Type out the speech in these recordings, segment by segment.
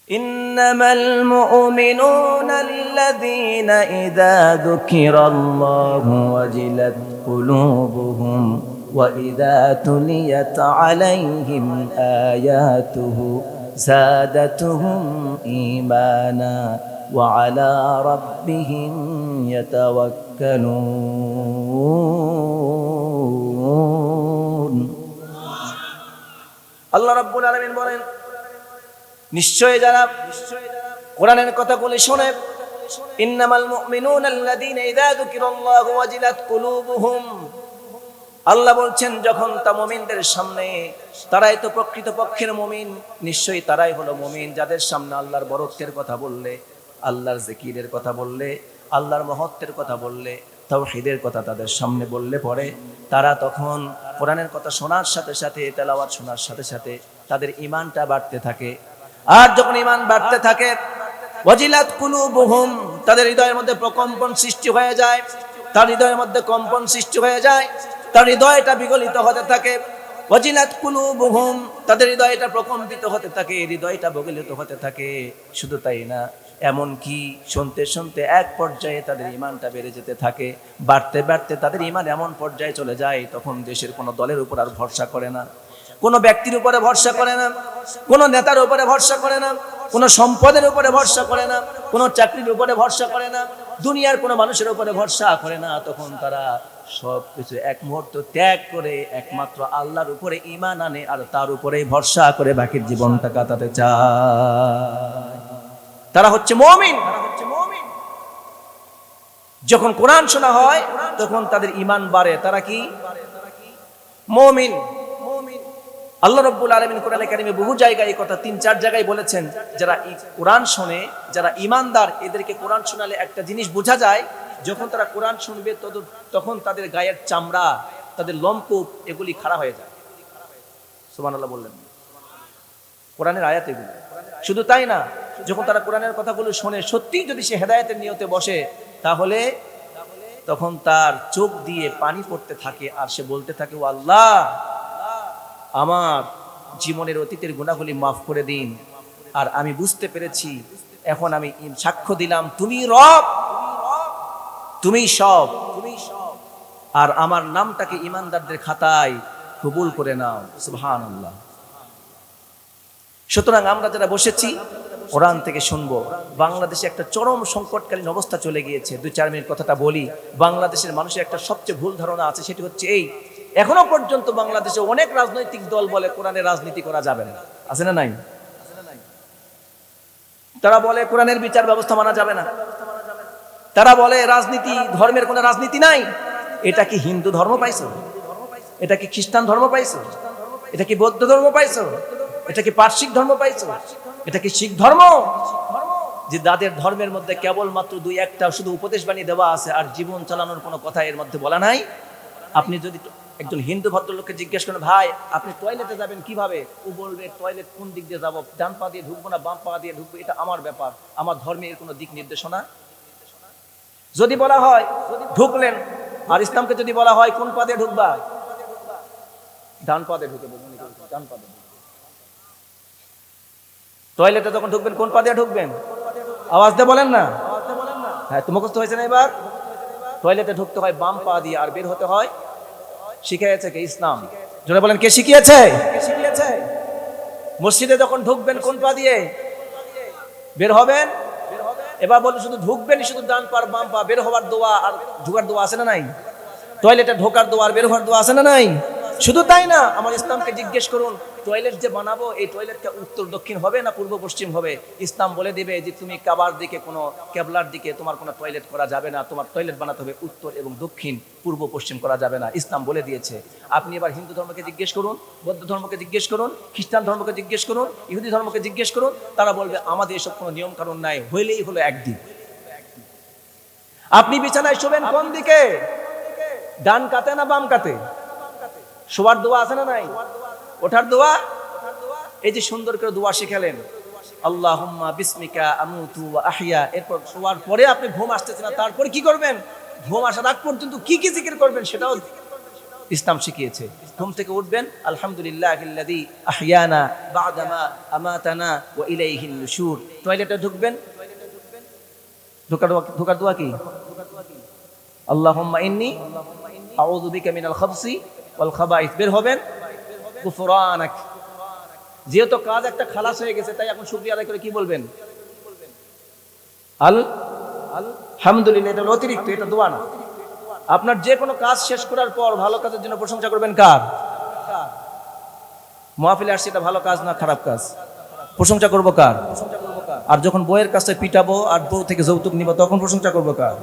إنما المؤمنون الذين إذا ذكر الله وجلت قلوبهم وإذا تليت عليهم آياته زادتهم إيمانا وعلى ربهم يتوكلون الله رب العالمين বলেন নিশ্চয় যারা কোরআনের কথাগুলি শোনে ইন্নামাল মুমিনুনা আল্লাযীনা ইযা যুকিরাল্লাহু ওয়াজিলাত কুলুবুহুম আল্লাহ বলছেন যখন তা মুমিনদের সামনে তারাই তো প্রকৃতপক্ষের মুমিন নিশ্চয়ই তারাই হলো মুমিন যাদের সামনে আল্লাহর বরকতের কথা বললে আল্লাহর জিকিরের কথা বললে আল্লাহর মহত্বের কথা বললে তাওহীদের কথা তাদের সামনে বললে পরে তারা তখন কোরআনের কথা শোনার সাথে সাথে তেলাওয়াত শোনার সাথে সাথে তাদের ঈমানটা বাড়তে থাকে আর যখন ঈমান বাড়তে থাকে ওয়াজিলাত কুলুবুহুম তাদের হৃদয়ের মধ্যে প্রকম্পন সৃষ্টি হয়ে যায় তার হৃদয়ের মধ্যে কম্পন সৃষ্টি হয়ে যায় তার হৃদয়টা বিগলিত হতে থাকে ওয়াজিলাত কুলুবুহুম তাদের হৃদয়টা প্রকম্পিত হতে থাকে হৃদয়টা বিগলিত হতে থাকে শুধু তাই না এমন কি শুনতে শুনতে এক পর্যায়ে তাদের ঈমানটা বেড়ে যেতে থাকে বাড়তে বাড়তে তাদের ঈমান এমন পর্যায়ে চলে যায় তখন দেশের কোনো দলের উপর আর ভরসা করে না কোনো ব্যক্তির উপরে ভরসা করে না কোনো নেতার উপরে ভরসা করে না কোনো সম্পদের উপরে ভরসা করে না কোনো চাকরির উপরে ভরসা করে না দুনিয়ার কোনো মানুষের উপরে ভরসা করে না তখন তারা সবকিছু এক মুহূর্ত ত্যাগ করে একমাত্র আল্লাহর উপরে ঈমান আনে আর তার উপরেই ভরসা করে বাকির জীবনটা কাটাতে চায় তারা হচ্ছে মুমিন যখন কোরআন শোনা হয় তখন তাদের ঈমান বাড়ে তারা কি মুমিন আল্লাহ রাব্বুল আলামিন কোরআনে কারিমে বহু জায়গায় এই কথা 3-4 জায়গায় বলেছেন যারা কোরআন শোনে যারা ঈমানদার এদেরকে কোরআন শোনালে একটা জিনিস বোঝা যায় যখন তারা কোরআন শুনবে তখন তাদের গায়ের চামড়া তাদের লোমকূপ এগুলি খাড়া হয়ে যায় সুবহানাল্লাহ বললেন কোরআনের আয়াত এগুলো শুধু তাই না যখন তারা কোরআনের কথাগুলো শোনে সত্যি যদি সে হেদায়েতের নিয়তে বসে তাহলে তখন তার চোখ দিয়ে পানি পড়তে থাকে আর সে বলতে থাকে ও আল্লাহ আমার জীবনের অতীতের গুনাহগুলি মাফ করে দিন আর আমি বুঝতে পেরেছি এখন আমি সাক্ষ্য দিলাম তুমি রব তুমি সব আর আমার নামটাকে ঈমানদারদের খাতায় কবুল করে নাও সুবহানাল্লাহ সুতরাং আমরা যারা বসেছি কোরআন থেকে শুনবো বাংলাদেশে একটা চরম সংকটকালীন অবস্থা চলে গিয়েছে 2-4 মিনিট কথাটা বলি বাংলাদেশের মানুষের একটা সবচেয়ে ভুল ধারণা আছে সেটি হচ্ছে এই এখনো পর্যন্ত বাংলাদেশে অনেক রাজনৈতিক দল বলে কোরআনের রাজনীতি করা যাবে না আছে না নাই তারা বলে কোরআনের বিচার ব্যবস্থা মানা যাবে না তারা বলে রাজনীতি ধর্মের কোনো রাজনীতি নাই এটা কি হিন্দু ধর্ম পাইছো এটা কি খ্রিস্টান ধর্ম পাইছো এটা কি বৌদ্ধ ধর্ম পাইছো এটা কি পারসিক ধর্ম পাইছো এটা কি শিখ ধর্ম যে যাদের ধর্মের মধ্যে কেবলমাত্র 2-1টা শুধু উপদেশ বাণী দেওয়া আছে আর জীবন চালানোর কোনো কথা এর মধ্যে বলা নাই আপনি যদি একজন হিন্দু ভদ্রলোককে জিজ্ঞেস করেন ভাই আপনি টয়লেটে যাবেন কিভাবে ও বলবে টয়লেট কোন দিক দিয়ে যাবো ডান পা দিয়ে ঢুকবো না বাম পা দিয়ে ঢুকবো এটা আমার ব্যাপার আমার ধর্মে এর কোনো দিক নির্দেশনা যদি বলা হয় ঢুকলেন আর ইসলামকে যদি বলা হয় কোন পা দিয়ে ঢুকবা ডান পা দিয়ে ঢুকে বলবেন ডান পা দিয়ে টয়লেটে যখন ঢুকবেন কোন পা দিয়ে ঢুকবেন আওয়াজ দিয়ে বলেন না হ্যাঁ তো মুখস্থ হয়েছে না এবার টয়লেটে ঢুকতে হয় বাম পা দিয়ে আর বের হতে হয় শিখিয়েছে কে ইসলাম জোরে বলেন কে শিখিয়েছে মসজিদে যখন ঢুকবেন কোন পা দিয়ে বের হবেন এবার বলেন শুধু ঢুকবেন শুধু ডান পা বাম পা বের হওয়ার দোয়া আর ঢোকার দোয়া আছে না নাই টয়লেটে ঢোকার দোয়া আর বের হওয়ার দোয়া আছে না নাই শুধু তাই না আমার ইসলামকে জিজ্ঞেস করুন টয়লেট যে বানাবো এই টয়লেটটা উত্তর দক্ষিণ হবে না পূর্ব পশ্চিম হবে ইসলাম বলে দিবে যে তুমি কাবার দিকে কোনো কেবলার দিকে তোমার কোনো টয়লেট করা যাবে না তোমার টয়লেট বানাতে হবে উত্তর এবং দক্ষিণ পূর্ব পশ্চিম করা যাবে না ইসলাম বলে দিয়েছে আপনি এবার হিন্দু ধর্মকে জিজ্ঞেস করুন বৌদ্ধ ধর্মকে জিজ্ঞেস করুন খ্রিস্টান ধর্মকে জিজ্ঞেস করুন ইহুদি ধর্মকে জিজ্ঞেস করুন তারা বলবে আমাদের এসব কোনো নিয়ম কানুন নাই হইলেই হলো একদিন আপনি বিছানায় শোবেন কোন দিকে ডান কাতে না বাম কাতে শোয়ার দোয়া আছে না নাই ওঠার দোয়া এই যে সুন্দর করে দোয়া শিখালেন আল্লাহুম্মা বিসমিকা আমুতু ওয়া আহইয়া এরপর শোয়ার পরে আপনি ঘুম আসতেছে না তারপর কি করবেন ঘুম আসার আগ পর্যন্ত কি কি জিকির করবেন সেটাও ইসলাম শিখিয়েছে। ঘুম থেকে উঠবেন, আলহামদুলিল্লাহিল্লাযী আহইয়ানা বা'দামা আমাতানা ওয়া ইলাইহিন নুশুর। টয়লেটে ঢুকবেন, ঢোকার দোয়া কি? আল্লাহুম্মা ইন্নী আউযু বিকা মিনাল খাবসি ওয়াল খাবাইস। বের হবেন, গুফরানাক। যেহেতু কাজ একটা খালাস হয়ে গেছে, তাই এখন শুকরিয়া আদায় করে কি বলবেন? আলহামদুলিল্লাহ। এটা অতিরিক্ত, এটা দোয়া না। আপনার যে কোনো কাজ শেষ করার পর ভালো কাজের জন্য প্রশংসা করবেন কার? মাহফিলে আসছে, এটা ভালো কাজ না খারাপ কাজ? প্রশংসা করবো কার? আর যখন বউয়ের কাছে পিটাবো আর বউ থেকে যৌতুক নিব, তখন প্রশংসা করবো কার?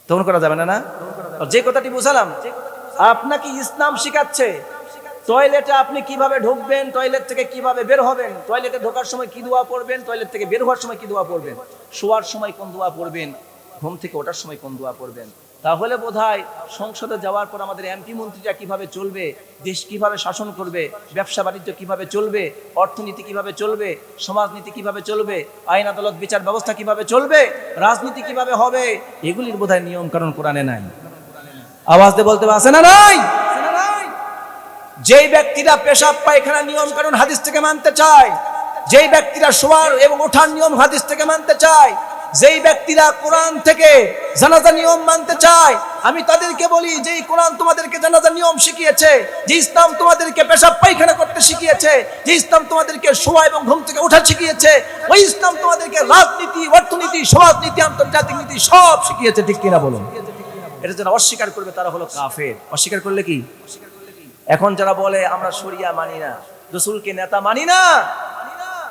তখন করা যাবে না। না, যে কথাটি বুঝালাম, আপনাকে ইসলাম শিখাচ্ছে টয়লেটে আপনি কিভাবে ঢুকবেন, টয়লেট থেকে কিভাবে বের হবেন, টয়লেটে ঢোকার সময় কি দোয়া পড়বেন, টয়লেট থেকে বের হওয়ার সময় কি দোয়া পড়বেন, শোয়ার সময় কোন দোয়া পড়বেন, ঘুম থেকে ওঠার সময় কোন দোয়া পড়বেন। তাহলে বোধহয় সংসদে যাওয়ার পর আমাদের এমপি মন্ত্রীরা কিভাবে চলবে, দেশ কিভাবে শাসন করবে, ব্যবসা বাণিজ্য কিভাবে চলবে, অর্থনীতি কিভাবে চলবে, সমাজনীতি কিভাবে চলবে, আইন আদালত বিচার ব্যবস্থা কিভাবে চলবে, রাজনীতি কিভাবে হবে, এগুলির বোধহয় নিয়ম কানুন কোরআনে নাই। আওয়াজ দিয়ে বলতে আছে না নাই? যেই ব্যক্তিরা পেশাব পায়খানা নিয়ম কানুন হাদিস থেকে মানতে চায়, যেই ব্যক্তিরা শোয়ার এবং ওঠার নিয়ম হাদিস থেকে মানতে চায়, যেই ব্যক্তিরা কোরআন থেকে জানাজা নিয়ম মানতে চায়, আমি তাদেরকে বলি, যেই কোরআন তোমাদেরকে জানাজা নিয়ম শিখিয়েছে, যে ইসলাম তোমাদেরকে পেশাব পায়খানা করতে শিখিয়েছে, যে ইসলাম তোমাদেরকে শোয়া এবং ঘুম থেকে ওঠা শিখিয়েছে, ওই ইসলাম তোমাদেরকে রাজনীতি, অর্থনীতি, সমাজনীতি, আন্তর্জাতিক নীতি সব শিখিয়েছে। ঠিক কিনা বলুন? এটা যারা অস্বীকার করবে তারা হলো কাফের। অস্বীকার করলে কি? এখন যারা বলে আমরা শরিয়া মানি না, রাসূলকে নেতা মানি না,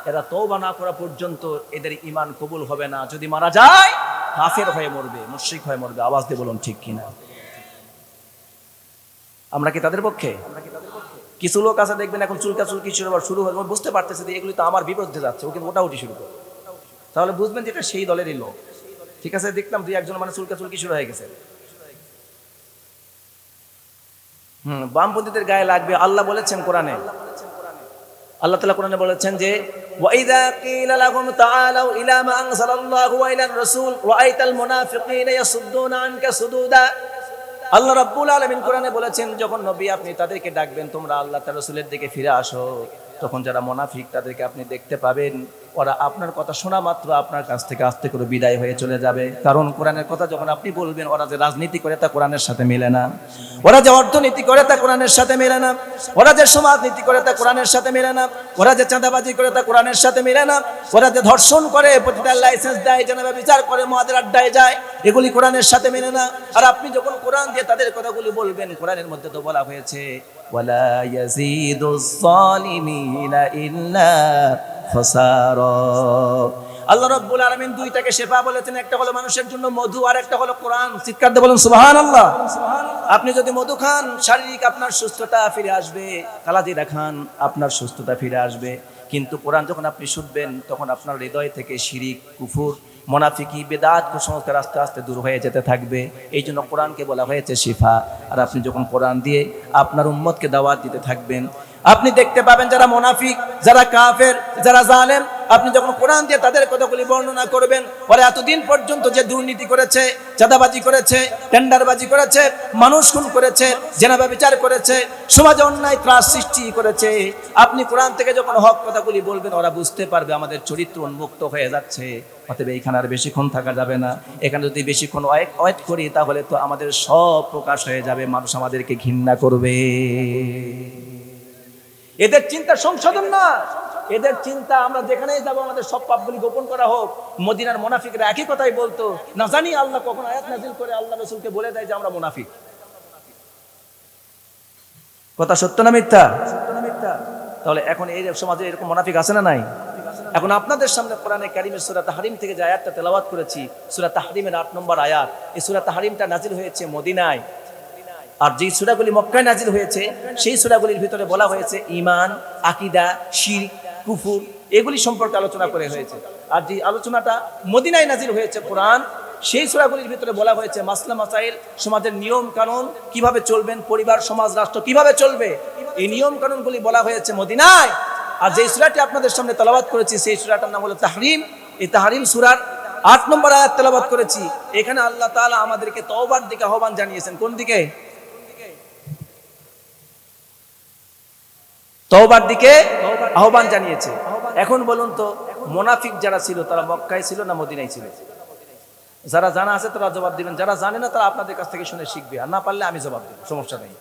এরা তওবা না করা পর্যন্ত এদের ঈমান কবুল হবে না। যদি মারা যায় কাফের হয়ে মরবে, মুশরিক হয়ে মরবে। আওয়াজ দিয়ে বলুন ঠিক কিনা? আমরা কি তাদের পক্ষে? কিছু লোক আছে দেখবেন এখন চুলকাচুলকি শুরু হয়, বুঝতে পারতেছে যে এগুলি তো আমার বিরুদ্ধে যাচ্ছে, ওকে ওটাউটি শুরু করে, তাহলে বুঝবেন যে এটা সেই দলেরই লোক। ঠিক আছে, দেখলাম দুই একজন মানে চুলকাচুলকি শুরু হয়ে গেছে। বামপন্থীদের গায়ে লাগবে। আল্লাহ বলেছেন কোরআনে, আল্লাহ তাআলা কোরআনে বলেছেন যে ওয়াইদা কিলা লাহুম তাআলাউ ইলা মা আনজালাল্লাহু ওয়া ইলার রাসূল রাআইতাল মুনাফিকিনা ইয়াসুদ্দুনা আনকা সুদুদা। আল্লাহ রাব্বুল আলামিন কোরআনে বলেছেন, যখন নবী আপনি তাদেরকে ডাকবেন তোমরা আল্লাহ তাআলা রাসূলের দিকে ফিরে আসো, তখন যারা মুনাফিক তাদেরকে আপনি দেখতে পাবেন, ওরা আপনার কথা শোনা মাত্র আপনার কাছ থেকে আস্তে করে বিদায় হয়ে চলে যাবে। কারণ কোরআনের কথা যখন আপনি বলবেন, ওরা যে রাজনীতি করে তা কোরআনের সাথে মেলে না, ওরা যে অর্থনীতি করে তা কোরআনের সাথে মেলে না, ওরা যে সমাজনীতি করে তা কোরআনের সাথে মেলে না, ওরা যে চাঁদাবাজি করে তা কোরআনের সাথে মেলে না, ওরা যে ধর্ষণ করে, প্রতিটা লাইসেন্স দেয়, জেনাবে বিচার করে, মহাদের আড্ডায় যায়, এগুলি কোরআনের সাথে মেলে না। আর আপনি যখন কোরআন দিয়ে তাদের কথাগুলি বলবেন, কোরআনের মধ্যে তো বলা হয়েছে ওয়ালা ইয়াজিদুজ জালিমিনা ইল্লা খাসারা। আল্লাহ রাব্বুল আলামিন দুইটাকে শেফা বলেছেন, একটা হলো মানুষের জন্য মধু, আর একটা হলো কোরআন। চিৎকার দিয়ে বলুন সুবহানাল্লাহ। আপনি যদি মধু খান, শারীরিক আপনার সুস্থতা ফিরে আসবে, কালাজিরা খান, আপনার সুস্থতা ফিরে আসবে। কিন্তু কোরআন যখন আপনি শুনবেন, তখন আপনার হৃদয় থেকে শিরিক, কুফর, মুনাফিকি, বেদাত, কুসংস্কার আস্তে আস্তে দূর হয়ে যেতে থাকবে। এই জন্য কোরআনকে বলা হয়েছে শিফা। আর আপনি যখন কোরআন দিয়ে আপনার উম্মতকে দাওয়াত দিতে থাকবেন, আপনি দেখতে পাবেন যারা মুনাফিক, যারা কাফের, যারা জালেম, আপনি যখন কোরআন দিয়ে তাদের কথাগুলি বর্ণনা করবেন, ওরা এতদিন পর্যন্ত যে দুর্নীতি করেছে, চাঁদাবাজি করেছে, টেন্ডারবাজি করেছে, মানুষ খুন করেছে, জেনাবা বিচার করেছে, সমাজে অন্যায় ত্রাস সৃষ্টি করেছে, আপনি কোরআন থেকে যখন হক কথাগুলি বলবেন, ওরা বুঝতে পারবে আমাদের চরিত্র উন্মুক্ত হয়ে যাচ্ছে। অতএব এইখানে আর বেশিক্ষণ থাকা যাবে না। এখানে যদি বেশিক্ষণ ওয়েট করি, তাহলে তো আমাদের সব প্রকাশ হয়ে যাবে, মানুষ আমাদেরকে ঘৃণা করবে। এদের চিন্তা সংশোধন না, এদের চিন্তা আমরা যেখানেই যাবো আমাদের সব পাপগুলি গোপন করা হোক। মদিনার মুনাফিকরা একই কথাই বলতো, না জানি আল্লাহ কখন আয়াত নাযিল করে আল্লাহ রাসূলকে বলে দেয় যে আমরা মুনাফিক। কথা সত্য না মিথ্যা? তাহলে এখন এই সমাজে এরকম মুনাফিক আছে না নাই? এখন আপনাদের সামনে কোরআনে কারীমের সূরা তাহরিম থেকে যে আয়াতটা তেলাওয়াত করেছি, সূরা তাহরিমের 8 নম্বর আয়াত। এই সূরা তাহরিমটা নাযিল হয়েছে মদিনায়। আর যে সূরাগুলি মক্কায় নাযিল হয়েছে, সেই সূরাগুলির ভিতরে বলা হয়েছে ঈমান, আকীদা, শিরক, কুফর, এগুলি সম্পর্কে আলোচনা করে হয়েছে। আর যে আলোচনাটা মদিনায় নাযিল হয়েছে কোরআন, সেই সূরাগুলির ভিতরে বলা হয়েছে মাসলা মাসাইল, সমাজের নিয়ম কানুন কিভাবে চলবেন, পরিবার, সমাজ, রাষ্ট্র কিভাবে চলবে, এই নিয়ম কানুনগুলি বলা হয়েছে মদিনায়। আর যে সূরাটি আপনাদের সামনে তেলাওয়াত করেছি, সেই সূরাটার নাম হলো তাহরিম। এই তাহরিম সূরার 8 নম্বর আয়াত তেলাওয়াত করেছি। এখানে আল্লাহ তাআলা আমাদেরকে তওবার দিকে আহ্বান জানিয়েছেন। কোন দিকে? তওবার দিকে আহ্বান জানিয়েছে। এখন বলুন তো, মুনাফিক যারা ছিল তারা মক্কায় ছিল না মদিনায় ছিল? যারা জানা আছে তারা জবাব দিবেন, যারা জানে না তারা আপনাদের কাছ থেকে শুনে শিখবে, আর না পারলে আমি জবাব দেব, সমস্যা নেই।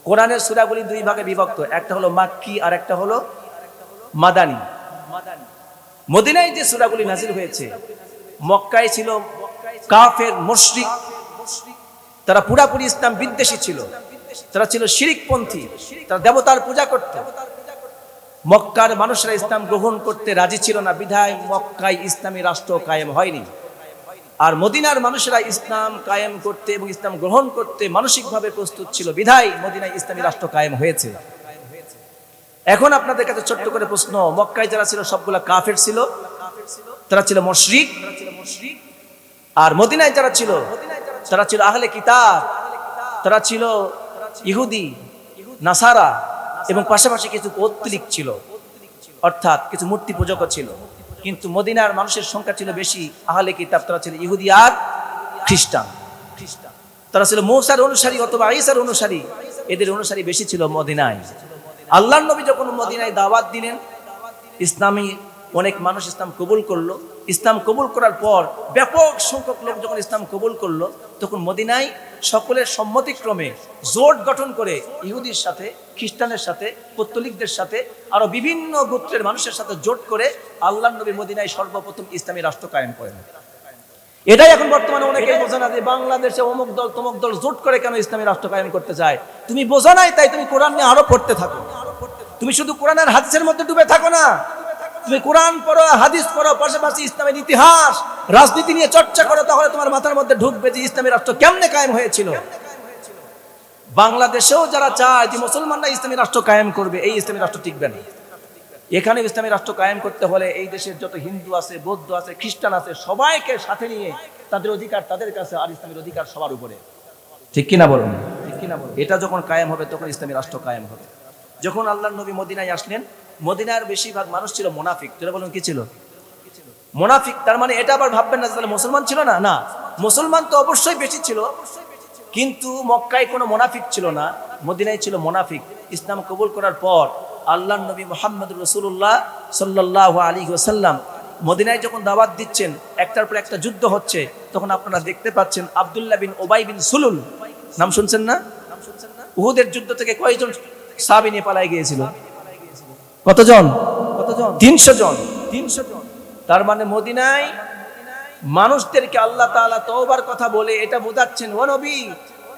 কোরআনের সূরাগুলি দুই ভাগে বিভক্ত, একটা হলো মাক্কি আর একটা হলো মাদানী। মদিনায় যে সূরাগুলি নাজিল হয়েছে, মক্কায় ছিল কাফের মুশরিক, তারা পুরাপুরি ইসলাম বিদ্বেষী ছিল, তারা ছিল শিরিকপন্থী, তারা দেবতার পূজা করত। মক্কার মানুষরা ইসলাম গ্রহণ করতে রাজি ছিল না, বিধায় মক্কায় ইসলামী রাষ্ট্র কায়েম হয়নি। আর মদিনার মানুষরা ইসলাম কায়েম করতে এবং ইসলাম গ্রহণ করতে মানসিকভাবে প্রস্তুত ছিল, বিধায় মদিনায় ইসলামী রাষ্ট্র কায়েম হয়েছে। এখন আপনাদের কাছে ছোট্ট করে প্রশ্ন, মক্কায় যারা ছিল সবগুলা কাফের ছিল, তারা ছিল মুশরিক। আর মদিনায় যারা ছিল তারা ছিল আহলে কিতাব, তারা ছিল ইহুদি নাসারা, এবং পাশাপাশি কিছু পৌত্তলিক ছিল, অর্থাৎ কিছু মূর্তি পূজকও ছিল। কিন্তু মদিনার মানুষের সংখ্যা ছিল বেশি আহলে কিতাব, তারা ছিল ইহুদি আর খ্রিস্টান। তারা ছিল মূসার অনুসারী অথবা ঈসার অনুসারী, এদের অনুসারী বেশি ছিল মদিনায়। আল্লাহর নবী যখন মদিনায় দাওয়াত দিলেন, ইসলামী অনেক মানুষ ইসলাম কবুল করলো। ইসলাম কবুল করার পর ব্যাপক সংখ্যক লোক যখন ইসলাম কবুল করলো, তখন মদিনায় সকলের সম্মতিক্রমে জোট গঠন করে ইহুদির সাথে, খ্রিস্টানের সাথে, পৌত্তলিকদের সাথে, আরো বিভিন্ন গোত্রের মানুষের সাথে জোট করে আল্লাহর নবী মদিনায় সর্বপ্রথম ইসলামী রাষ্ট্র কায়েম করেন। এটাই এখন বর্তমানে অনেকেই বোঝে না যে বাংলাদেশে অমুক দল তমুক দল জোট করে কেন ইসলামী রাষ্ট্র কায়েম করতে চায়। তুমি বোঝো নাই, তাই তুমি কোরআন নিয়ে আরো পড়তে থাকো। তুমি শুধু কোরআনের হাদিসের মধ্যে ডুবে থাকো না, তুমি কোরআন পড়ো, হাদিস পড়ো, পাশাপাশি ইসলামের ইতিহাস, রাজনীতি নিয়ে চর্চা করো, তাহলে তোমার মাথার মধ্যে ঢুকবে যে ইসলামী রাষ্ট্র কেমনে কায়েম হয়েছিল। বাংলাদেশেও যারা চায় যে মুসলমানরা ইসলামী রাষ্ট্র কায়েম করবে, এই ইসলামী রাষ্ট্র টিকবে না। এখানে ইসলামী রাষ্ট্র কায়েম করতে হলে এই দেশের যত হিন্দু আছে, বৌদ্ধ আছে, খ্রিস্টান আছে, সবাইকে সাথে নিয়ে তাদের অধিকার তাদের কাছে, আর ইসলামের অধিকার সবার উপরে। ঠিক কিনা বলুন? ঠিক কিনা বলুন? এটা যখন কায়েম হবে তখন ইসলামী রাষ্ট্র কায়েম হবে। যখন আল্লাহর নবী মদিনায় আসলেন, মদিনার বেশিরভাগ মানুষ ছিল মুনাফিক। যারা বলুন কি ছিল? মুনাফিক। তার মানে এটা আবার ভাববেন না তাহলে মুসলমান ছিল না, না, মুসলমান তো অবশ্যই বেশি ছিল, কিন্তু মক্কায় কোনো মুনাফিক ছিল না, মদিনায় ছিল মুনাফিক। ইসলাম কবুল করার পর আল্লাহর নবী মুহাম্মদুর রাসূলুল্লাহ সাল্লাল্লাহু আলাইহি ওয়াসাল্লাম মদিনায় যখন দাওয়াত দিচ্ছেন, একটার পর একটা যুদ্ধ হচ্ছে, তখন আপনারা দেখতে পাচ্ছেন আব্দুল্লাহ বিন উবাই বিন সুলুল, নাম শুনছেন না? উহুদের যুদ্ধ থেকে কয়জন সাহাবী নিয়ে পালায় গিয়েছিল? কতজন? 300 জন। তার মানে মদিনায় মানুষদেরকে আল্লাহ তাআলা তওবার কথা বলে এটা বোঝাচ্ছেন, ও নবী,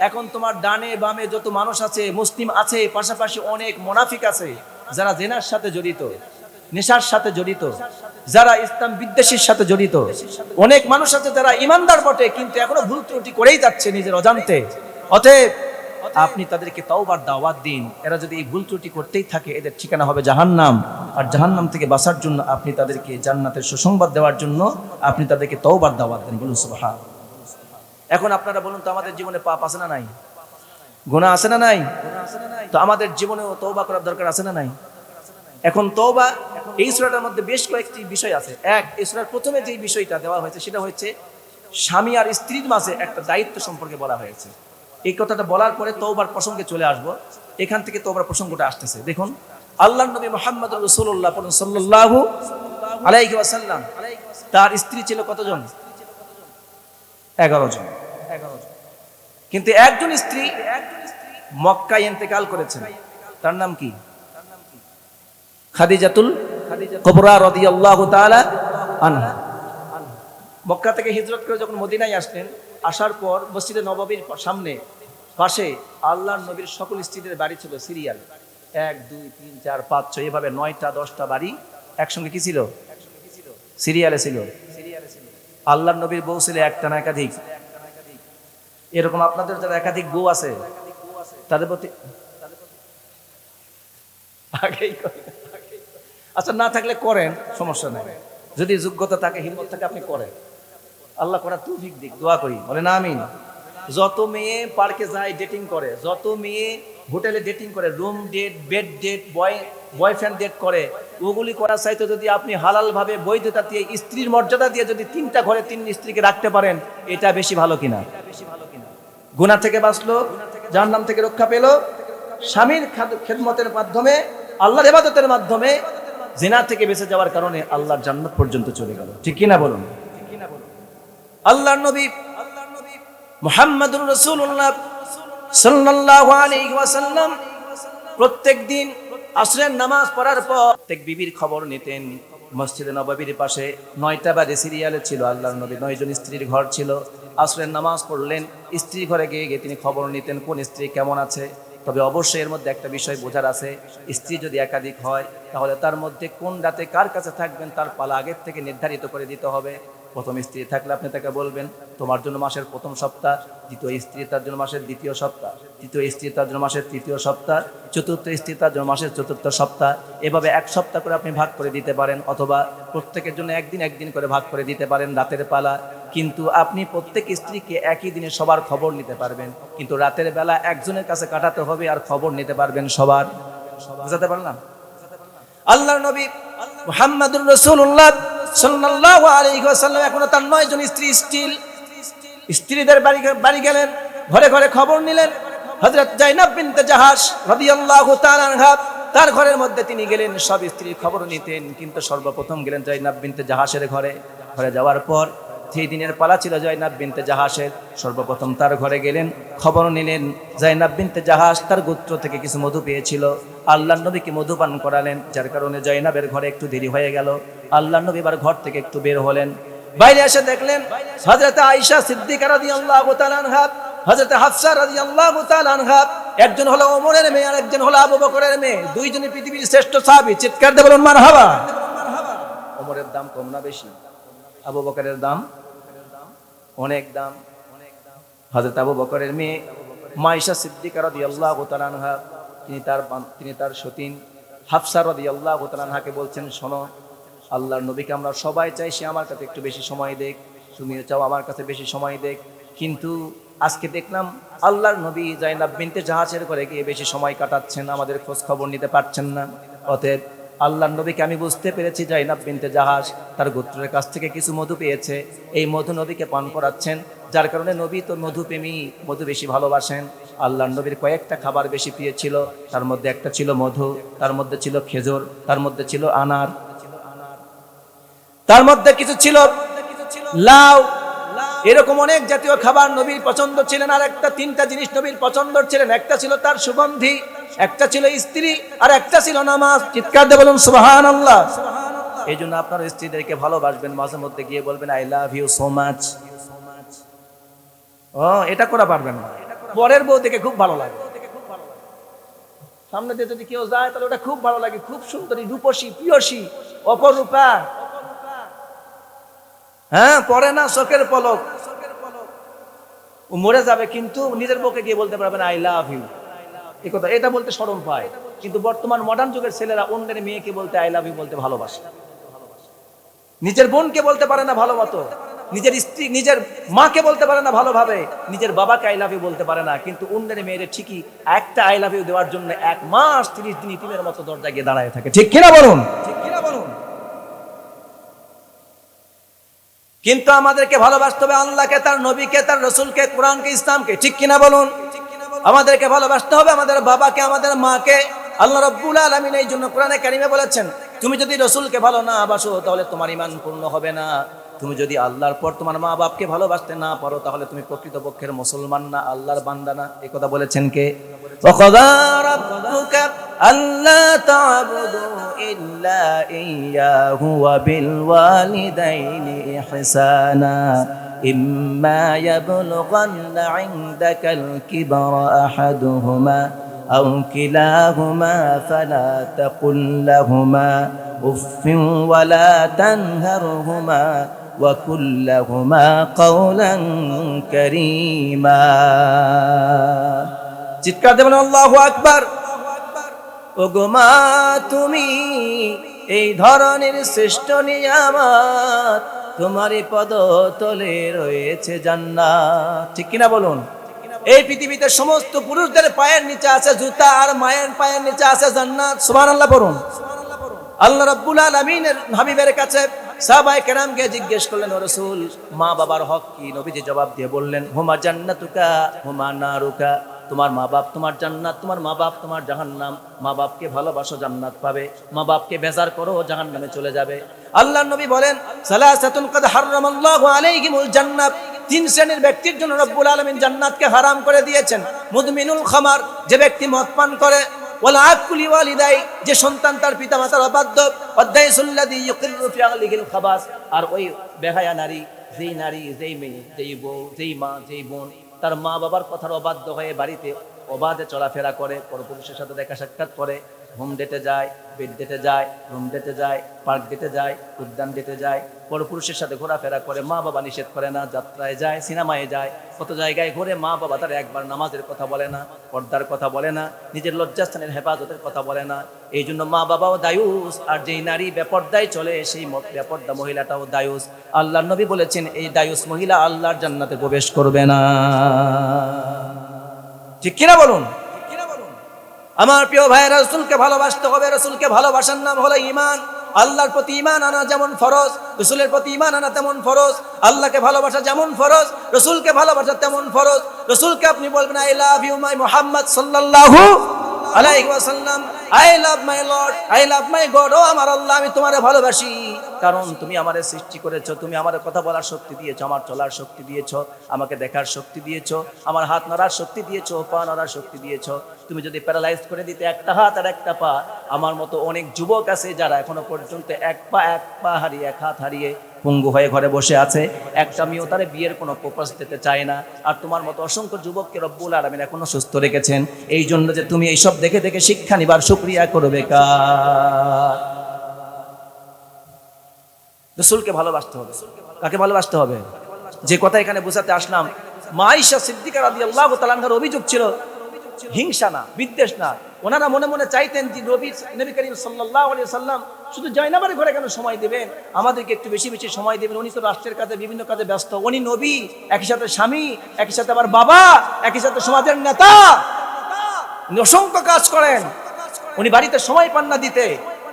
এখন তোমার ডানে বামে যত মানুষ আছে, মুসলিম আছে, পাশাপাশি অনেক মুনাফিক আছে, যারা জিনার সাথে জড়িত, নেশার সাথে জড়িত, যারা ইসলাম বিদ্বেষীর সাথে জড়িত, অনেক মানুষ আছে যারা ইমানদার বটে কিন্তু এখনো ভুল ত্রুটি করেই যাচ্ছে নিজের অজান্তে। অতএব আপনি তাদেরকে তওবার দাওয়াত দিন। এরা যদি এই ভুল ত্রুটি করতেই থাকে, এদের ঠিকানা হবে জাহান্নাম। আর জাহান্নাম থেকে বাঁচার জন্য আপনি তাদেরকে জান্নাতের সুসংবাদ দেওয়ার জন্য আপনি তাদেরকে তওবার দাওয়াত দেন। বলুন সুবহান। এখন আপনারা বলুন তো, আমাদের জীবনে পাপ আছে না নাই? গুনাহ আছে না নাই? তো আমাদের জীবনেও তওবা করার দরকার আছে না নাই? এখন তওবা, এই সূরাটার মধ্যে বেশ কয়েকটি বিষয় আছে। এই সূরার প্রথমে যে বিষয়টা দেওয়া হয়েছে সেটা হচ্ছে স্বামী আর স্ত্রীর মাঝে একটা দায়িত্ব সম্পর্কে বলা হয়েছে। এই কথাটা বলার পরে তওবার প্রসঙ্গে চলে আসব। এখান থেকে তওবার প্রসঙ্গটা আসতেছে। দেখুন, আল্লাহর নবী মুহাম্মদুর রাসূলুল্লাহ সাল্লাল্লাহু আলাইহি ওয়াসাল্লাম, তার স্ত্রী ছিল কতজন? 11 জন। কিন্তু একজন স্ত্রী মক্কায় ইন্তেকাল করেছেন। তার নাম কি? খাদিজাতুল কুবরা রাদিয়াল্লাহু তাআলা আনহা। মক্কা থেকে হিজরত করে যখন মদিনায় আসলেন, আসার পর মসজিদে নববীর সামনে পাশে আল্লাহর নবীর সকল স্ত্রীদের বাড়ি ছিল সিরিয়াল, 1 2 3 4 5 6 এভাবে 9টা 10টা বাড়ি একসঙ্গে কি ছিল? সিরিয়ালে ছিল। আল্লাহর নবীর বউ ছিল একটা না একাধিক? এরকম আপনাদের যারা একাধিক বউ আছে তাদের প্রতি আচ্ছা, না থাকলে করেন, সমস্যা নাই। যদি যোগ্যতা থাকে, হিম্মত থাকে, আপনি করেন। আল্লাহ করার তৌফিক দিক, দোয়া করি, বলেন আমিন। যত মেয়ে পার্কে যায় ডেটিং করে, যত মেয়ে হোটেলে ডেটিং করে, রুম ডেট, বেড ডেট, বয় বয়ফ্রেন্ড ডেট করে, ওগুলি করার চাইতে যদি আপনি হালালভাবে বৈধতা দিয়ে স্ত্রীর মর্যাদা দিয়ে যদি 3টা ঘরে 3 স্ত্রীকে রাখতে পারেন, এটা বেশি ভালো কিনা? গুনাহ থেকে বাঁচলো, জাহান্নাম থেকে রক্ষা পেল, স্বামীর খেদমতের মাধ্যমে, আল্লাহর ইবাদতের মাধ্যমে জিনা থেকে বেঁচে যাওয়ার কারণে আল্লাহর জান্নাত পর্যন্ত চলে গেল। ঠিক কিনা বলুন? আল্লাহর নবী মুহাম্মদুর রাসূলুল্লাহ সাল্লাল্লাহু আলাইহি ওয়াসাল্লাম প্রত্যেকদিন আসরের নামাজ পড়ার পর প্রত্যেক বিবির খবর নিতেন। মসজিদে নববীর পাশে 9টা বাজে সিরিয়ালে ছিল আল্লাহর নবী, 9 জন স্ত্রীর ঘর ছিল। আসরের নামাজ পড়লেন, স্ত্রী ঘরে গিয়ে তিনি খবর নিতেন কোন স্ত্রী কেমন আছে। তবে অবশ্যই এর মধ্যে একটা বিষয় বোঝার আছে, স্ত্রী যদি একাধিক হয় তাহলে তার মধ্যে কোন রাতে কার কাছে থাকবেন তার পালা আগের থেকে নির্ধারিত করে দিতে হবে। প্রথম স্ত্রী থাকলে আপনি তাকে বলবেন তোমার জন্য মাসের প্রথম সপ্তাহ, দ্বিতীয় স্ত্রী তার জন্য মাসের দ্বিতীয় সপ্তাহ, তৃতীয় স্ত্রী তার জন্য মাসের তৃতীয় সপ্তাহ, চতুর্থ স্ত্রী তার জন্য মাসের চতুর্থ সপ্তাহ। এভাবে 1 সপ্তাহ করে আপনি ভাগ করে দিতে পারেন, অথবা প্রত্যেকের জন্য একদিন করে ভাগ করে দিতে পারেন রাতের পালা। কিন্তু আপনি প্রত্যেক স্ত্রীকে একই দিনে সবার খবর নিতে পারবেন, কিন্তু রাতের বেলা একজনের কাছে কাটাতে হবে আর খবর নিতে পারবেন সবার। বুঝাতে পারলাম? আল্লাহর নবী মুহাম্মদুর রাসূলুল্লাহ সাল্লাল্লাহু আলাইহি ওয়াসাল্লাম এখনো তার 9 জন স্ত্রীদের বাড়ি গেলেন, ঘরে ঘরে খবর নিলেন। হযরত জাইনাব বিনতে জাহাশ রাদিয়াল্লাহু তাআলা আনহা তার ঘরের মধ্যে তিনি গেলেন, সব স্ত্রীর খবর নিতেন, কিন্তু সর্বপ্রথম গেলেন জাইনাব বিনতে জাহাশের ঘরে। ঘরে যাওয়ার পর সেই দিনের পালা ছিল জাইনাব বিনতে জাহাশের। সর্বপ্রথম তার ঘরে গেলেন, খবর নিলেন। জাইনাব বিনতে জাহাশ তার গোত্র থেকে কিছু মধু পেয়েছিল, আল্লাহর নবীকে মধু পান করালেন, যার কারণে জাইনাবের ঘরে একটু দেরি হয়ে গেল। আল্লাহর নবী এবার ঘর থেকে একটু বের হলেন, বাইরে এসে দেখলেন হযরত আয়েশা সিদ্দিকা রাদিয়াল্লাহু তাআলা আনহা, হযরত হাফসা রাদিয়াল্লাহু তাআলা আনহা, একজন হলো ওমরের মেয়ে আর একজন হলো আবু বকরের মেয়ে, দুইজনই পৃথিবীর শ্রেষ্ঠ সাহাবী। চিৎকার দিয়ে বলুন মারহাবা। ওমরের দাম কম না বেশি? আবু বকরের দাম অনেক দাম। হযরত আবু বকরের মেয়ে আয়েশা সিদ্দিকা রাদিয়াল্লাহু তাআলা আনহা, তিনি তার সতীন হাফসা রাদিয়াল্লাহু তাআলা আনহাকে বলছেন, শোনো, আল্লাহর নবীকে আমরা সবাই চাই সে আমার কাছে একটু বেশি সময় দেখ, তুমিও চাও আমার কাছে বেশি সময় দেখ, কিন্তু আজকে দেখলাম আল্লাহর নবী জাইনাব বিনতে জাহাশের ঘরে গিয়ে বেশি সময় কাটাচ্ছেন, আমাদের খোঁজ খবর নিতে পারছেন না। অতএব আল্লাহর নবীকে আমি বুঝতে পেরেছি জাইনাব বিনতে জাহাশ তার গোত্রের কাছ থেকে কিছু মধু পেয়েছে, এই মধু নবীকে পান করাচ্ছেন, যার কারণে নবী তো মধুপ্রেমী, মধু বেশি ভালোবাসেন। আল্লাহর নবীর কয়েকটা খাবার বেশি প্রিয় ছিল, তার মধ্যে একটা ছিল মধু, তার মধ্যে ছিল খেজুর, তার মধ্যে ছিল আনার, তার মধ্যে কিছু ছিল লাউ, এরকম অনেক জাতীয় খাবার নবীর পছন্দ ছিলেন। আর একটা 3টা জিনিস নবীর পছন্দ ছিলেন, একটা ছিল তার সুগন্ধি, একটা ছিল স্ত্রী, আর একটা ছিল নামাজ। চিৎকার দিয়ে বলুন সুবহানাল্লাহ। এই জন্য আপনার স্ত্রীদেরকে ভালোবাসবেন, মাঝে মধ্যে গিয়ে বলবেন I love you so much. এটা করা পারবেন না, পরের বউ দেখে খুব ভালো লাগে, সামনে দিয়ে যদি কেউ যায় তাহলে ওটা খুব ভালো লাগে, খুব সুন্দরী, রূপসী, প্রিয়সী, অপরূপা, হ্যাঁ, পরে না চোখের পলক, ও মরে যাবে, কিন্তু নিজের বউকে গিয়ে বলতে পারবে না আই লাভ ইউ। এই কথা, এটা বলতে শরম পায়, কিন্তু বর্তমান মডার্ন যুগের ছেলেরা অন্যের মেয়েকে বলতে আই লাভ ইউ বলতে ভালোবাসে। নিজের বোনকে বলতে পারে না ভালো মতো, নিজের স্ত্রী, নিজের মাকে বলতে পারে না ভালোভাবে, নিজের বাবাকে আই লাভ ইউ বলতে পারে না, কিন্তু অন্যের মেয়ের ঠিকই একটা আই লাভ ইউ দেওয়ার জন্য 1 মাস 30 দিন ইতিমের মতো দরজা গিয়ে দাঁড়ায় থাকে। ঠিক কিনা বলুন? ঠিক কিনা বলুন? কিন্তু আমাদেরকে ভালোবাসতে হবে আল্লাহকে, তার নবীকে, তার রাসূলকে, কোরআনকে, ইসলামকে। ঠিক কিনা বলুন? আমাদেরকে ভালোবাসতে হবে আমাদের বাবাকে, আমাদের মাকে। আল্লাহ রাব্বুল আলামিন এই জন্য কোরআনে কারিমে বলেছেন, তুমি যদি রাসূলকে ভালো না বাসো তাহলে তোমার ঈমান পূর্ণ হবে না। তুমি যদি আল্লাহর পর তোমার মা বাপকে ভালোবাসতে না পারো তাহলে তুমি প্রকৃতপক্ষের মুসলমান না, আল্লাহর বান্দা না। এই কথা বলেছেন কে? ওয়াকাযা রাব্বুকা আল্লা তা'বুদু ইল্লা ইয়্যাহু ওয়া বিল ওয়ালিদাইনি ইহসানা ইম্মা ইয়াবলুগান্না ইনদাকাল কিবরা আহাদুহুমা আও কিলাহুমা ফালা তাকুল লাহুমা উফফিন ওয়া লা তানহারহুমা وَقُل لَّهُمَا قَوْلًا كَرِيمًا। চিৎকার দেবেন আল্লাহু আকবার। ওগো মা, তুমি এই ধরনের শ্রেষ্ঠ নিয়ামত, তোমারই পদতলে রয়েছে জান্নাত। ঠিক কিনা বলুন? এই পৃথিবীতে সমস্ত পুরুষদের পায়ের নিচে আছে জুতা, আর মায়ের পায়ের নিচে আছে জান্নাত। সুবহানাল্লাহ পড়ুন। আল্লাহ রাব্বুল আলামিনের হাবিবের কাছে সাহাবায়ে কেরামকে জিজ্ঞেস করলেন, ও রাসূল, মা বাবার হক কি? নবীজি জবাব দিয়ে বললেন, হুমা জান্নাতুকা হুমা নারুকা। তোমার মা বাপ তোমার জান্নাত, তোমার মা বাপ তোমার জাহান্নাম। মা বাপকে ভালোবাসো, জান্নাত পাবে। মা বাপকে বেজার করো, জাহান্নামে চলে যাবে। আল্লাহর নবী বলেন, সালাসাতুন কাদ হারামাল্লাহু আলাইহিমুল জান্নাত। তিন শ্রেণীর ব্যক্তির জন্য রব্বুল আলামিন জান্নাতকে হারাম করে দিয়েছেন। মুদমিনুল খামার, যে ব্যক্তি মদ পান করে। ওয়ালা আকুলি ওয়ালিদাই, যে সন্তান তার পিতামাতার অবাধ্য। ওয়াদাইসুল্লাযী ইউকিররু ফি আহলিহিল খাবাস, আর ওই বেহায়া নারী, যেই নারী, যেই মেয়ে, যেই বউ, যেই মা, যেই বোন তার মা বাবার কথার অবাধ্য হয়ে বাড়িতে অবাধে চলাফেরা করে, পরপুরুষের সাথে দেখা সাক্ষাৎ করে, হোম ডেটে যায়, বেড ডেটে যায়, রুম ডেটে যায়, পার্ক ডেটে যায়, উদ্যান ডেটে যায়, পরপুরুষের সাথে ঘোরাফেরা করে। মা বাবা নিষেধ করে না, যাত্রায় যায়, সিনেমায় যায়, কত জায়গায় ঘুরে। মা বাবা তার একবার নামাজের কথা বলে না, পর্দার কথা বলে না, নিজের লজ্জাস্থানের হেফাজতের কথা বলে না। এই জন্য মা বাবাও দায়ুস, আর যেই নারী বেপর্দায় চলে সেই বেপর্দা মহিলাটাও দায়ুস। আল্লাহর নবী বলেছেন, এই দায়ুস মহিলা আল্লাহর জান্নাতে প্রবেশ করবে না। ঠিক কিনা বলুন? আমার প্রিয় ভাইয়েরা, রাসূলকে ভালোবাসতে হবে। রাসূলকে ভালোবাসার নাম হলো ঈমান। আল্লাহর প্রতি ঈমান আনা যেমন ফরজ, রাসূলের প্রতি ঈমান আনা তেমন ফরজ। আল্লাহকে ভালোবাসা যেমন ফরজ, রাসূলকে ভালোবাসা তেমন ফরজ। রাসূলকে আপনি বলবেন, I love you my Muhammad সাল্লাল্লাহু আলাইহি ওয়াসাল্লাম, I love my lord, I love my god. ও আমার আল্লাহ, আমি তোমারে ভালোবাসি, কারণ তুমি আমারে সৃষ্টি করেছো, তুমি আমারে কথা বলার শক্তি দিয়েছো, আমার চলার শক্তি দিয়েছো, আমাকে দেখার শক্তি দিয়েছো, আমার হাত নাড়ার শক্তি দিয়েছো, পা নাড়ার শক্তি দিয়েছো। তুমি যদি প্যারালাইজ করে দিতে একটা হাত আর একটা পা, আমার মতো অনেক যুবক আছে যারা এখনো পর্যন্ত এক পা হারিয়ে, এক হাত হারিয়ে পঙ্গু হয়ে ঘরে বসে আছে। একটা মেয়েও তারে বিয়ের কোনো প্রপোজ দিতে চায় না। আর তোমার মতো অসংখ্য যুবককে রব্বুল আলামিন এখনো সুস্থ রেখেছেন, এই জন্য যে তুমি এইসব দেখে দেখে শিক্ষা নিবার শুকরিয়া করবে কার? রাসূলকে ভালোবাসতে হবে। কাকে ভালোবাসতে হবে? যে কথা এখানে বোঝাতে আসলাম, মা আয়েশা সিদ্দিকা রাদিয়াল্লাহু তাআলা আনহার অভিযোগ ছিল হিংসা না, বিদ্বেষ না। ওনারা মনে মনে চাইতেন যে নবী করিম সাল্লাল্লাহু আলাইহি ওয়াসাল্লাম শুধু জয়নাবারে ঘরে কেন সময় দেবেন, আমাদেরকে একটু বেশি বেশি সময় দেবেন। উনি তো রাষ্ট্রের কাজে, বিভিন্ন কাজে ব্যস্ত। উনি নবী, একই সাথে স্বামী, একই সাথে আবার বাবা, একই সাথে সমাজের নেতা। উনি অসংখ্য কাজ করেন, উনি বাড়িতে সময় পান না দিতে।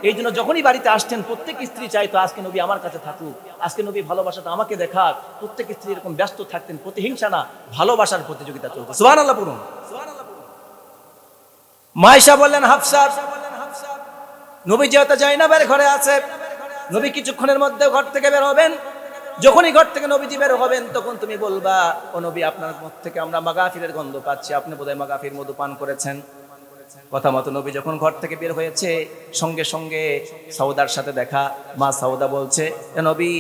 এই জন্য যখনই বাড়িতে আসতেন প্রত্যেক স্ত্রী চাইতো আজকে নবী আমার কাছে থাকুক, আজকে নবী ভালোবাসাটা আমাকে দেখাক। প্রত্যেক স্ত্রী এরকম ব্যস্ত থাকতেন, প্রতিহিংসা না, ভালোবাসার প্রতিযোগিতা চলতো। সুবহানাল্লাহ পড়ুন। মা আয়েশা বললেন, হাফসা, নবী যেহেতু জয়নাবের ঘরে আছে, নবী কিছুক্ষণের মধ্যে ঘর থেকে বের হবেন। যখনই ঘর থেকে নবীজি বের হবেন, তখন তুমি বলবা, ও নবী, আপনার মুখ থেকে আমরা মাগাফিরের গন্ধ পাচ্ছি, আপনি বোধহয় মাগাফির মধু পান করেছেন। কথা মতো নবী যখন ঘর থেকে বের হয়েছে, সঙ্গে সঙ্গে সাউদার সাথে দেখা। মা সাউদা বলছে, নবী,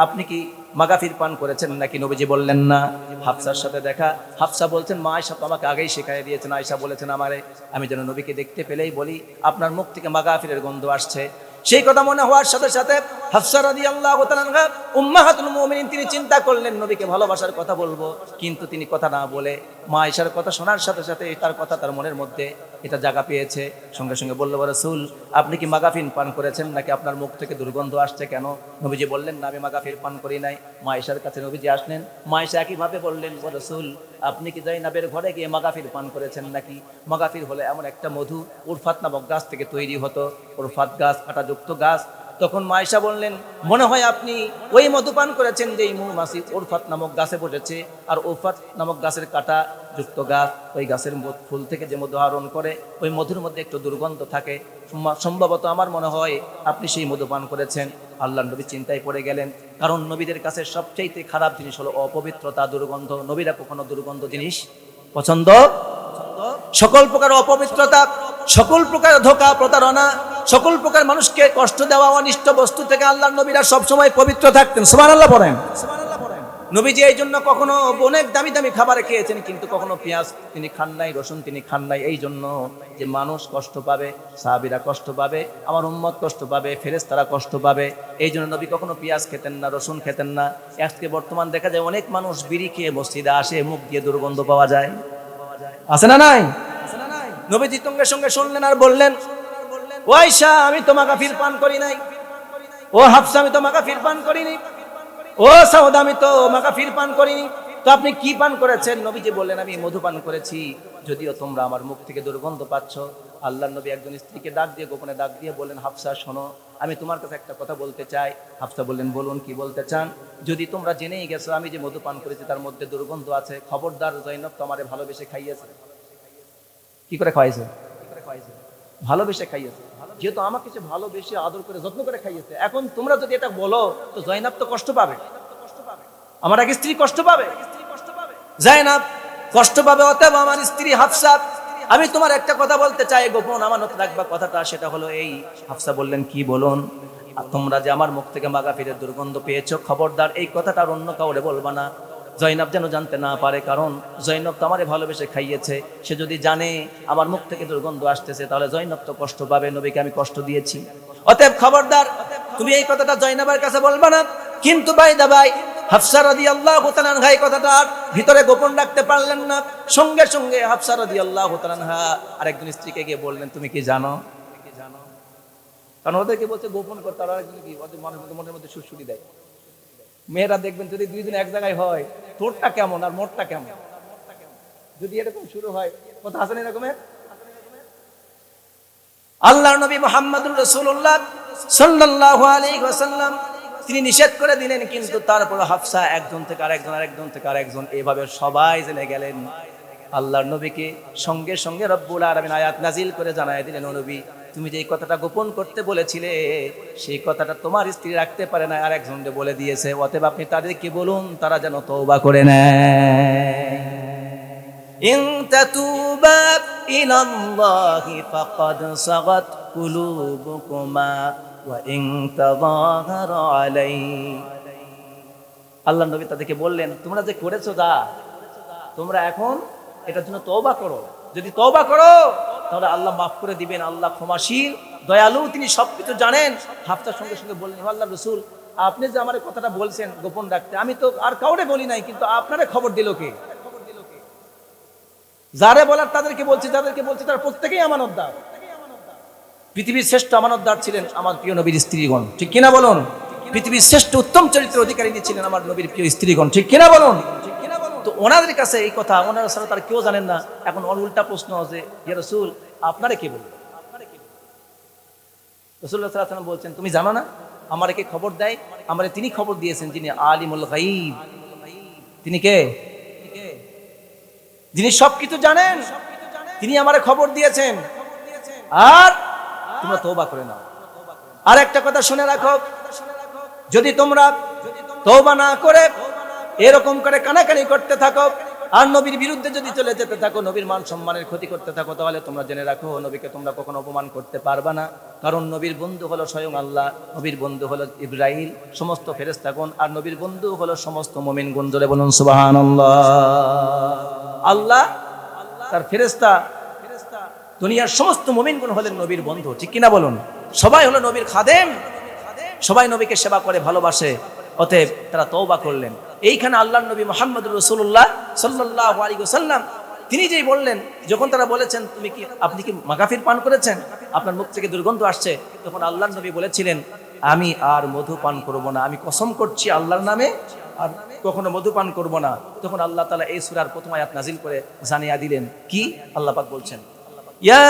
আপনি কি মাগাফির পান করেছেন নাকি? নবীজি বললেন না। হাফসার সাথে দেখা, হাফসা বলছেন, মা আয়েশা তো আমাকে আগেই শিখাই দিয়েছেন। আয়েশা বলেছেন আমারে, আমি যেন নবীকে দেখতে পেলেই বলি আপনার মুখ থেকে মাগাফিরের গন্ধ আসছে। সেই কথা মনে হওয়ার সাথে সাথে হাফসা রাদিয়াল্লাহু তাআলা আনহা উম্মাহাতুল মুমিনিন, তিনি চিন্তা করলেন নবীকে ভালোবাসার কথা বলবো, কিন্তু তিনি কথা না বলে মা আয়েশার কথা শোনার সাথে সাথে তার কথা তার মনের মধ্যে এটা জায়গা পেয়েছে। সঙ্গে সঙ্গে বলল, রাসূল, আপনি কি মাগাফির পান করেছেন নাকি? আপনার মুখ থেকে দুর্গন্ধ আসছে কেন? নবীজি বললেন, না, আমি মাগাফির পান করি নাই। মা আয়েশার কাছে নবীজি আসলেন। মা আয়েশা একইভাবে বললেন, রাসূল, আপনি কি জয়নাবের ঘরে গিয়ে মাগাফির পান করেছেন নাকি? মাগাফির হলে এমন একটা মধু, উরফাত নামক গাছ থেকে তৈরি হতো, উরফাত গাছ, কাঁটাযুক্ত গাছ। তখন মা আয়েশা বললেন, মনে হয় আপনি ওই মধু পান করেছেন যেই মৌমাছি উরফাত নামক গাছে বসেছে। আর উরফাত নামক গাছের কাঁটা যুক্ত গাছ, ওই গাছের ফুল থেকে যে মধু আহরণ করে, ওই মধুর মধ্যে একটু দুর্গন্ধ থাকে। সম্ভবত আমার মনে হয় আপনি সেই মধু পান করেছেন। আল্লাহর নবী চিন্তায় পড়ে গেলেন, কারণ নবীদের কাছে সবচেয়ে খারাপ জিনিস হলো অপবিত্রতা, দুর্গন্ধ। নবীরা কখনো দুর্গন্ধ জিনিস পছন্দ। সকল প্রকার অপবিত্রতা, সকল প্রকার ধোঁকা, প্রতারণা, সকল প্রকার মানুষকে কষ্ট দেওয়া অনিষ্ট বস্তু থেকে আল্লাহর নবীরা সবসময় পবিত্র থাকতেন। সুবহানাল্লাহ পড়েন। নবীজি এই জন্য কখনো অনেক দামি দামি খাবার খেয়েছেন, কিন্তু কখনো পেঁয়াজ তিনি খান নাই, রসুন তিনি খান নাই। এই জন্য যে মানুষ কষ্ট পাবে, সাহাবীরা কষ্ট পাবে, আমার উম্মত কষ্ট পাবে, ফেরেশতারা কষ্ট পাবে, এই জন্য নবী কখনো পেঁয়াজ খেতেন না, রসুন খেতেন না। আজকে বর্তমান দেখা যায় অনেক মানুষ বিড়ি খেয়ে মসজিদে আসে, মুখ দিয়ে দুর্গন্ধ পাওয়া যায়। আছে না নাই? নবীজি সঙ্গে সঙ্গে শুনলেন আর বললেন, ও আয়েশা, আমি তো মাগাফির পান করি নাই। ও হাফসা, আমি তো মাগাফির পান করিনি। ও সাউদা, আমি তো মাগাফির পান করিনি। তো আপনি কি পান করেছেন? নবীজি বললেন, আমি মধু পান করেছি, যদিও তোমরা আমার মুখ থেকে দুর্গন্ধ পাচ্ছ। আল্লাহর নবী একজন স্ত্রীকে ডাক দিয়ে, গোপনে ডাক দিয়ে বললেন, হাফসা শোনো, আমি তোমার কাছে একটা কথা বলতে চাই। হাফসা বললেন, বলুন, কি বলতে চান? যদি তোমরা জেনেই গেছো আমি যে মধু পান করেছি তার মধ্যে দুর্গন্ধ আছে, খবরদার, জৈনব তো আমারে ভালোবেসে খাইয়েছে। কি করে খাইয়েছে? ভালোবেসে খাইয়েছে। যেহেতু আমাকে সে ভালোবেসে আদর করে যত্ন করে খাইয়েছে, এখন তোমরা যদি এটা বলো তো জয়নাব তো কষ্ট পাবে, আমার এক স্ত্রী কষ্ট পাবে, জয়নাব কষ্ট পাবে। অতএব আমার স্ত্রী হাফসা, আমি তোমার একটা কথা বলতে চাই, গোপন আমানত রাখবা কথাটা, সেটা হলো এই। হাফসা বললেন, কি বলুন? তোমরা যে আমার মুখ থেকে মাগাফিরের দুর্গন্ধ পেয়েছো, খবরদার এই কথাটা আর অন্য কাউরে বলবা না, জয়নাব যেন জানতে না পারে, কারণ জয়নব তো আমারে ভালোবেসে খাইয়েছে। সে যদি জানে আমার মুখ থেকে দুর্গন্ধ আসতেছে তাহলে জয়নব তো কষ্ট পাবে, নবীকে আমি কষ্ট দিয়েছি। অতএব খবরদার, তুমি এই কথাটা জয়নবের কাছে বলবা না। কিন্তু ভাই হাফসা রাদিয়াল্লাহু তাআলা আনহা এই কথাটা ভিতরে গোপন রাখতে পারলেন না। সঙ্গে সঙ্গে হাফসা রাদিয়াল্লাহু তাআলা আনহা আরেকজন স্ত্রীকে গিয়ে বললেন, তুমি কি জানো? কারণ ওদেরকে বলছে গোপন করতে, আর আরেকজন কি ওদের মনের মধ্যে সুরসুরি দেয়। মেয়েরা দেখবেন যদি দুইজন এক জায়গায় হয়, তোরটা কেমন আর মোরটা কেমন, যদি এরকম শুরু হয়, কথা আছে না এরকমের। আল্লাহর নবী মুহাম্মদুর রাসূলুল্লাহ সাল্লাল্লাহু আলাইহি ওয়াসাল্লাম তিনি নিষেধ করে দিলেন, কিন্তু তারপর হাফসা একজন থেকে আরেকজন, আরেকজন থেকে আরেকজন, এইভাবে সবাই জেনে গেলেন। আল্লাহর নবীকে সঙ্গে সঙ্গে রব্বুল আলামিন আয়াত নাজিল করে জানায় দিলেন, ও নবী, তুমি যে কথাটা গোপন করতে বলেছিলে সেই কথাটা তোমার স্ত্রী রাখতে পারে না, আর একজনকে বলে দিয়েছে। অতএব আপনি তাদেরকে বলুন তারা যেন তওবা করে নেয়। ইন তাতুবা ইলাল্লাহি ফাকাদ সাগাত কুলুবুকুমা ওয়া ইন তাযাহারা আলাইহি। আল্লাহর নবী তাদেরকে বললেন, তোমরা যে করেছো যা, তোমরা এখন এটার জন্য তওবা করো। যদি তওবা করো তাহলে আল্লাহ মাফ করে দিবেন। আল্লাহ ক্ষমাশীল, দয়ালু, তিনি সবকিছু জানেন। হাফসার সঙ্গে সঙ্গে বললেন, আল্লাহর রাসূল, আপনি যে আমার কথাটা বলছেন গোপন রাখতে, আমি তো আর কাউরে বলি নাই, কিন্তু আপনারে খবর দিল কে? যারে বলার তাদেরকে বলছি, যাদেরকে বলছি তারা প্রত্যেকেই আমানতদার। পৃথিবীর শ্রেষ্ঠ আমানতদার ছিলেন আমার প্রিয় নবীর স্ত্রীগণ, ঠিক কিনা বলুন? পৃথিবীর শ্রেষ্ঠ উত্তম চরিত্রের অধিকারী ছিলেন আমার নবীর প্রিয় স্ত্রীগণ, ঠিক কিনা বলুন? তো ওনাদের কাছে এই কথা, ওনারা ছাড়া তারা কেউ জানেন না। এখন উল্টা প্রশ্ন আছে, ইয়া রাসূল, আপনারে কে বলবে? রাসূলুল্লাহ সাল্লাল্লাহু আলাইহি ওয়াসাল্লাম বলছেন, তুমি জানো না? আমারে কে খবর দেয়? আমারে তিনি খবর দিয়েছেন, যিনি আলিমুল গায়ব। তিনি কে? যিনি সবকিছু জানেন, তিনি আমারে খবর দিয়েছেন। আর তোমরা তওবা করে নাও। আর একটা কথা শুনে রাখো, যদি তোমরা তওবা না করে এরকম করে কানাকানি করতে থাকো আর নবীর বিরুদ্ধে যদি চলে যেতে থাকো, নবীর মান সম্মানের ক্ষতি করতে থাকো, তাহলে তোমরা জেনে রাখো নবীকে তোমরা কখনো অপমান করতে পারবা না। কারণ নবীর বন্ধু হলো স্বয়ং আল্লাহ, নবীর বন্ধু হলো ইব্রাহিম, সমস্ত ফেরেশতাগণ, আর নবীর বন্ধু হলো সমস্ত মুমিনগণ। জোরে বলুন সুবহানাল্লাহ। আল্লাহ তার ফেরেশতা, দুনিয়ার সমস্ত মুমিনগণ হলেন নবীর বন্ধু, ঠিক কিনা বলুন? সবাই হলো নবীর খাদেম, সবাই নবীকে সেবা করে, ভালোবাসে। অতএব তারা তওবা করলেন। এইখানে আল্লাহর নবী মুহাম্মদুর রাসূলুল্লাহ সাল্লাল্লাহু আলাইহি ওয়াসাল্লাম তিনি যেই বললেন, যখন তারা বলেছেন, আপনি কি মাগাফির পান করেছেন, আপনার মুখ থেকে দুর্গন্ধ আসছে, তখন আল্লাহর নবী বলেছিলেন, আমি আর মধু পান করব না, আমি কসম করছি আল্লাহর নামে আর কখনো মধু পান করব না। তখন আল্লাহ তাআলা এই সূরার প্রথম আয়াত নাজিল করে জানিয়ে দিলেন, কি আল্লাহ পাক বলছেন, ইয়া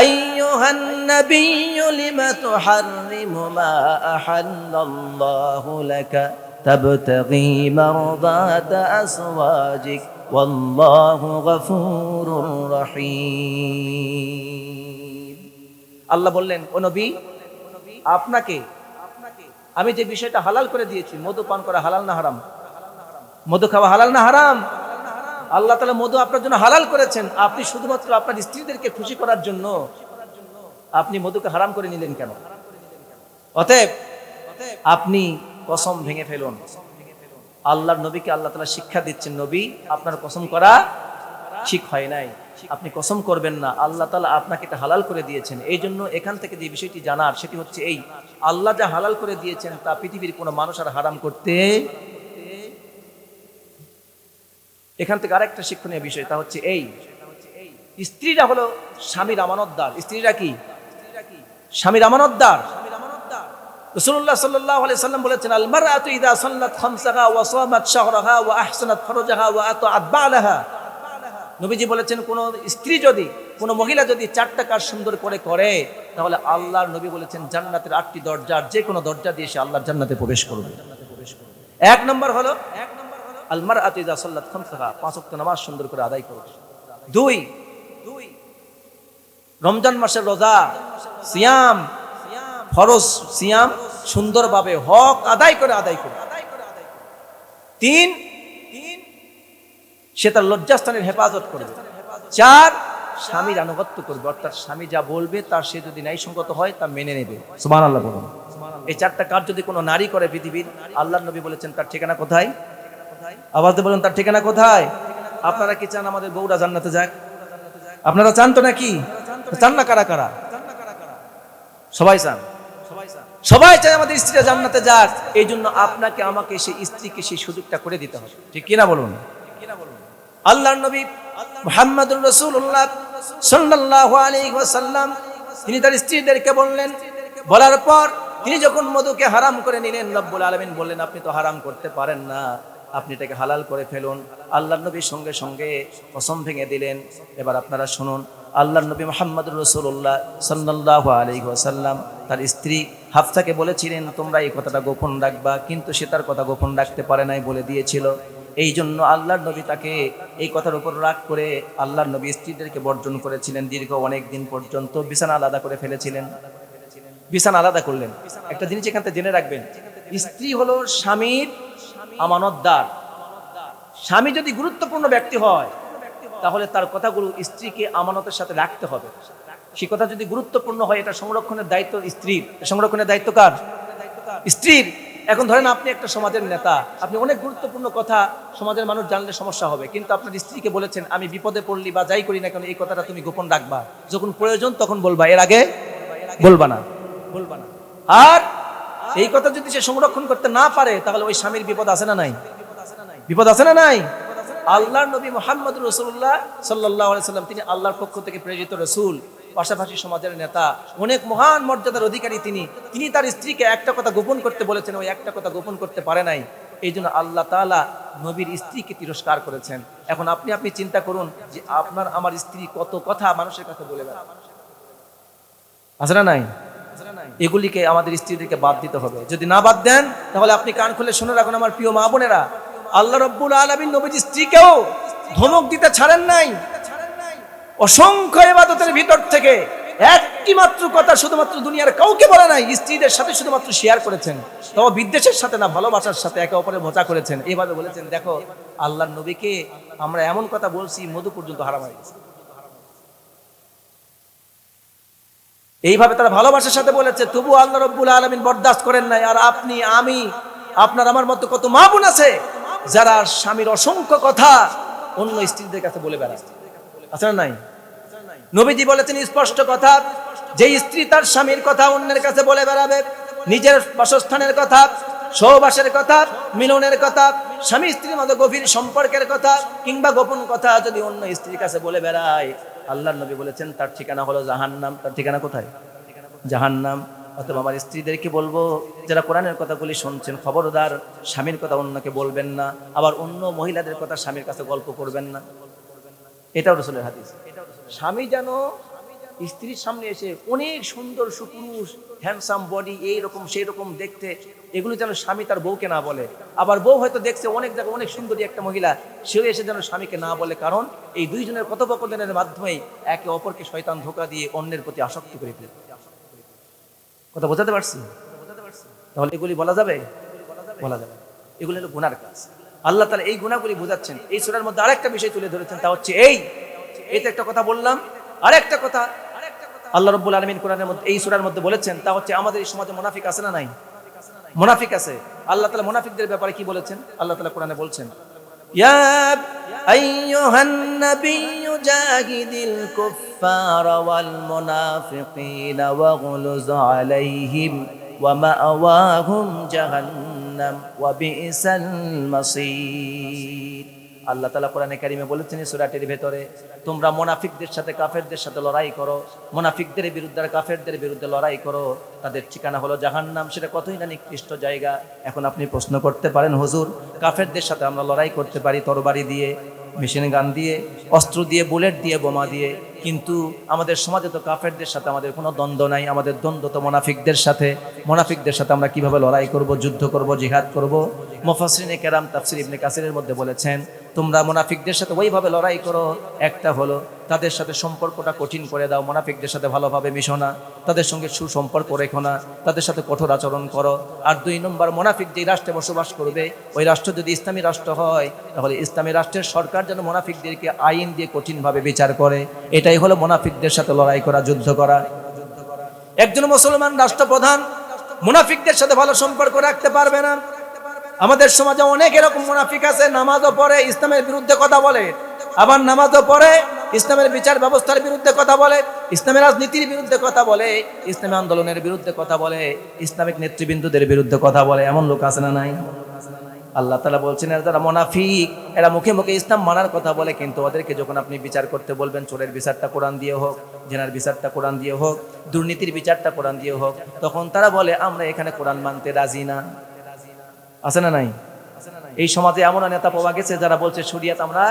আইয়ুহান নাবিয়্যু লিমা তুহাররিমু মা আহাল্লাল্লাহু লাকা তাবতাগী মারদাতা আসওয়াজিক ওয়াল্লাহু গফুরুর রহিম। আল্লাহ বললেন, ও নবী, আপনাকে আমি যে বিষয়টা হালাল করে দিয়েছি, মধু পান করা হালাল না হারাম? মধু খাওয়া হালাল না হারাম? আল্লাহ তাআলা মধু আপনার জন্য হালাল করেছেন। আপনি শুধুমাত্র আপনার স্ত্রীদেরকে খুশি করার জন্য আপনি মধুকে হারাম করে নিলেন কেন? অতএব আপনি কসম ভেঙে ফেলুন। আল্লাহর নবীকে আল্লাহ তাআলা শিক্ষা দিচ্ছেন, নবী, আপনার কসম করা ঠিক হয় নাই, আপনি কসম করবেন না। আল্লাহ তাআলা আপনাকে এটা হালাল করে দিয়েছেন। এই জন্য এখান থেকে যে বিষয়টি জানার, সেটি হচ্ছে এই, আল্লাহ যা হালাল করে দিয়েছেন তা পৃথিবীর কোনো মানুষ আর হারাম করতে। এখান থেকে আরেকটা শিক্ষণীয় বিষয়, তা হচ্ছে এই, স্ত্রীরা হলো স্বামীর আমানতদার। স্ত্রীরা কি? স্বামীর আমানতদার। রাসূলুল্লাহ সাল্লাল্লাহু আলাইহি সাল্লাম বলেছেন, আল মারআতু ইযা সাল্লাত খামসাহা ওয়া সামাত শাহরাহা ওয়া আহসানাত ফারজাহা ওয়া আতাআত বালাহা। নবীজি বলেছেন, কোন স্ত্রী যদি, কোন মহিলা যদি 4টা কাজ সুন্দর করে করে, তাহলে আল্লাহর নবী বলেছেন জান্নাতের 8টি দরজার যে কোনো দরজা দিয়ে সে আল্লাহর জান্নাতে প্রবেশ করবে। এক নম্বর হলো আল মারআতু ইযা সাল্লাত খামসাহা, 5 ওয়াক্ত নামাজ সুন্দর করে আদায় করবে। 2, রমজান মাসের রোজা, সিয়াম, ফরজ সিয়াম সুন্দরভাবে হক আদায় করে। 3, সে তার লজ্জাস্থানের হেফাজত করবে। 4, স্বামীর আনুগত্য করবে, অর্থাৎ স্বামী যা বলবে তার সে যদি ন্যায়সঙ্গত হয় তা মেনে নেবে। সুবহানাল্লাহ বলুন। এই 4টা কাজ যদি কোনো নারী করে পৃথিবীর, আল্লাহর নবী বলেছেন তার ঠিকানা কোথায়? আওয়াজ দিয়ে বলুন, তার ঠিকানা কোথায়? আপনারা কি চান আমাদের বউরা জান্নাতে যাক? আপনারা চান তো নাকি? চান না কারা কারা? সবাই চান। সবাই চায় আমাদের স্ত্রীরা জান্নাতে যাক। এই জন্য আপনাকে আমাকে সেই স্ত্রীকে সেই সুযোগটা করে দিতে হবে, ঠিক কিনা বলুন? আল্লাহর নবী মুহাম্মদুর রাসূলুল্লাহ সাল্লাল্লাহু আলাইহি ওয়াসাল্লাম তিনি তার স্ত্রীদেরকে বললেন, বলার পর তিনি যখন মধুকে হারাম করে নিলেন, রব্বুল আলামিন বললেন আপনি তো হারাম করতে পারেন না, আপনি এটাকে হালাল করে ফেলুন। আল্লাহর নবী সঙ্গে সঙ্গে কসম ভেঙে দিলেন। এবার আপনারা শুনুন, আল্লাহর নবী মুহাম্মদুর রাসূলুল্লাহ সাল্লাল্লাহু আলাইহি ওয়াসাল্লাম তার স্ত্রী হাফসাকে বলেছিলেন তোমরা এই কথাটা গোপন রাখবা, কিন্তু সে তার কথা গোপন রাখতে পারে নাই, বলে দিয়েছিল। এই জন্য আল্লাহর নবী তাকে এই কথার উপর রাগ করে আল্লাহর নবী স্ত্রীদেরকে বর্জন করেছিলেন। দীর্ঘ অনেক দিন পর্যন্ত বিছানা আলাদা করে ফেলেছিলেন, বিছানা আলাদা করলেন। একটা জিনিস এখান থেকে জেনে রাখবেন, স্ত্রী হলো স্বামীর আমানতদার। স্বামী যদি গুরুত্বপূর্ণ ব্যক্তি হয় তাহলে তার কথাগুলো স্ত্রীকে আমানতের সাথে রাখতে হবে। সে কথা যদি গুরুত্বপূর্ণ হয়, এটা সংরক্ষণের দায়িত্ব স্ত্রীর। সংরক্ষণের দায়িত্ব কার? স্ত্রীর। এখন ধরেন আপনি একটা সমাজের নেতা, আপনি অনেক গুরুত্বপূর্ণ কথা সমাজের মানুষ জানলে সমস্যা হবে, কিন্তু আপনার স্ত্রীকে বলেছেন আমি বিপদে পড়লি বা যাই করি না কেন এই কথাটা তুমি গোপন রাখবা, যখন প্রয়োজন তখন বলবা, এর আগে বলবা না। আর এই কথা যদি সে সংরক্ষণ করতে না পারে তাহলে ওই স্বামীর বিপদ আছে না নাই? বিপদ আছে না নাই? আল্লাহর নবী মুহাম্মদুর রাসূলুল্লাহ সাল্লাল্লাহু আলাইহি সাল্লাম তিনি আল্লাহর পক্ষ থেকে প্রেরিত রাসূল, পাশাপাশি সমাজের নেতা, অনেক মহান মর্যাদার অধিকারী। তিনি তার স্ত্রীকে একটা কথা গোপন করতে বলেছেন, ওই একটা কথা গোপন করতে পারে নাই। এই জন্য আল্লাহ তাআলা নবীর স্ত্রীকে তিরস্কার করেছেন। এখন আপনি চিন্তা করুন যে আপনার আমার স্ত্রী কত কথা মানুষের কাছে বলে বেড়ায়, আছে না নাই? এগুলিকে আমাদের স্ত্রীদেরকে বাদ দিতে হবে। যদি না বাদ দেন তাহলে আপনি কান খুলে শুনে রাখুন আমার প্রিয় মা বোনেরা, আল্লাহ রাব্বুল আলামিন নবীর স্ত্রীকেও ধমক দিতে ছাড়েন নাই। অসংখ্য ইবাদতের ভিতর থেকে একটি মাত্র কথা শুধুমাত্র দুনিয়ার কাউকে বলে নাই, স্ত্রীদের সাথে শুধুমাত্র শেয়ার করেছেন। তবে বিদ্বেষের সাথে না, ভালোবাসার সাথে একে অপরের মজা করেছেন। এইভাবে বলেছেন, দেখো আল্লাহর নবীকে আমরা এমন কথা বলছি মধু পর্যন্ত হারাম হয়ে গেছে। এইভাবে তারা ভালোবাসার সাথে বলেছে, তবু আল্লাহ রাব্বুল আলামিন বরদাস্ত করেন নাই। আর আপনি, আমি, আপনার আমার মতো কত মা বোন আছে যারা স্বামীর অসংখ্য কথা অন্য স্ত্রীদের কাছে বলে বেড়ায়, আছে না নাই? নবীজি বলেছেন স্পষ্ট কথা, যে স্ত্রী তার স্বামীর কথা অন্যের কাছে বলে বেড়াবে, নিজের বাসস্থানের কথা, সহবাসের কথা, মিলনের কথা, স্বামী স্ত্রীর মধ্যে গভীর সম্পর্কের কথা কিংবা গোপন কথা যদি অন্য স্ত্রীর কাছে বলে বেড়ায়, আল্লাহর নবী বলেছেন তার ঠিকানা হলো জাহান্নাম। তার ঠিকানা কোথায়? জাহান্নাম। অথবা আমার স্ত্রীদেরকে বলবো, যারা কোরআনের কথাগুলি শুনছেন, খবরদার স্বামীর কথা অন্যকে বলবেন না, আবার অন্য মহিলাদের কথা স্বামীর কাছে গল্প করবেন না। এটাও রাসূলের হাদিস। স্বামী যেন স্ত্রীর সামনে এসে অনেক সুন্দর সুপুরুষ, হ্যান্ডসাম বডি, এইরকম সেই রকম দেখতে, এগুলো যেন স্বামী তার বউকে না বলে। আবার বউ হয়তো দেখছে অনেক জায়গায় অনেক সুন্দরী একটা মহিলা, সেও এসে যেন স্বামীকে না বলে, কারণ এই দুইজনের কথোপকথনের মাধ্যমেই একে অপরকে শয়তান ধোঁকা দিয়ে অন্যের প্রতি আসক্ত করে ফেলে। কথা বোঝাতে পারছি? তাহলে এগুলি বলা যাবে? বলা যাবে। এগুলি হলো গুনার কাজ। আল্লাহ তাআলা এই গুনাহগুলি বোঝাচ্ছেন। এই সূরার মধ্যে আরেকটা বিষয় তুলে ধরেছেন, তা হচ্ছে এইটা একটা কথা বললাম, আরেকটা কথা আল্লাহ রাব্বুল আলামিন কোরআনের মধ্যে এই সূরার মধ্যে বলেছেন, তা হচ্ছে আমাদের এই সমাজে মুনাফিক আছে না নাই? মুনাফিক আছে। আল্লাহ তাআলা মুনাফিকদের ব্যাপারে কি বলেছেন? আল্লাহ তাআলা কোরআনে বলছেন, ইয়া আইয়ুহান নাবিয়্যু জাহিদিল কুফফারা ওয়াল মুনাফিকিনা ওয়াগলুজ আলাইহিম ওয়া মাআওয়াহুম জাহান্নাম ওয়া বি'সাল মাসীর। আল্লাহ তাআলা কোরআনে কারিমে বলেছেন সূরাটির ভেতরে, তোমরা মুনাফিকদের সাথে কাফেরদের সাথে লড়াই করো, মুনাফিকদের বিরুদ্ধে আর কাফেরদের বিরুদ্ধে লড়াই করো, তাদের ঠিকানা হলো জাহান্নাম, সেটা কতই না নিকৃষ্ট জায়গা। এখন আপনি প্রশ্ন করতে পারেন, হুজুর কাফেরদের সাথে আমরা লড়াই করতে পারি তরবারি দিয়ে, মেশিন গান দিয়ে, অস্ত্র দিয়ে, বুলেট দিয়ে, বোমা দিয়ে, কিন্তু আমাদের সমাজে তো কাফেরদের সাথে আমাদের কোনো দ্বন্দ্ব নাই, আমাদের দ্বন্দ্ব তো মুনাফিকদের সাথে। মুনাফিকদের সাথে আমরা কিভাবে লড়াই করব, যুদ্ধ করব, জিহাদ করব? মুফাসসিরিনে কেরাম তাফসীর ইবনে কাসিরের মধ্যে বলেছেন, তোমরা মুনাফিকদের সাথে ওইভাবে লড়াই করো, একটা হলো তাদের সাথে সম্পর্কটা কঠিন করে দাও, মুনাফিকদের সাথে ভালোভাবে মিশো না, তাদের সঙ্গে সুসম্পর্ক রেখো না, তাদের সাথে কঠোর আচরণ করো। আর 2 নম্বর, মুনাফিক যেই রাষ্ট্রে বসবাস করবে, ওই রাষ্ট্র যদি ইসলামী রাষ্ট্র হয়, তাহলে ইসলামী রাষ্ট্রের সরকার যেন মুনাফিকদেরকে আইন দিয়ে কঠিনভাবে বিচার করে। এটাই হলো মুনাফিকদের সাথে লড়াই করা, যুদ্ধ করা। একজন মুসলমান রাষ্ট্রপ্রধান মুনাফিকদের সাথে ভালো সম্পর্ক রাখতে পারবে না। আমাদের সমাজে অনেক এরকম মুনাফিক আছে, নামাজও পড়ে ইসলামের বিরুদ্ধে কথা বলে, আবার নামাজও পড়ে ইসলামের বিচার ব্যবস্থার বিরুদ্ধে কথা বলে, ইসলামের রাজনীতির বিরুদ্ধে কথা বলে, ইসলামী আন্দোলনের বিরুদ্ধে কথা বলে, ইসলামিক নেতৃবৃন্দদের বিরুদ্ধে কথা বলে। এমন লোক আছে না নাই? আল্লাহ তাআলা বলছেন, এরা যারা মুনাফিক, এরা মুখে মুখে ইসলাম মানার কথা বলে, কিন্তু ওদেরকে যখন আপনি বিচার করতে বলবেন, চোরের বিচারটা কোরআন দিয়ে হোক, জেনার বিচারটা কোরআন দিয়ে হোক, দুর্নীতির বিচারটা কোরআন দিয়ে হোক, তখন তারা বলে আমরা এখানে কোরআন মানতে রাজি না। আছে না নাই? এই সমাজে এমন নেতা পাওয়া গেছে যারা বলছে শরিয়ত আমরা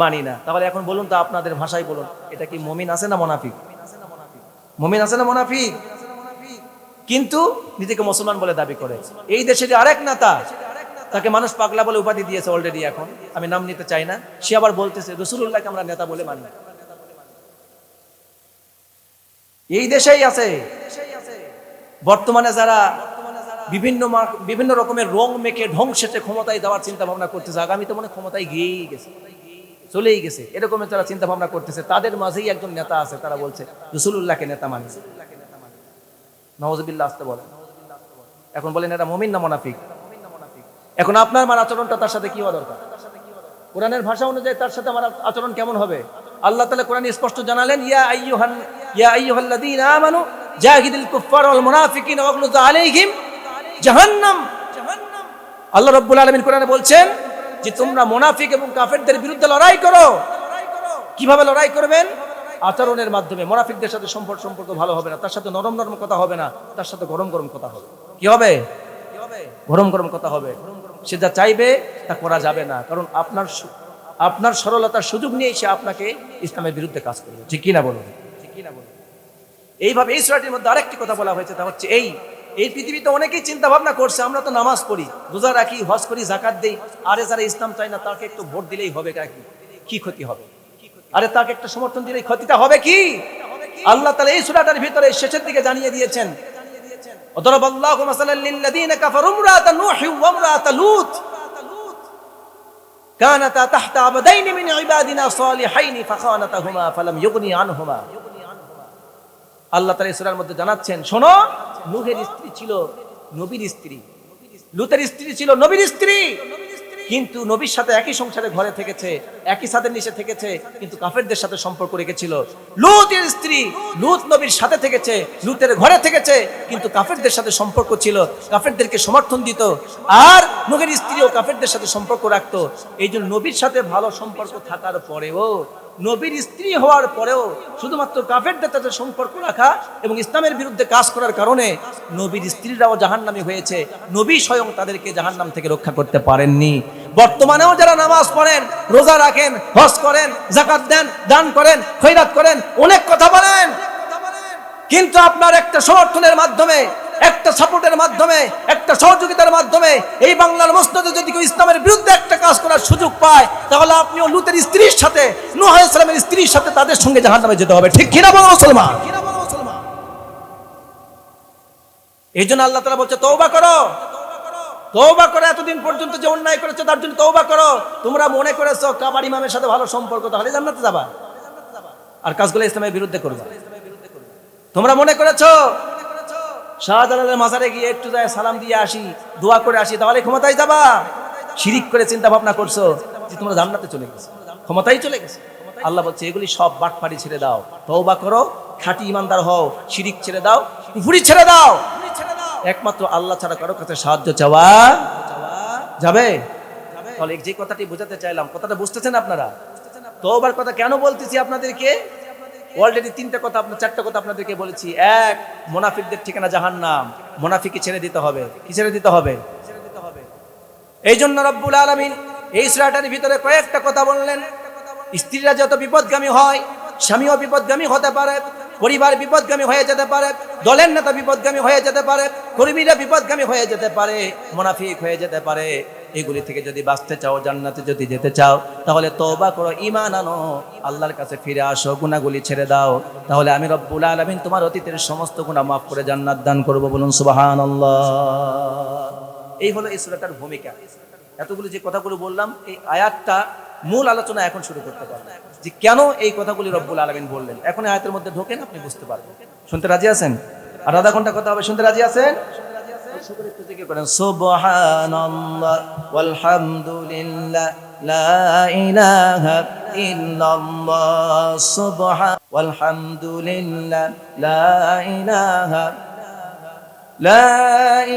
মানি না। তাহলে এখন বলুন তো, আপনাদের ভাষায় বলুন, এটা কি মুমিন আছে না মুনাফিক? মুমিন আছে না মুনাফিক? কিন্তু নিজেকে মুসলমান বলে দাবি করে। এই দেশের আরেক নেতা, তাকে মানুষ পাগলা বলে উপাধি দিয়েছে অলরেডি, এখন আমি নাম নিতে চাই না, সে আবার বলতেছে রাসূলুল্লাহকে আমরা নেতা বলে মানি। এই দেশেই আছে বর্তমানে যারা বিভিন্ন রকমের রং মেখে ঢং সেটে ক্ষমতায় দেওয়ার চিন্তা ভাবনা করতেছে, আগামী তো মনে ক্ষমতায় গিয়েই গেছে, চলেই গেছে, এরকমের যারা চিন্তা ভাবনা করতেছে, তাদের মাঝেই একজন নেতা আছে, তারা বলছে রাসূলুল্লাহকে নেতা মানি। নাউযুবিল্লাহ, আসতে বলেন। এখন বলেন এটা মুমিন না মুনাফিক? এখন আপনার আমার আচরণটা তার সাথে কি হওয়া দরকার? কোরআনের ভাষা অনুযায়ী তার সাথে আমার আচরণ কেমন হবে? আল্লাহ তাআলা কোরআনে স্পষ্ট জানালেন, ইয়া আইয়ুহাল্লাযীনা আমানু জাহিদুল কুফফার ওয়াল মুনাফিকিনা ওয়াগলুযু আলাইহিম জাহান্নাম। আল্লাহ রাব্বুল আলামিন কোরআনে বলছেন যে তোমরা মুনাফিক এবং কাফেরদের বিরুদ্ধে লড়াই করো। কিভাবে লড়াই করবেন? আচরণের মাধ্যমে। মুনাফিকদের সাথে সম্পর্ক ভালো হবে না, তার সাথে নরম নরম কথা হবে না, তার সাথে গরম গরম কথা হবে। কি হবে? গরম গরম কথা হবে। সে যা চাইবে তা করা যাবে না, কারণ আপনার সরলতার সুযোগ নিয়ে সে আপনাকে ইসলামের বিরুদ্ধে কাজ করবে। ঠিক কি না বলুন? এইভাবে এই সূরাটির মধ্যে আরেকটি কথা বলা হয়েছে, তা হচ্ছে এই পৃথিবীতে অনেকেই চিন্তা ভাবনা করছে আমরা তো নামাজ পড়ি, রোজা রাখি, হজ করি, যাকাত দেই, আরে যারা ইসলাম চায় না তাকে একটু ভোট দিলেই হবে, কি ক্ষতি হবে? আরে তাকে একটা সমর্থন দিলেই ক্ষতিটা হবে কি? আল্লাহ তাআলা এই সূরাটার ভিতরে শেষের দিকে জানিয়ে দিয়েছেন, ওয়াদারাবাল্লাহু মাসালাল লিল্লাযীনা কাফারু ইমরাআতা নূহি ওয়া ইমরাআতা লূত কানাতা তাহতা আবদাইনি মিন ইবাদিনা সালিহাইনি ফাখানাতাহুমা ফালাম ইউগনি আনহুমা। আল্লাহ তাআলা এই সূরার মধ্যে জানাচ্ছেন, শোনো, নূহের স্ত্রী ছিল নবীর স্ত্রী, লূতের স্ত্রী ছিল নবীর স্ত্রী, কিন্তু নবীর সাথে একই সংসারে ঘরে থেকেছে, একই ছাদের নিচে থেকেছে, কিন্তু কাফেরদের সাথে সম্পর্ক রেখেছিল। লূতের স্ত্রী লূত নবীর সাথে থেকেছে, লূতের ঘরে থেকেছে, কিন্তু কাফেরদের সাথে সম্পর্ক ছিল, কাফেরদেরকে সমর্থন দিত। আর নূহের স্ত্রীও কাফেরদের সাথে সম্পর্ক রাখতো। এই জন্য নবীর সাথে ভালো সম্পর্ক থাকার পরেও, নবীর স্ত্রী হওয়ার পরেও শুধুমাত্র কাফেরদের সাথে সম্পর্ক রাখা এবং ইসলামের বিরুদ্ধে কাজ করার কারণে নবীর স্ত্রীরাও জাহান্নামী হয়েছে, নবী স্বয়ং তাদেরকে জাহান্নাম থেকে রক্ষা করতে পারেননি। বর্তমানেও যারা নামাজ পড়েন, রোজা রাখেন, হজ করেন, যাকাত দেন, দান করেন, খয়রাত করেন, অনেক কথা বলেন, কিন্তু আপনার একটা সমর্থনের মাধ্যমে, একটা সাপোর্টের মাধ্যমে, একটা সহযোগিতার মাধ্যমে এই বাংলার মসজিদে যদি কেউ ইসলামের বিরুদ্ধে একটা কাজ করার সুযোগ পায়, তাহলে আপনিও লূতের স্ত্রীর সাথে, নূহ আলাইহিস সালামের স্ত্রীর সাথে তাদের সঙ্গে জাহান্নামে যেতে হবে। ঠিক কিনা বলো মুসলমান? এই জন্য আল্লাহ তাআলা বলছে তওবা করো, তওবা করো, এতদিন পর্যন্ত যে অন্যায় করেছো তার জন্য তওবা করো। তোমরা মনে করেছো কাবার ইমামের সাথে ভালো সম্পর্ক, তাহলে জান্নাতে যাবা, আর কাজগুলো ইসলামের বিরুদ্ধে করবা। তোমরা মনে করেছো শাহজালালের মাজারে গিয়ে একটু যায় সালাম দিয়ে আসি, দোয়া করে আসি, তাহলে ক্ষমতায় যাবা। শিরিক করে চিন্তা ভাবনা করছো যে তোমরা জান্নাতে চলে গেছো, ক্ষমতায় চলে গেছে। আল্লাহ বলছে এগুলি সব বাটপাড়ি ছেড়ে দাও, তওবা করো, খাঁটি ইমানদার হও, শিরিক ছেড়ে দাও, কুফরি ছেড়ে দাও। একমাত্র আল্লাহ ছাড়া কারো কাছে সাহায্য চাওয়া যাবে? তাহলে যে কথাটি বোঝাতে চাইলাম, কথাটা বুঝতেছেন আপনারা? তওবার কথা কেন বলতেছি আপনাদেরকে? অলরেডি তিনটা কথা, চারটা কথা আপনাদেরকে বলেছি। এক, মুনাফিকদের ঠিকানা জাহান্নাম, মুনাফিককে ছেড়ে দিতে হবে। কি ছেড়ে দিতে হবে? এই জন্য রব্বুল আলামিন এই সূরাটার ভিতরে কয়েকটা কথা বললেন। স্ত্রীরা যত বিপদগামী হয়, স্বামীও বিপদগামী হতে পারে, পরিবার বিপদগামী হয়ে যেতে পারে, দলের নেতা বিপদগামী হয়ে যেতে পারে, কর্মীরা বিপদগামী হয়ে যেতে পারে, মুনাফিক হয়ে যেতে পারে। এগুলি থেকে যদি বাঁচতে চাও, জান্নাতে যদি যেতে চাও, তাহলে তওবা করো, ঈমান আনো, আল্লাহর কাছে ফিরে আসো, গুনাহগুলি ছেড়ে দাও। তাহলে আমি রব্বুল আলামিন তোমার অতীতের সমস্ত গুনাহ মাফ করে জান্নাত দান করব। বলুন সুবহানাল্লাহ। এই হলো এই সূরাটার ভূমিকা। এতগুলো যে কথাগুলো বললাম, এই আয়াতটা মূল আলোচনা এখন শুরু করতে পারবো, যে কেন এই কথাগুলি রব্বুল আলামিন বললেন। এখন আয়াতের মধ্যে ঢোকেন, আপনি বুঝতে পারবেন। শুনতে রাজি আছেন? আর আধা ঘন্টা কথা হবে, শুনতে রাজি আছেন? সকলে একটু জিকির করেন, সুবহানাল্লাহ ওয়ালহামদুলিল্লাহ লা ইলাহা ইল্লাল্লাহ, সুবহান ওয়ালহামদুলিল্লাহ লা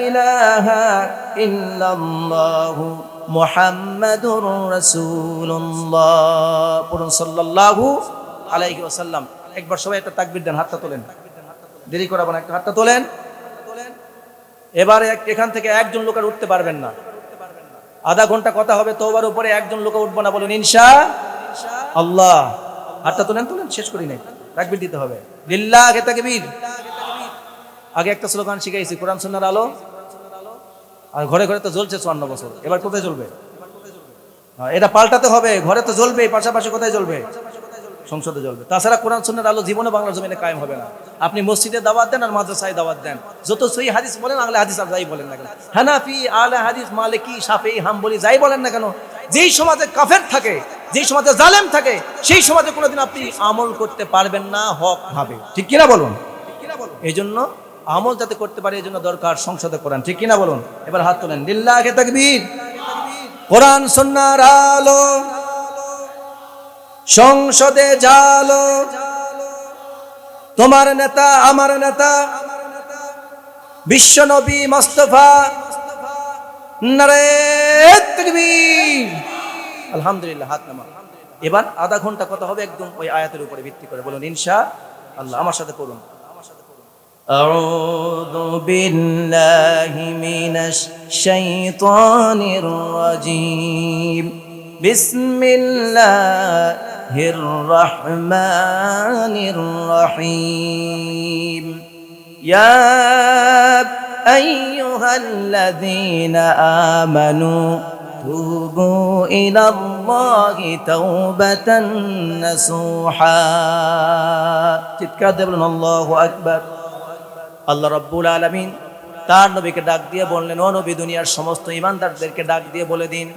ইলাহা ইল্লাল্লাহু মুহাম্মাদুর রাসূলুল্লাহ। পড়ুন সাল্লাল্লাহু আলাইহি ওয়াসাল্লাম। একবার সবাই একটা তাকবীর দেন, হাতটা তোলেন, দেরি করাবো না, একটা হাতটা তোলেন। এবারে এখান থেকে একজন লোক আর উঠতে পারবেন না। আধা ঘন্টা কথা হবে তওবার উপরে, একজন লোক উঠবো না। বলুন ইনশাআল্লাহ। হাতটা তোলেন, শেষ করি নাই, তাকবীর দিতে হবে। লিল্লাহি তাকবীর। আগে একটা স্লোগান শিখাইছি, কোরআন সুন্নাহর আলো। আর ঘরে ঘরে তো জ্বলছে 54 বছর, এবার কোথায় জ্বলবে? এটা পাল্টাতে হবে। ঘরে তো জ্বলবে, পাশাপাশি কোথায় জ্বলবে? সংসদে জ্বলবে। তাছাড়া কোরআন সুন্নাহর আলো জীবনে বাংলার জমিনে কায়েম হবে না। আপনি মসজিদে দাওয়াত দেন আর মাদ্রাসায় দাওয়াত দেন, যত সহি হাদিস বলেন, আহলে হাদিস আর যাই বলেন না কেন, হানাফি, আহলে হাদিস, মালিকি, শাফিঈ, হাম্বলি যাই বলেন না কেন, যেই সমাজে কাফের থাকে, যেই সমাজে জালেম থাকে, সেই সমাজে কোনোদিন আপনি আমল করতে পারবেন না হক ভাবে। ঠিক কিনা বলুন? এই জন্য আমল যাতে করতে পারে, এই জন্য দরকার সংসদে কোরআন। ঠিক কিনা বলুন? এবার হাত তোলেন, লিল্লাহি তাকবীর। কোরআন সুন্নাহর আলো, সংসদে জালো, তোমার নেতা আমার নেতা বিশ্ব নবী মুস্তাফা, নারে তাকবীর। আলহামদুলিল্লাহ। হাত নামা। এবার আধা ঘন্টা কথা হবে একদম ওই আয়াতের উপরে ভিত্তি করে। বলুন ইনশাআল্লাহ। আমার সাথে পড়ুন। আউযু বিল্লাহি মিনাশ শাইতানির রাজীম। বিসমিল্লাহির রহমানির রহিম। ইয়া আইয়ুহাল্লাযীনা আমানু তুবু ইলাল্লাহি তাওবাতান নাসুহা। চিৎকার দিয়ে বলুন আল্লাহু আকবার। আল্লাহ রাব্বুল আলামিন তার নবীকে ডাক দিয়ে বললেন, ও নবী, দুনিয়ার সমস্ত ঈমানদারদেরকে ডাক দিয়ে বলে দিন।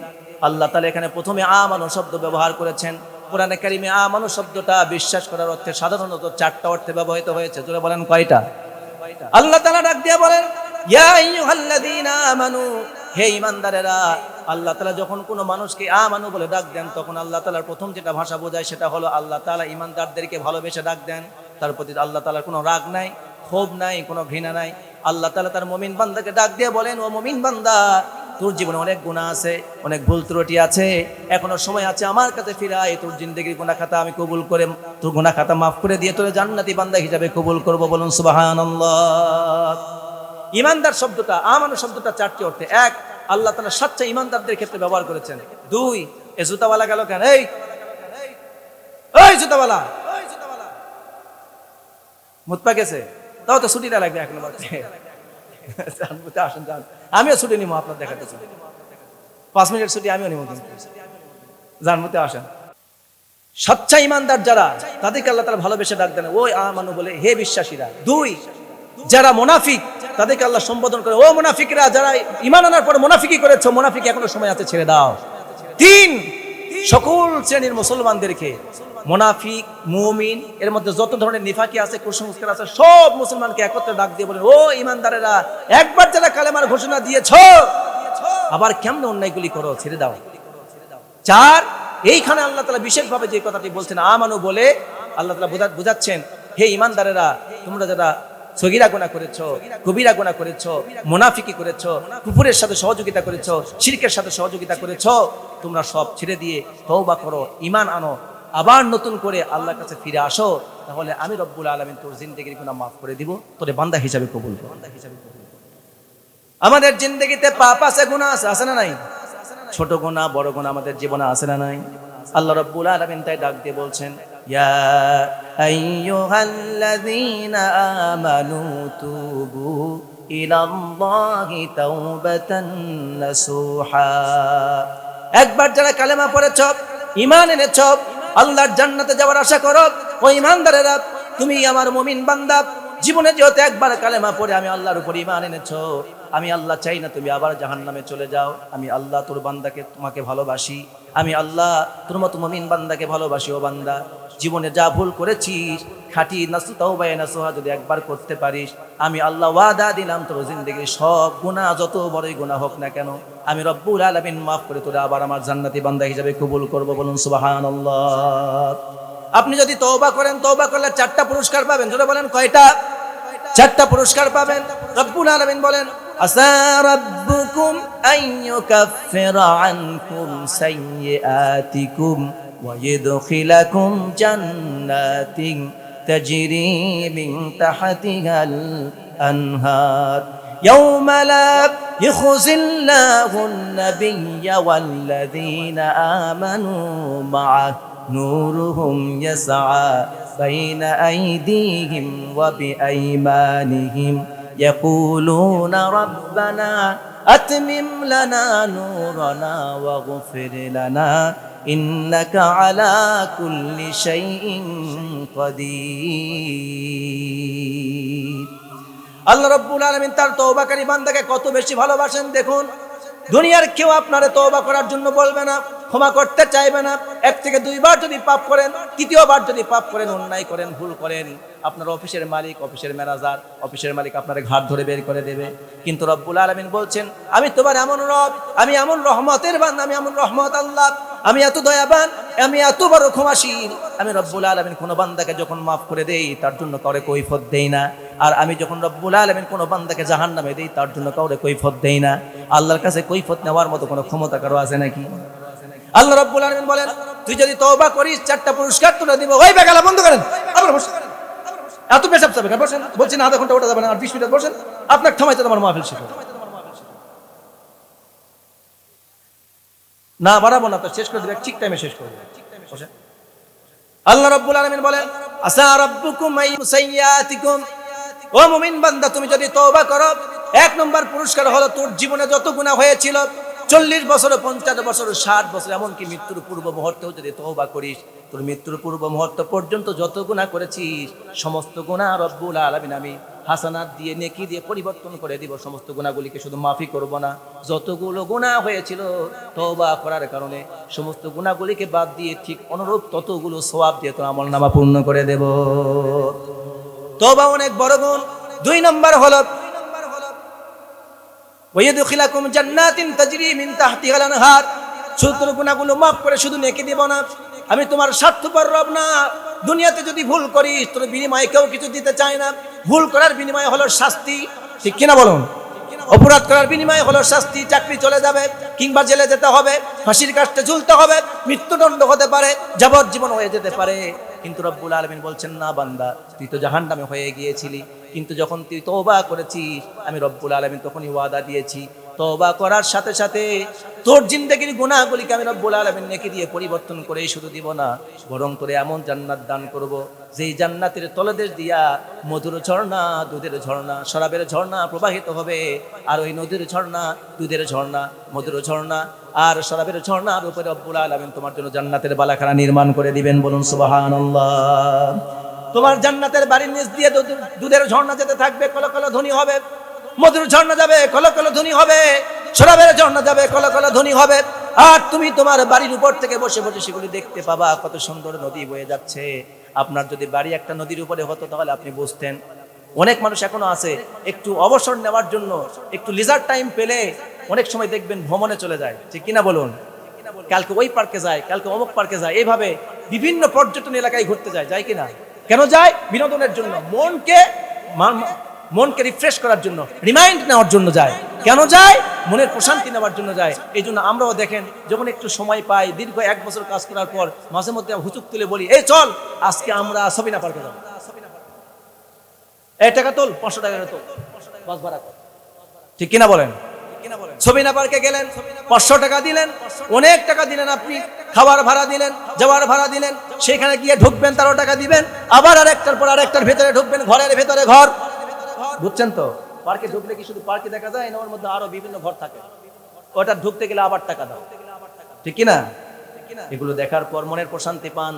আল্লাহ তাআলা এখানে প্রথমে আমানু শব্দ ব্যবহার করেছেন। কোরআনে কারিমে আমানু শব্দটা বিশ্বাস করার অর্থে সাধারণত 4টা অর্থে ব্যবহৃত হয়েছে। জোরে বলেন কয়টা? আল্লাহ তাআলা ডাক দিয়ে বলেন, ইয়া আইয়ুহাল্লাযীনা আমানু, হে ঈমানদারেরা। আল্লাহ তাআলা যখন কোনো মানুষকে আমানু বলে ডাক দেন, তখন আল্লাহ তাআলার প্রথম যেটা ভাষা বোঝায় সেটা হলো আল্লাহ তাআলা ঈমানদারদেরকে ভালোবেসে ডাক দেন। তার প্রতি আল্লাহ তাআলার কোনো রাগ নাই, ক্ষোভ নাই, কোনো ঘৃণা নাই। আল্লাহ তাআলা তার মুমিন বান্দাকে ডাক দিয়ে বলেন, ও মুমিন বান্দা, তোর জীবনে অনেক গুনাহ আছে, অনেক ভুল ত্রুটি আছে, এখনো সময় আছে, আমার কাছে ফিরে আয়। তোর জিন্দেগির গুনাহ খাতা আমি কবুল করে, তোর গুনাহ খাতা মাফ করে দিয়ে তোর জান্নাতি বান্দা হিসেবে কবুল করব। বলুন সুবহানাল্লাহ। ঈমানদার শব্দটা, আমানু শব্দটা 4টি অর্থে। 1, আল্লাহ তাআলা সচ্চা ঈমানদারদের ক্ষেত্রে ব্যবহার করেছেন। 2, এই জুতাওয়ালা গেল কেন? এই জুতাওয়ালা মুতপা গেছে, তাও তো ছুটিটা লাগবে এখন। আসেন, আমিও ছুটি নিব আপনার দেখাতে। 5 মিনিটের ছুটি আমিও নিব, জানমতে আসেন। সচ্চা ঈমানদার যারা, তাদেরকে আল্লাহ তাআলা ভালোবেসে ডাক দেন, ওই আমানু বলে, হে বিশ্বাসীরা। 2, যারা মুনাফিক, তাদেরকে আল্লাহ সম্বোধন করে, ও মুনাফিকরা, যারা ঈমান আনার পর মুনাফিকি করেছো, মুনাফিক এখনো সময় আছে, ছেড়ে দাও। 3, সকল শ্রেণীর মুসলমানদেরকে, মুনাফিক, মুমিন, এর মধ্যে যত ধরনের নিফাকি আছে, কুসংস্কার আছে, সব মুসলমানকে একত্রে ডাক দিয়ে বলেন, ও ঈমানদারেরা, একবার যারা কালেমার ঘোষণা দিয়েছো, আবার কেমনে অন্যায়গুলি করো, ছেড়ে দাও। 4, এইখানে আল্লাহ তাআলা বিশেষভাবে যে কথাটি বলছেন আমানু বলে, আল্লাহ তাআলা বুঝাচ্ছেন, হে ঈমানদারেরা, তোমরা যারা সগীরা গুনাহ করেছো, কবিরা গুনাহ করেছো, মুনাফিকি করেছো, কুফরের সাথে সহযোগিতা করেছো, শিরকের সাথে সহযোগিতা করেছো, তোমরা সব ছেড়ে দিয়ে তওবা করো, ঈমান আনো, আবার নতুন করে আল্লাহর কাছে ফিরে আসো, তাহলে আমি রব্বুল আলামিন তোর জিন্দেগির গুনাহ মাফ করে দিব, তোরে বান্দা হিসাবে কবুল করব। আমাদের জিন্দেগিতে পাপ আছে, গুনাহ আছে, আছে না নাই? ছোট গুনাহ বড় গুনাহ আমাদের জীবনে আছে না নাই? আল্লাহ রাব্বুল আলামিন তাই ডাক দিয়ে বলছেন, ইয়া আইয়ুহাল্লাযীনা আমানু তুবু ইলাল্লাহি তাওবাতান নাসুহা। একবার যারা কালেমা পড়েছ, ঈমান এনেছ, আল্লাহর জান্নাতে যাওয়ার আশা করো, ও ঈমানদারেরা, তুমি আমার মুমিন বান্দা, জীবনে যেহেতু একবার কালেমা পড়ে আমি আল্লাহর উপর ঈমান এনেছো, আমি আল্লাহ চাই না তুমি আবার জাহান্নামে চলে যাও। আমি আল্লাহ তোর বান্দাকে তোমাকে ভালোবাসি, আমি আল্লাহ তোর মতো মুমিন বান্দাকে ভালোবাসি। ও বান্দা, জীবনে যা ভুল করেছিস খাঁটি নাসু তাওবা নাসুহা যদি একবার করতে পারিস, আমি আল্লাহ ওয়াদা দিলাম তোর জিন্দেগির সব গুনাহ, যত বড়ই গুনাহ হোক না কেন, আমি রব্বুল আলামিন মাফ করে তোরে আবার আমার জান্নাতি বান্দা হিসেবে কবুল করব। বলুন সুবহানাল্লাহ। আপনি যদি তওবা করেন, তওবা করলে 4টা পুরস্কার পাবেন। জোরে বলেন কয়টা? 4টা পুরস্কার পাবেন। রব্বুল আলামিন বলেন, আসা রাব্বুকুম আন ইউকাফিরা আনকুম সাইয়্যাতিকুম ওয়া ইদখিলাকুম জান্নাতিন তাজরি মিন তাহতিহাল আনহার ইয়াওমা লা ইখজিল্লাহুন নাবিয়্যা ওয়াল্লাযীনা আমানু মা'আহু নূরুহুম ইয়াসআ বাইনা আইদিহিম ওয়া বিআইমানিহিম ইয়াকুলুনা রাব্বানা আতমিম লানা নূরানা ওয়াগফির লানা ইন্নাকা আলা কুল্লি শাইইন কাদির। আল্লাহ রাব্বুল আলামিন তার তওবাকারী বান্দাকে কত বেশি ভালোবাসেন দেখুন। দুনিয়ার কেউ আপনারে তওবা করার জন্য বলবে না, ক্ষমা করতে চাইবে না। 1 থেকে 2 বার যদি পাপ করেন, 3য় বার যদি পাপ করেন, অন্যায় করেন, ভুল করেন, আপনার অফিসের মালিক, অফিসের ম্যানেজার, অফিসের মালিক আপনার ঘাট ধরে বের করে দেবে। কিন্তু রব্বুল আলামিন বলছেন, আমি তোমার এমন রব, আমি এমন রহমতের বান্দা, আমি এমন রহমত আল্লাহ, আমি এত দয়াবান, আমি এত বড় ক্ষমাশীল। আমি রব্বুল আলামিন কোন বান্দাকে যখন মাফ করে দেই তার জন্য কাউরে কৈফিয়ত দেই না, আর আমি যখন রব্বুল আলামিন কোন বান্দাকে জাহান্নামে দেই তার জন্য কাউরে কৈফিয়ত দেই না। আল্লাহর কাছে কৈফিয়ত নেওয়ার মতো কোনো ক্ষমতা কারো আছে নাকি? আল্লাহ রাব্বুল আলামিন বলেন, তুই যদি তওবা করিস 4টা পুরস্কার তোরা দিব। ওই বেগালা বন্ধ করেন, আবার বসেন। এত পেশাব চাবে কেন? বসেন, বলছেন আধা ঘন্টা ওটা যাবে না, আর 20 মিনিট বসেন। আপনার থামাইতে তোমার মাহফিল শেষ হবে না, বাড়াবো না, তো শেষ করে দিবে, ঠিক টাইমে শেষ করে দিবে। বসেন। আল্লাহ রাব্বুল আলামিন বলেন, আসা রাব্বুকুম আইয়ুসাইয়াতিকুম। ও মুমিন বান্দা, তুমি যদি তওবা করো, 1 নম্বর পুরস্কার হলো তোর জীবনে যত গুনাহ হয়েছিল, 40 বছর, 50 বছর, 60 বছর, এমনকি মৃত্যুর পূর্ব মুহূর্তেও যদি তওবা করিস, তোর মৃত্যুর পূর্ব মুহূর্ত পর্যন্ত যত গুনাহ করেছিস সমস্ত গুনাহ রব্বুল আলামিন আমি হাসানাত দিয়ে, নেকি দিয়ে পরিবর্তন করে দিব। সমস্ত গুনাহগুলিকে শুধু মাফি করব না, যতগুলো গুনাহ হয়েছিল তওবা করার কারণে সমস্ত গুনাহগুলিকে বাদ দিয়ে ঠিক অনুরূপ ততগুলো সওয়াব দিয়ে তোর আমলনামা পূর্ণ করে দেব। তওবা অনেক বড় গুণ। 2 নম্বর হলো ওয়াইদখিলাকুম জান্নাতিন তাজরি মিন তাহতিহাল আনহার। ছোট গুনাহগুলো মাফ করে শুধু নেকি দিব না, আমি তোমার স্বার্থপর রব না। দুনিয়াতে যদি ভুল করিস, তোর বিনিময়ে কেউ কিছু দিতে চায় না। ভুল করার বিনিময়ে হলো শাস্তি, ঠিক কিনা বলুন? অপরাধ করার বিনিময়ে হলো শাস্তি, চাকরি চলে যাবে, কিংবা জেলে যেতে হবে, ফাঁসির কাস্টে ঝুলতে হবে, মৃত্যুদণ্ড হতে পারে, যাবজ্জীবন হয়ে যেতে পারে। কিন্তু রব্বুল আলামিন বলছেন, না বান্দা, তুই তো জাহান্নামে হয়ে গিয়েছিলি, কিন্তু যখন তুই তওবা করেছিস আমি রব্বুল আলামিন তখনই ওয়াদা দিয়েছি, তওবা করার সাথে সাথে তোর জিন্দেগির গুনাহগুলিকে আমি রব্বুল আলামিন নেকি দিয়ে পরিবর্তন করে শুধু দিব না, বরং তোরে এমন জান্নাত দান করব যেই জান্নাতের তলদেশ দিয়া মধুর ঝর্ণা, দুধের ঝর্ণা, শরাবের ঝর্ণা প্রবাহিত হবে। আর ওই নদীর ঝর্ণা, দুধের ঝর্ণা, মধুর ঝর্ণা আর শরাবের ঝর্ণার উপরে রব্বুল আলামিন তোমার জন্য জান্নাতের বালাখানা নির্মাণ করে দিবেন। বলুন সুবহানাল্লাহ। তোমার জান্নাতের বাড়ির নিচ দিয়ে দুধের ঝর্ণা যেতে থাকবে, কলকল ধ্বনি হবে। মধুর ঝর্ণা যাবে, কলকল ধ্বনি হবে। শরাবের ঝর্ণা যাবে, কলকল ধ্বনি হবে। আর তুমি তোমার বাড়ির উপর থেকে বসে বসে সেগুলি দেখতে পাবা, কত সুন্দর নদী বয়ে যাচ্ছে। আপনার যদি বাড়ি একটা নদীর উপরে হতো তাহলে আপনি বুঝতেন। অনেক মানুষ এখনো আছে, একটু অবসর নেওয়ার জন্য, একটু লিজার টাইম পেলে অনেক সময় দেখবেন ভ্রমণে চলে যায়, ঠিক কিনা বলুন? কালকে ওই পার্কে যায়, কালকে অমুক পার্কে যায়, এইভাবে বিভিন্ন পর্যটন এলাকায় ঘুরতে যায়, যায় কিনা? কেন যায়? বিনোদনের জন্য, মনকে মনকে রিফ্রেশ করার জন্য, রিমাইন্ড নেওয়ার জন্য যায়। কেন যায়? মনের প্রশান্তি নেওয়ার জন্য যায়। এই জন্য আমরাও দেখেন যখন একটু সময় পাই, দীর্ঘ 1 বছর কাজ করার পর মাঝে মধ্যে হুচুক তুলে বলি, এই চল আজকে আমরা সবিনা পার্কে যাবো, এই টাকা তোল, 500 টাকা তোল, বাস ভাড়া কর। ঠিক কিনা বলেন? সবিনা পার্কে গেলেন, 500 টাকা দিলেন, অনেক টাকা দিলেন, আপনি খাবার ভাড়া দিলেন, যাওয়ার ভাড়া দিলেন, সেখানে গিয়ে ঢুকবেন, 13 টাকা দিবেন, আবার আরেকটার পর আরেকটার ভেতরে ঢুকবেন, ঘরের ভেতরে ঘর। বুঝছেন তো? পার্কে ঢুকলে কি শুধু পার্কে দেখা যায় না, ওর মধ্যে আরো বিভিন্ন ঘর থাকে, ওটা ঢুকতে গেলে আবার টাকা দাও। ঠিক কিনা? এগুলো দেখার পর মনের প্রশান্তি পান।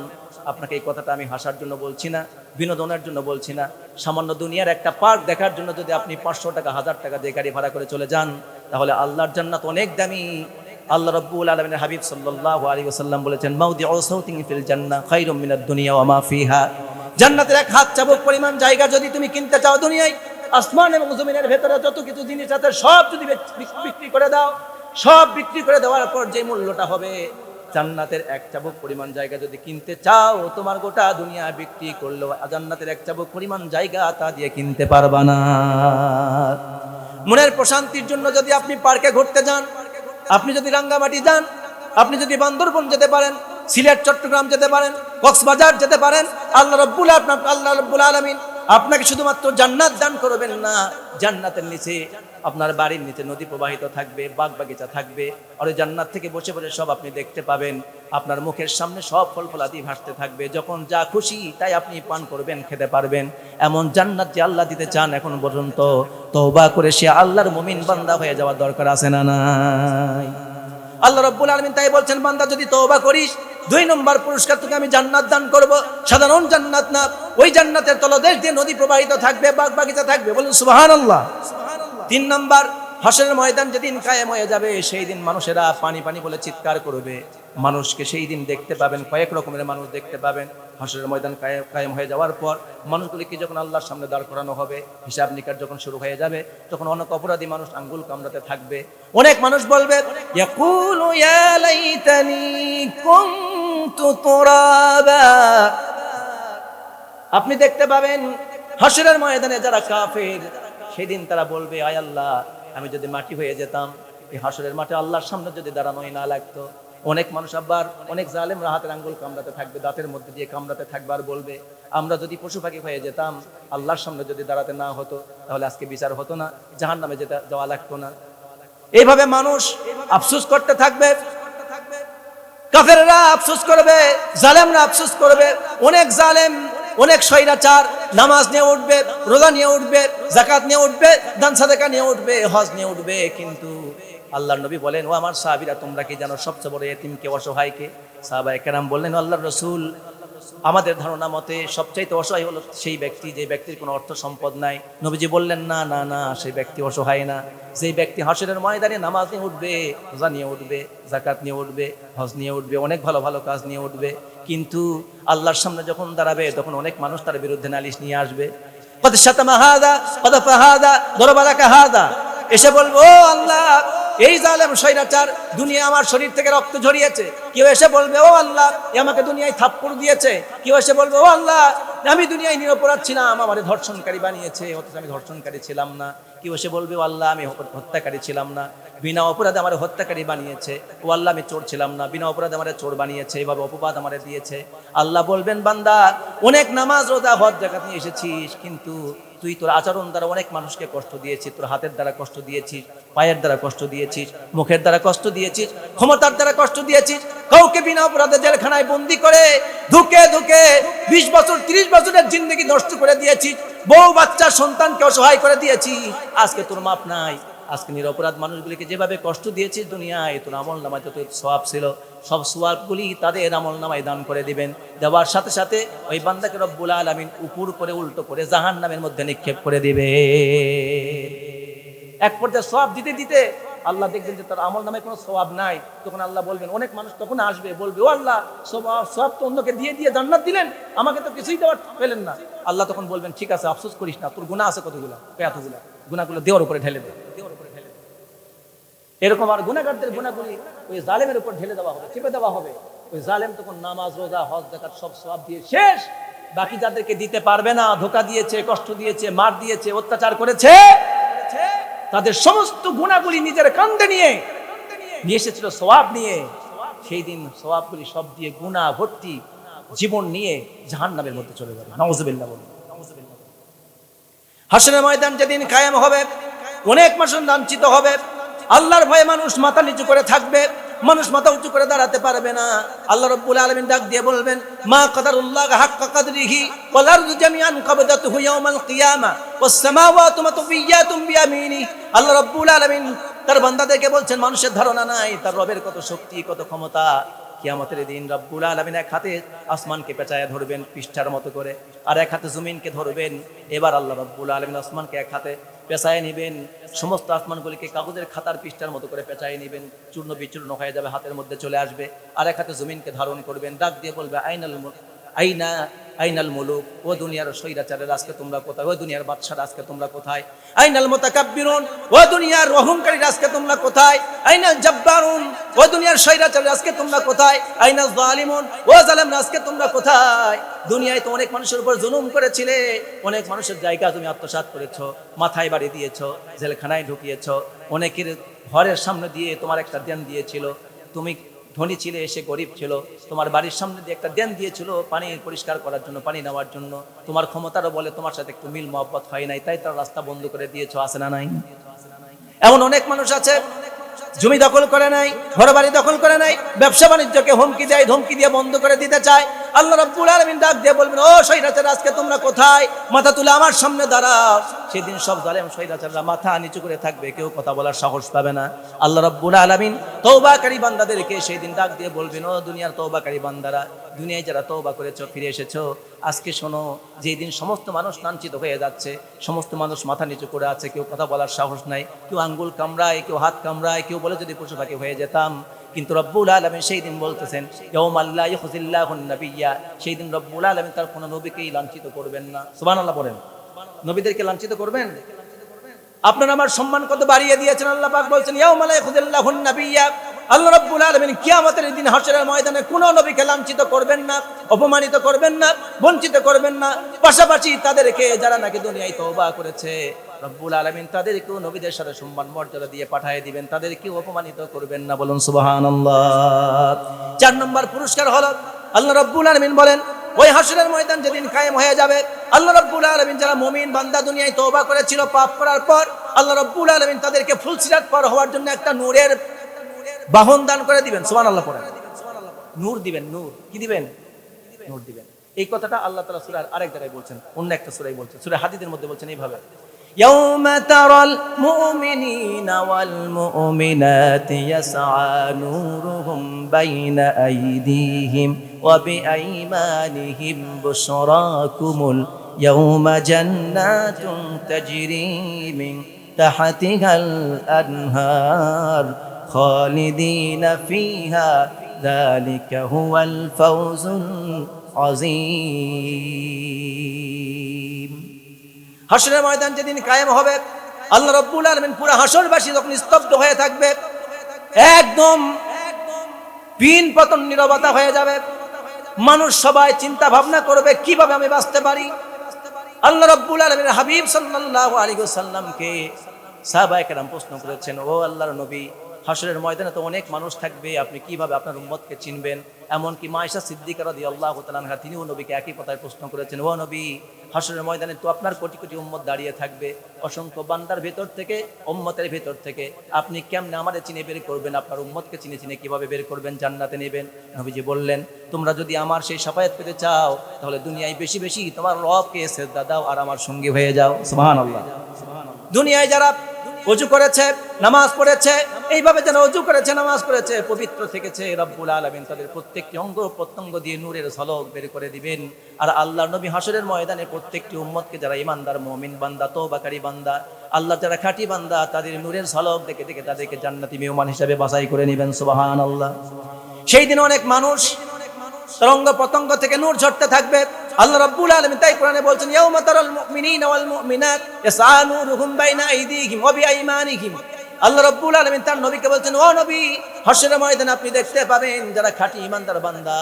আপনাকে এই কথাটা আমি হাসার জন্য বলছি না, বিনোদনের জন্য বলছি না। সামান্য দুনিয়ার একটা পার্ক দেখার জন্য যদি আপনি 500 টাকা 1000 টাকা দিয়ে গাড়ি ভাড়া করে চলে যান, তাহলে আল্লাহর জান্নাত অনেক দামি। আল্লাহ রাব্বুল আলামিনের হাবিব সাল্লাল্লাহু আলাইহি ওয়াসাল্লাম বলেছেন, মাউদিউ সাউতিন ফিল জান্নাহ খায়রুম মিনাদ দুনিয়া ওয়া মা ফিহা। জান্নাতের এক হাত চাবুক পরিমাণ জায়গা যদি তুমি কিনতে চাও দুনিয়ায়, আসমান এবং জমিনের ভেতরে যত কিছু জিনিস আছে সব যদি বিক্রি করে দাও, সব বিক্রি করে দেওয়ার পর যে মূল্যটা হবে, জান্নাতের এক চাবুক পরিমাণ জায়গা যদি কিনতে চাও, তোমার গোটা দুনিয়া বিক্রি করলেও জান্নাতের এক চাবুক পরিমাণ জায়গা তা দিয়ে কিনতে পারবা না। মনের প্রশান্তির জন্য যদি আপনি পার্কে ঘুরতে যান, আপনি যদি রাঙ্গামাটি যান, আপনি যদি বান্দরবন যেতে পারেন, সিলেট চট্টগ্রাম যেতে পারেন, কক্সবাজার যেতে পারেন, আল্লাহ রাব্বুল আলামিন আপনাকে শুধুমাত্র জান্নাত দান করবেন না, জান্নাতের নিচে আপনার বাড়ির নিচে নদী প্রবাহিত থাকবে, বাগ বাগিচা থাকবে, আর ওই জান্নাত থেকে বসে বসে সব আপনি দেখতে পাবেন। আপনার মুখের সামনে সব ফল ফলাদি ভাসতে থাকবে, যখন যা খুশি তাই আপনি পান করবেন, খেতে পারবেন। এমন জান্নাত যে আল্লাহ দিতে চান, এখন পর্যন্ত তওবা করে সে আল্লাহর মুমিন বান্দা হয়ে যাওয়ার দরকার আছে না নাই? আল্লাহ রাব্বুল আলামিন তাই বলছেন, বান্দা যদি তওবা করিস, 2 নম্বর পুরস্কার তোকে আমি জান্নাত দান করব। সাধারণ জান্নাত না, ওই জান্নাতের তলদেশ দিয়ে নদী প্রবাহিত থাকবে, বাগ বাগিচা থাকবে। বলুন সুবহানাল্লাহ। 3 নম্বর, হাসরের ময়দান যেদিন কায়েম হয়ে যাবে, সেই দিন মানুষেরা পানি পানি বলে চিৎকার করবে। মানুষকে সেই দিন দেখতে পাবেন, কয়েক রকমের মানুষ দেখতে পাবেন। হাসরের ময়দান কায়েম হয়ে যাওয়ার পর মানুষগুলিকে যখন আল্লাহর সামনে দাঁড় করানো হবে, হিসাব নিকাশ যখন শুরু হয়ে যাবে, তখন অনেক অপরাধী মানুষ আঙ্গুল কামড়াতে থাকবে। অনেক মানুষ বলবে, ইয়াকুলু ইয়া লাইতানি কুনতু তুরাবা। আপনি দেখতে পাবেন হাসরের ময়দানে যারা কাফের, সেদিন তারা বলবে, আয় আল্লাহ, আমি যদি মাটি হয়ে যেতাম, এই হাসরের মাঠে আল্লাহর সামনে যদি দাঁড়ানোই না লাগতো। অনেক মানুষ আবার, অনেক জালেমরা হাতের আঙ্গুল কামড়াতে থাকবে, দাঁতের মধ্যে দিয়ে কামড়াতে থাকবে, আর বলবে, আমরা যদি পশু পাখি হয়ে যেতাম, আল্লাহর সামনে যদি দাঁড়াতে না হতো, তাহলে আজকে বিচার হতো না, জাহান্নামে যাওয়া লাগতো না। এইভাবে মানুষ আফসোস করতে থাকবে। কাফেররা আফসোস করবে, জালেমরা আফসোস করবে। অনেক জালেম, অনেক স্বৈরাচার নামাজ নিয়ে উঠবে, রোজা নিয়ে উঠবে, যাকাত নিয়ে উঠবে, দান সাদাকা নিয়ে উঠবে, হজ নিয়ে উঠবে, কিন্তু আল্লাহর নবী বলেন, ও আমার সাহাবীরা, তোমরা কি জানো সবচেয়ে বড় এতিমকে, অসহায়কে? সাহাবায়ে কেরাম বললেন, আল্লাহর রাসূল, আমাদের ধারণা মতে সবচাইতে অসহায় হলো সেই ব্যক্তি যে ব্যক্তির কোনো অর্থ সম্পদ নাই। নবীজি বললেন, না না না, সেই ব্যক্তি অসহায় না। যেই ব্যক্তি হাসরের ময়দানে নামাজ নিয়ে উঠবে, রোজা নিয়ে উঠবে, যাকাত নিয়ে উঠবে, হজ নিয়ে উঠবে, অনেক ভালো ভালো কাজ নিয়ে উঠবে, কিন্তু আল্লাহর সামনে যখন দাঁড়াবে, তখন অনেক মানুষ তার বিরুদ্ধে নালিশ নিয়ে আসবে। কদ শাতামা হাদা, কদ ফাহাদা, দরবারাকা হাদা। এসে বলবো, ও আল্লাহ, এই জালেম স্বৈরাচার দুনিয়া আমার শরীর থেকে রক্ত ঝরিয়েছে। কেউ এসে বলবে, ও আল্লাহ, আমাকে দুনিয়ায় থাপ্পড় দিয়েছে। কেউ এসে বলবে, ও আল্লাহ, আমি দুনিয়ায় নিরপরাধ ছিলাম, আমারে ধর্ষণকারী বানিয়েছে, অথচ আমি ধর্ষণকারী ছিলাম না। কেউ এসে বলবে, ও আল্লাহ, আমি হত্যাকারী ছিলাম না, বিনা অপরাধে আমার হত্যাকারী বানিয়েছে। ও আল্লাহ, আমি চোর ছিলাম না, বিনা অপরাধে আমার চোর বানিয়েছে, এভাবে অপবাদ আমার দিয়েছে। আল্লাহ বলবেন, বান্দা, অনেক নামাজ রোজা হজ যাকাত নিয়ে এসেছিস, কিন্তু তুই তোর আচরণ দ্বারা অনেক মানুষকে কষ্ট দিয়েছিস। তোর হাতের দ্বারা কষ্ট দিয়েছিস, পায়ের দ্বারা কষ্ট দিয়েছিস, মুখের দ্বারা কষ্ট দিয়েছিস, ক্ষমতার দ্বারা কষ্ট দিয়েছিস। কাউকে বিনা অপরাধে জেলখানায় বন্দি করে ধুকে ধুকে 20 বছর 30 বছরের জিন্দগি নষ্ট করে দিয়েছিস। বউ বাচ্চা সন্তানকে অসহায় করে দিয়েছিস। আজকে তোর মাপ নাই। আজকে নিরপরাধ মানুষগুলিকে যেভাবে কষ্ট দিয়েছিস দুনিয়ায়, তোর আমল নামায় যত সওয়াব ছিল, সব সওয়াবগুলি তাদের আমল নামায় দান করে দিবেন। দেওয়ার সাথে সাথে ওই বান্দাকে রব্বুল আলামিন উপর করে উল্টো করে জাহান্নামের মধ্যে নিক্ষেপ করে দিবে। এক পর্যায়ে সওয়াব দিতে দিতে আল্লাহ দেখবেন যে তার আমল নামায় কোনো সওয়াব নাই। তখন আল্লাহ বলবেন, অনেক মানুষ তখন আসবে, বলবে, ও আল্লাহ, সওয়াব তো অন্যকে দিয়ে দিয়ে জান্নাত দিলেন, আমাকে তো কিছুই দেওয়ার পেলেন না। আল্লাহ তখন বলবেন, ঠিক আছে, আফসোস করিস না, তোর গুনাহ আছে কতগুলো, এতগুলো গুনাহগুলো দেওয়ার উপরে ঢেলে দে। এরকম আর গুনাহগারদের গুনাহগুলি ওই জালেমের উপর ঢেলে দেওয়া হবে, চেপে দেওয়া হবে। ওই জালেম তখন নামাজ রোজা হজ যাকাত সব সওয়াব দিয়ে শেষ। বাকি যাদেরকে দিতে পারবে না, ধোঁকা দিয়েছে, কষ্ট দিয়েছে, মার দিয়েছে, অত্যাচার করেছে, তাদের সমস্ত গুণাগুলি নিজের কাঁধে নিয়ে এসেছিল সওয়াব নিয়ে। সেই দিন সওয়াবগুলি সব দিয়ে গুনাহ ভর্তি জীবন নিয়ে জাহান্নামের মধ্যে চলে যাবে। নাউযুবিল্লাহ বলুন। হাসরের ময়দান যেদিন কায়েম হবে, অনেক মানুষ লাঞ্ছিত হবে। আল্লাহর ভয়ে মানুষ মাথা নিচু করে থাকবে, মানুষ মাথা উঁচু করে দাঁড়াতে পারবে না। আল্লাহ রাব্বুল আলামিন ডাক দিয়ে বলবেন, মা কদরুল্লাহ হাক্কা কদরিহি ওয়াল আরদু জামিআন কবদাতুহু ইয়াউমাল কিয়ামা ওয়াস সামাওয়াতু মাতবিয়াতুম বিয়ামিনি। আল্লাহ রাব্বুল আলামিন তার বান্দাদেরকে বলছেন, মানুষের ধারণা নাই তার রবের কত শক্তি, কত ক্ষমতা। কিয়ামতের দিন রব্বুল আলামিন এক হাতে আসমানকে পেঁচায়া ধরবেন পৃষ্ঠার মতো করে, আর এক হাতে জমিনকে ধরবেন। এবার আল্লাহ রব্বুল আলামিন আসমানকে এক হাতে পেঁচায় নিবেন, সমস্ত আসমানগুলিকে কাগজের খাতার পৃষ্ঠার মতো করে পেঁচায় নিবেন, চূর্ণ বিচূর্ণ হয়ে যাবে, হাতের মধ্যে চলে আসবে। আর এক হাতে জমিনকে ধারণ করবেন, ডাক দিয়ে বলবে, আইনাল মুলুক, ও দুনিয়ার স্বৈরাচারের আজকে তোমরা কোথায়? ও দুনিয়ার বাদশারা আজকে তোমরা কোথায়? আইনাল মুতাকাব্বিরুন, ও দুনিয়ার অহংকারীরা আজকে তোমরা কোথায়? আইনাল জাব্বারুন, ও দুনিয়ার স্বৈরাচারের আজকে তোমরা কোথায়? আইনাল যালিমুন, ও জালেমরা আজকে তোমরা কোথায়? দুনিয়ায় তো অনেক মানুষের উপর জুলুম করেছিলে, অনেক মানুষের জায়গা তুমি আত্মসাৎ করেছো, মাথায় বাড়ি দিয়েছো, জেলখানায় ঢুকিয়েছো, অনেকের ঘরের সামনে দিয়ে তোমার একটা দেন দিয়েছিল। তুমি ধনী ছিলে, এসে গরিব ছিল, তোমার বাড়ির সামনে দিয়ে একটা দেন দিয়েছিল পানি পরিষ্কার করার জন্য, পানি নেওয়ার জন্য। তোমার ক্ষমতারও বলে তোমার সাথে একটু মিল মহব্বত হয় নাই, তাই তার রাস্তা বন্ধ করে দিয়েছো। আছে না নাই? এমন অনেক মানুষ আছে, জমি দখল করে নাই, ঘর বাড়ি দখল করে নাই, ব্যবসা বাণিজ্যকে হুমকি দেয়, ধমকি দিয়ে বন্ধ করে দিতে চায়। আল্লাহ রাব্বুল আলামিন ডাক দিয়ে বলবেন, ও স্বৈরাচার আজকে তোমরা কোথায়? মাথা তুলে আমার সামনে দাঁড়াও। সেদিন সব জালেম স্বৈরাচাররা মাথা নিচু করে থাকবে, কেউ কথা বলার সাহস পাবে না। আল্লাহ রাব্বুল আলামিন তওবাকারী বান্দাদেরকে সেই দিন ডাক দিয়ে বলবেন, ও দুনিয়ার তওবাকারী বান্দারা, দুনিয়ায় যারা তওবা করেছো, ফিরে এসেছো, আজকে শোনো, যেই দিন সমস্ত মানুষ লাঞ্ছিত হয়ে যাচ্ছে, সমস্ত মানুষ মাথা নিচু করে আছে, কেউ কথা বলার সাহস নাই, কেউ আঙ্গুল কামড়ায়, কেউ হাত কামড়ায়, কেউ বলে যদি পশু পাখি হয়ে যেতাম। কিন্তু রব্বুল আলামিন সেই দিন বলতেছেন, ইয়াউমাল লা ইউখজিল্লাহুন নাবিয়্যা, সেই দিন রব্বুল আলামিন তার কোনো নবীকেই লাঞ্ছিত করবেন না। সুবহানাল্লাহ বলেন। নবীদেরকে লাঞ্ছিত করবেন? আপনারা আমার সম্মান কত বাড়িয়ে দিয়েছেন। আল্লাহ পাক বলছেন, ইয়াউমা লা ইউখজিল্লাহুন নাবিয়্যা, আল্লাহ রাব্বুল আলামিন কিয়ামতের দিন হাশরের ময়দানে কোনো নবীকে লাঞ্ছিত করবেন না, অপমানিত করবেন না, বঞ্চিত করবেন না। পাশাপাশি তাদেরকে যারা নাকি দুনিয়ায় তওবা করেছে, রব্বুল আলামিন তাদেরকেও নবীদের সাথে সম্মান মর্যাদা দিয়ে পাঠিয়ে দিবেন, তাদেরকেও অপমানিত করবেন না। বলুন সুবহানাল্লাহ। 4 নম্বর পুরস্কার হলো, আল্লাহ রাব্বুল আলামিন বলেন, ওই হাশরের ময়দান যেদিন কায়েম হয়ে যাবে, আল্লাহ রাব্বুল আলামিন যারা মুমিন বান্দা দুনিয়ায় তওবা করেছিল পাপ করার পর, আল্লাহ রাব্বুল আলামিন তাদেরকে ফুলসিরাত পার হওয়ার জন্য একটা নূরের বাহন দান করে দিবেন। সুবহানাল্লাহ পড়েন। নূর দিবেন, নূর কি দিবেন? নূর দিবেন। এই কথাটা আল্লাহ তাআলা সূরার আরেক জায়গায় বলছেন, অন্য একটা সূরায় বলছেন, সূরা হাদীদের মধ্যে বলছেন এইভাবে, ইয়াউমা তারাল মুমিনিনা ওয়াল মুমিনাতি ইয়াসআ নূরুহুম বাইনা আইদিহিম ওয়া বিআইমানিহিম বুশরাকুমুল ইয়াউমা জান্নাতুন তাজরি মিন তাহতিহাল আনহার খালিদিনা ফিহা যালিকা হুয়াল ফাওজুল আযীম। হাশরের ময়দান যেদিন কায়েম হবে, আল্লাহ রাব্বুল আলামিন পুরো হাশরবাসী যখন স্তব্ধ হয়ে থাকবে, একদম পিন পতন নীরবতা হয়ে যাবে। মানুষ সবাই চিন্তা ভাবনা করবে কিভাবে আমি বাঁচতে পারি। আল্লাহ রাব্বুল আলামিনের হাবিব সাল্লাল্লাহু আলাইহি ওয়াসাল্লামকে সাহাবায়ে কেরাম প্রশ্ন করেছেন, ও আল্লাহর নবী, হাশরের ময়দানে তো অনেক মানুষ থাকবে, আপনি কিভাবে আপনার উম্মতকে চিনবেন? এমনকি মা আয়েশা সিদ্দিকা রাদিয়াল্লাহু তাআলা আনহা তিনিও নবীকে একই কথায় প্রশ্ন করেছেন, ও নবী, হাশরের ময়দানে তো আপনার কোটি কোটি উম্মত দাঁড়িয়ে থাকবে, অসংখ্য বান্দার ভেতর থেকে, উম্মতের ভেতর থেকে আপনি কেমনে আমাদের চিনে বের করবেন? আপনার উম্মতকে চিনে চিনে কিভাবে বের করবেন, জান্নাতে নেবেন? নবীজি বললেন, তোমরা যদি আমার সেই শাফায়াত পেতে চাও, তাহলে দুনিয়ায় বেশি বেশি তোমার রবকে সিজদা দাও আর আমার সঙ্গী হয়ে যাও। সুবহানাল্লাহ। দুনিয়ায় যারা ওযু করেছে, নামাজ পড়েছে, এইভাবে যেন ওযু করেছে, নামাজ পড়েছে, পবিত্র থেকেছে, রব্বুল আলামিন তাদের প্রত্যেকটি অঙ্গ প্রত্যঙ্গ দিয়ে নূরের ঝলক বের করে দিবেন। আর আল্লাহর নবী হাশরের ময়দানে প্রত্যেকটি উম্মতকে যারা ঈমানদার মুমিন বান্দা, তওবাকারী বান্দা, আল্লাহ যারা খাঁটি বান্দা, তাদের নূরের ঝলক দেখে দেখে তাদেরকে জান্নাতি মেহমান হিসেবে বাছাই করে নেবেন। সুবহানাল্লাহ। সেই দিন অনেক মানুষ তার অঙ্গ প্রত্যঙ্গ থেকে নূর ঝরতে থাকবে। আল্লাহ রাব্বুল আলামিন তাই কোরআনে বলছেন, ইয়াউমা তারাল মুমিনিনা ওয়াল মুমিনাত ইয়াসআ নূরুহুম বাইনা আইদিহিম ওয়া বিআইমানিহিম। আল্লাহ রাব্বুল আলামিন তার নবীকে বলছেন, ও নবী, হাশরের ময়দানে আপনি দেখতে পাবেন যারা খাঁটি ঈমানদার বান্দা,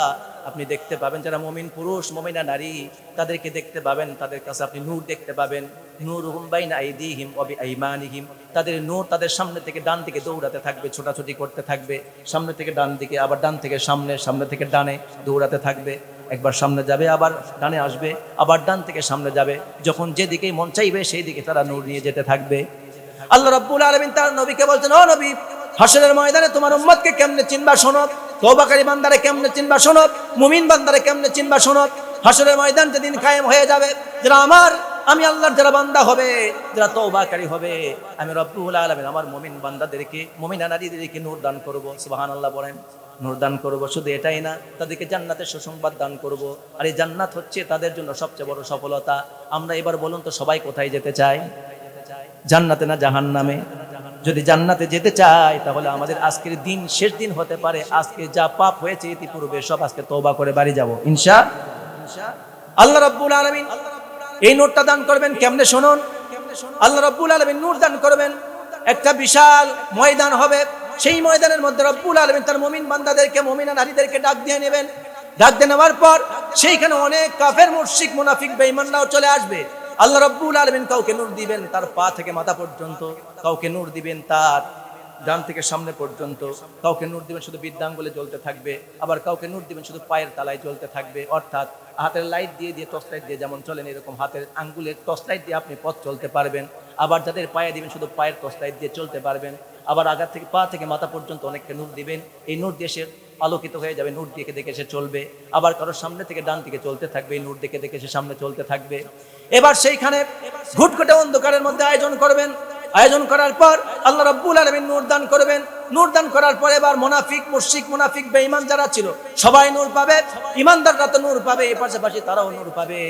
আপনি দেখতে পাবেন যারা মুমিন পুরুষ মুমিনা নারী তাদেরকে দেখতে পাবেন, তাদের কাছে আপনি নূর দেখতে পাবেন। নূরুহুম বাইনা আইদিহিম ওয়া বিআইমানিহিম, তাদের নূর তাদের সামনে থেকে ডান দিকে দৌড়াতে থাকবে, ছোটাছুটি করতে থাকবে, সামনে থেকে ডান দিকে, আবার ডান থেকে সামনে, সামনে থেকে ডানে দৌড়াতে থাকবে। একবার সামনে যাবে, আবার ডানে আসবে, আবার ডান থেকে সামনে যাবে, যখন যেদিকে মন চাইবে সেই দিকে তারা নূর নিয়ে যেতে থাকবে। আল্লাহ রাব্বুল আলামিন তার নবীকে বলছেন, ও নবী, হাসরের ময়দানে তোমার উম্মতকে কেমনে চিনবা শোনো, তওবাকারী বান্দারে কেমনে চিনবা শোনো, মুমিন বান্দারে কেমনে চিনবা শোনো। হাসরের ময়দান যেদিন কায়েম হয়ে যাবে, যারা আমি আল্লাহর যারা বান্দা হবে, যারা তওবাকারী হবে, আমি রব্বুল আলামিন আমার মুমিন বান্দাদেরকে, মুমিনা নারীদেরকে নূর দান করব। সুবহানাল্লাহ বলেন। নূর দান করব, শুধু এটাই না, তাদেরকে জান্নাতের সুসংবাদ দান করব। আর এই জান্নাত হচ্ছে তাদের জন্য সবচেয়ে বড় সফলতা। আমরা এবার বলুন তো, সবাই কোথায় যেতে চায়? জান্নাতে না জাহান্নামে? যদি জান্নাতে যেতে চাই তাহলে আমাদের আজকের দিন শেষ দিন হতে পারে, আজকে যা পাপ হয়েছে ইতিপূর্বে সব আজকে তওবা করে বাড়ি যাব ইনশাআল্লাহ। আল্লাহ রাব্বুল আলামিন এই নূরটা দান করবেন কেমনে শুনুন। আল্লাহ রাব্বুল আলামিন নূর দান করবেন, একটা বিশাল ময়দান হবে, সেই ময়দানের মধ্যে রাব্বুল আলামিন তার মুমিন বান্দাদেরকে, মুমিনা নারীদেরকে ডাক দিয়ে নেবেন। ডাক দিয়ে নেওয়ার পর সেইখানে অনেক কাফের, মুশরিক, মুনাফিক, বেঈমানরাও চলে আসবে। আল্লাহ রাব্বুল আলামিন কাউকে নূর দিবেন তার পা থেকে মাথা পর্যন্ত, কাউকে নূর দিবেন তার ডান থেকে সামনে পর্যন্ত, কাউকে নূর দিবেন শুধু বৃদ্ধাঙ্গুলে জ্বলতে থাকবে, আবার কাউকে নূর দিবেন শুধু পায়ের তালায় জ্বলতে থাকবে। অর্থাৎ হাতের লাইট দিয়ে টর্চ লাইট দিয়ে যেমন চলেন, এরকম হাতের আঙ্গুলের টর্চ লাইট দিয়ে আপনি পথ চলতে পারবেন। আবার যাদের পায়ে দিবেন শুধু পায়ের টর্চ লাইট দিয়ে চলতে পারবেন। আবার আগার থেকে পা থেকে মাথা পর্যন্ত অনেককে নূর দিবেন, এই নূর দিয়ে সে আলোকিত হয়ে যাবে, নূর দেখে দেখে সে চলবে। আবার কারোর সামনে থেকে ডান দিকে চলতে থাকবে, এই নূর দেখে দেখে সে সামনে চলতে থাকবে। এবার সেইখানে ঘুটঘুটে অন্ধকারের মধ্যে আয়োজন করবেন। আয়োজন করার পর আল্লাহ রাব্বুল আলামিন নূর দান করবেন। নূর দান করার পর এবার মুনাফিক, মুশরিক, মুনাফিক, বেঈমান যারা ছিল সবাই নূর পাবে, ইমানদাররা তো নূর পাবে, এর পাশাপাশি তারাও নূর পাবে।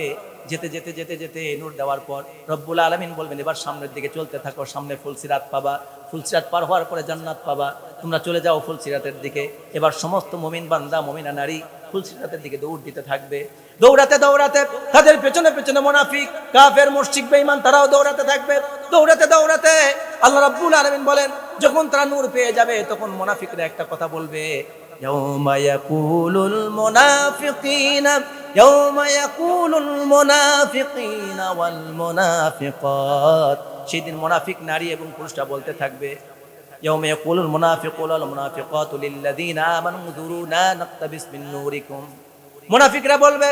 যেতে যেতে যেতে যেতে নূর দেওয়ার পর রব্বুল আলামিন বলবেন, এবার সামনের দিকে চলতে থাকো, সামনে ফুলসিরাত পাবা, ফুলসিরাত পার হওয়ার পরে জান্নাত পাবা, তোমরা চলে যাও ফুলসিরাতের দিকে। এবার সমস্ত মুমিন বান্দা, মুমিনা নারী ফুলসিরাতের দিকে দৌড় দিতে থাকবে। দৌড়াতে দৌড়াতে তাদের পেছনে পেছনে মুনাফিক, কাফের, মুশরিক, বেঈমান তারাও দৌড়াতে থাকবে। দৌড়াতে দৌড়াতে আল্লাহ রাব্বুল আলামিন বলেন, যখন তারা নূর পেয়ে যাবে তখন মুনাফিকরা একটা কথা বলবে, ইয়াউমা ইয়াকুলুল মুনাফিকিনা, ইয়াউমা ইয়াকুলুল মুনাফিকিনা ওয়াল মুনাফিকাত। সেদিন মুনাফিক নারী এবং পুরুষরা বলতে থাকবে, ইয়াউমা ইয়াকুলুল মুনাফিকুনা ওয়াল মুনাফিকাতু লিল্লাযিনা আমানু যুরুনা নাকতাবিস মিন নূরিকুম। মুনাফিকরা বলবে,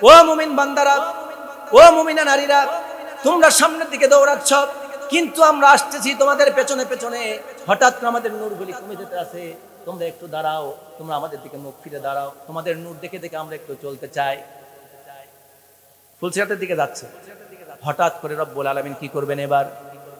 ও মুমিন বান্দারা, ও মুমিনা নারীরা, তোমরা সামনের দিকে দৌড়াচ্ছ, কিন্তু আমরা আসতেছি তোমাদের পেছনে পেছনে, হঠাৎ আমাদের নূরগুলি কমে যেতে আছে, তোমরা একটু দাঁড়াও, তোমরা আমাদের দিকে মুখ ফিরে দাঁড়াও, তোমাদের নূর দেখে দেখে আমরা একটু চলতে চাই। ফুলসিরাতের দিকে যাচ্ছে। হঠাৎ করে রব্বুল আলামিন কি করবেন এবার?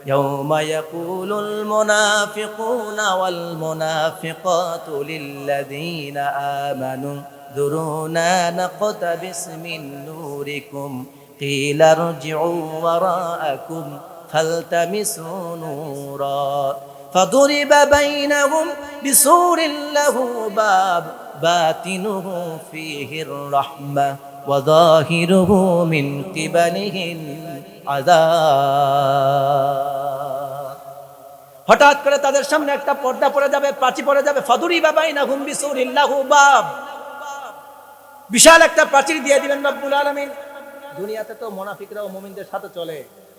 ইয়াউমা ইয়াকুলুল মুনাফিকুনা ওয়াল মুনাফিকাতু লিল্লাযিনা আমানু যুরুনা নাকতাবিস মিন নূরিকুম কিলা ইরজিউ ওয়ারাআকুম ফালতামিসু নূরা ফাদুরিবা বাইনাহুম বিসূরিন লাহু বাব বাতিনুহু ফীহির রাহমাহ ওয়া যাহিরুহু মিন কিবালিহিল আযাব। হঠাৎ করে তাদের সামনে একটা পর্দা পড়ে যাবে, প্রাচীর পড়ে যাবে। ফাদুরিবা বাইনাহুম বিসূরিন লাহু বাব, বিশাল একটা প্রাচীর দিয়ে দিবেন রব্বুল আলামিন। দুনিয়াতে তো মুনাফিকরাও মুমিনদের সাথে চলে,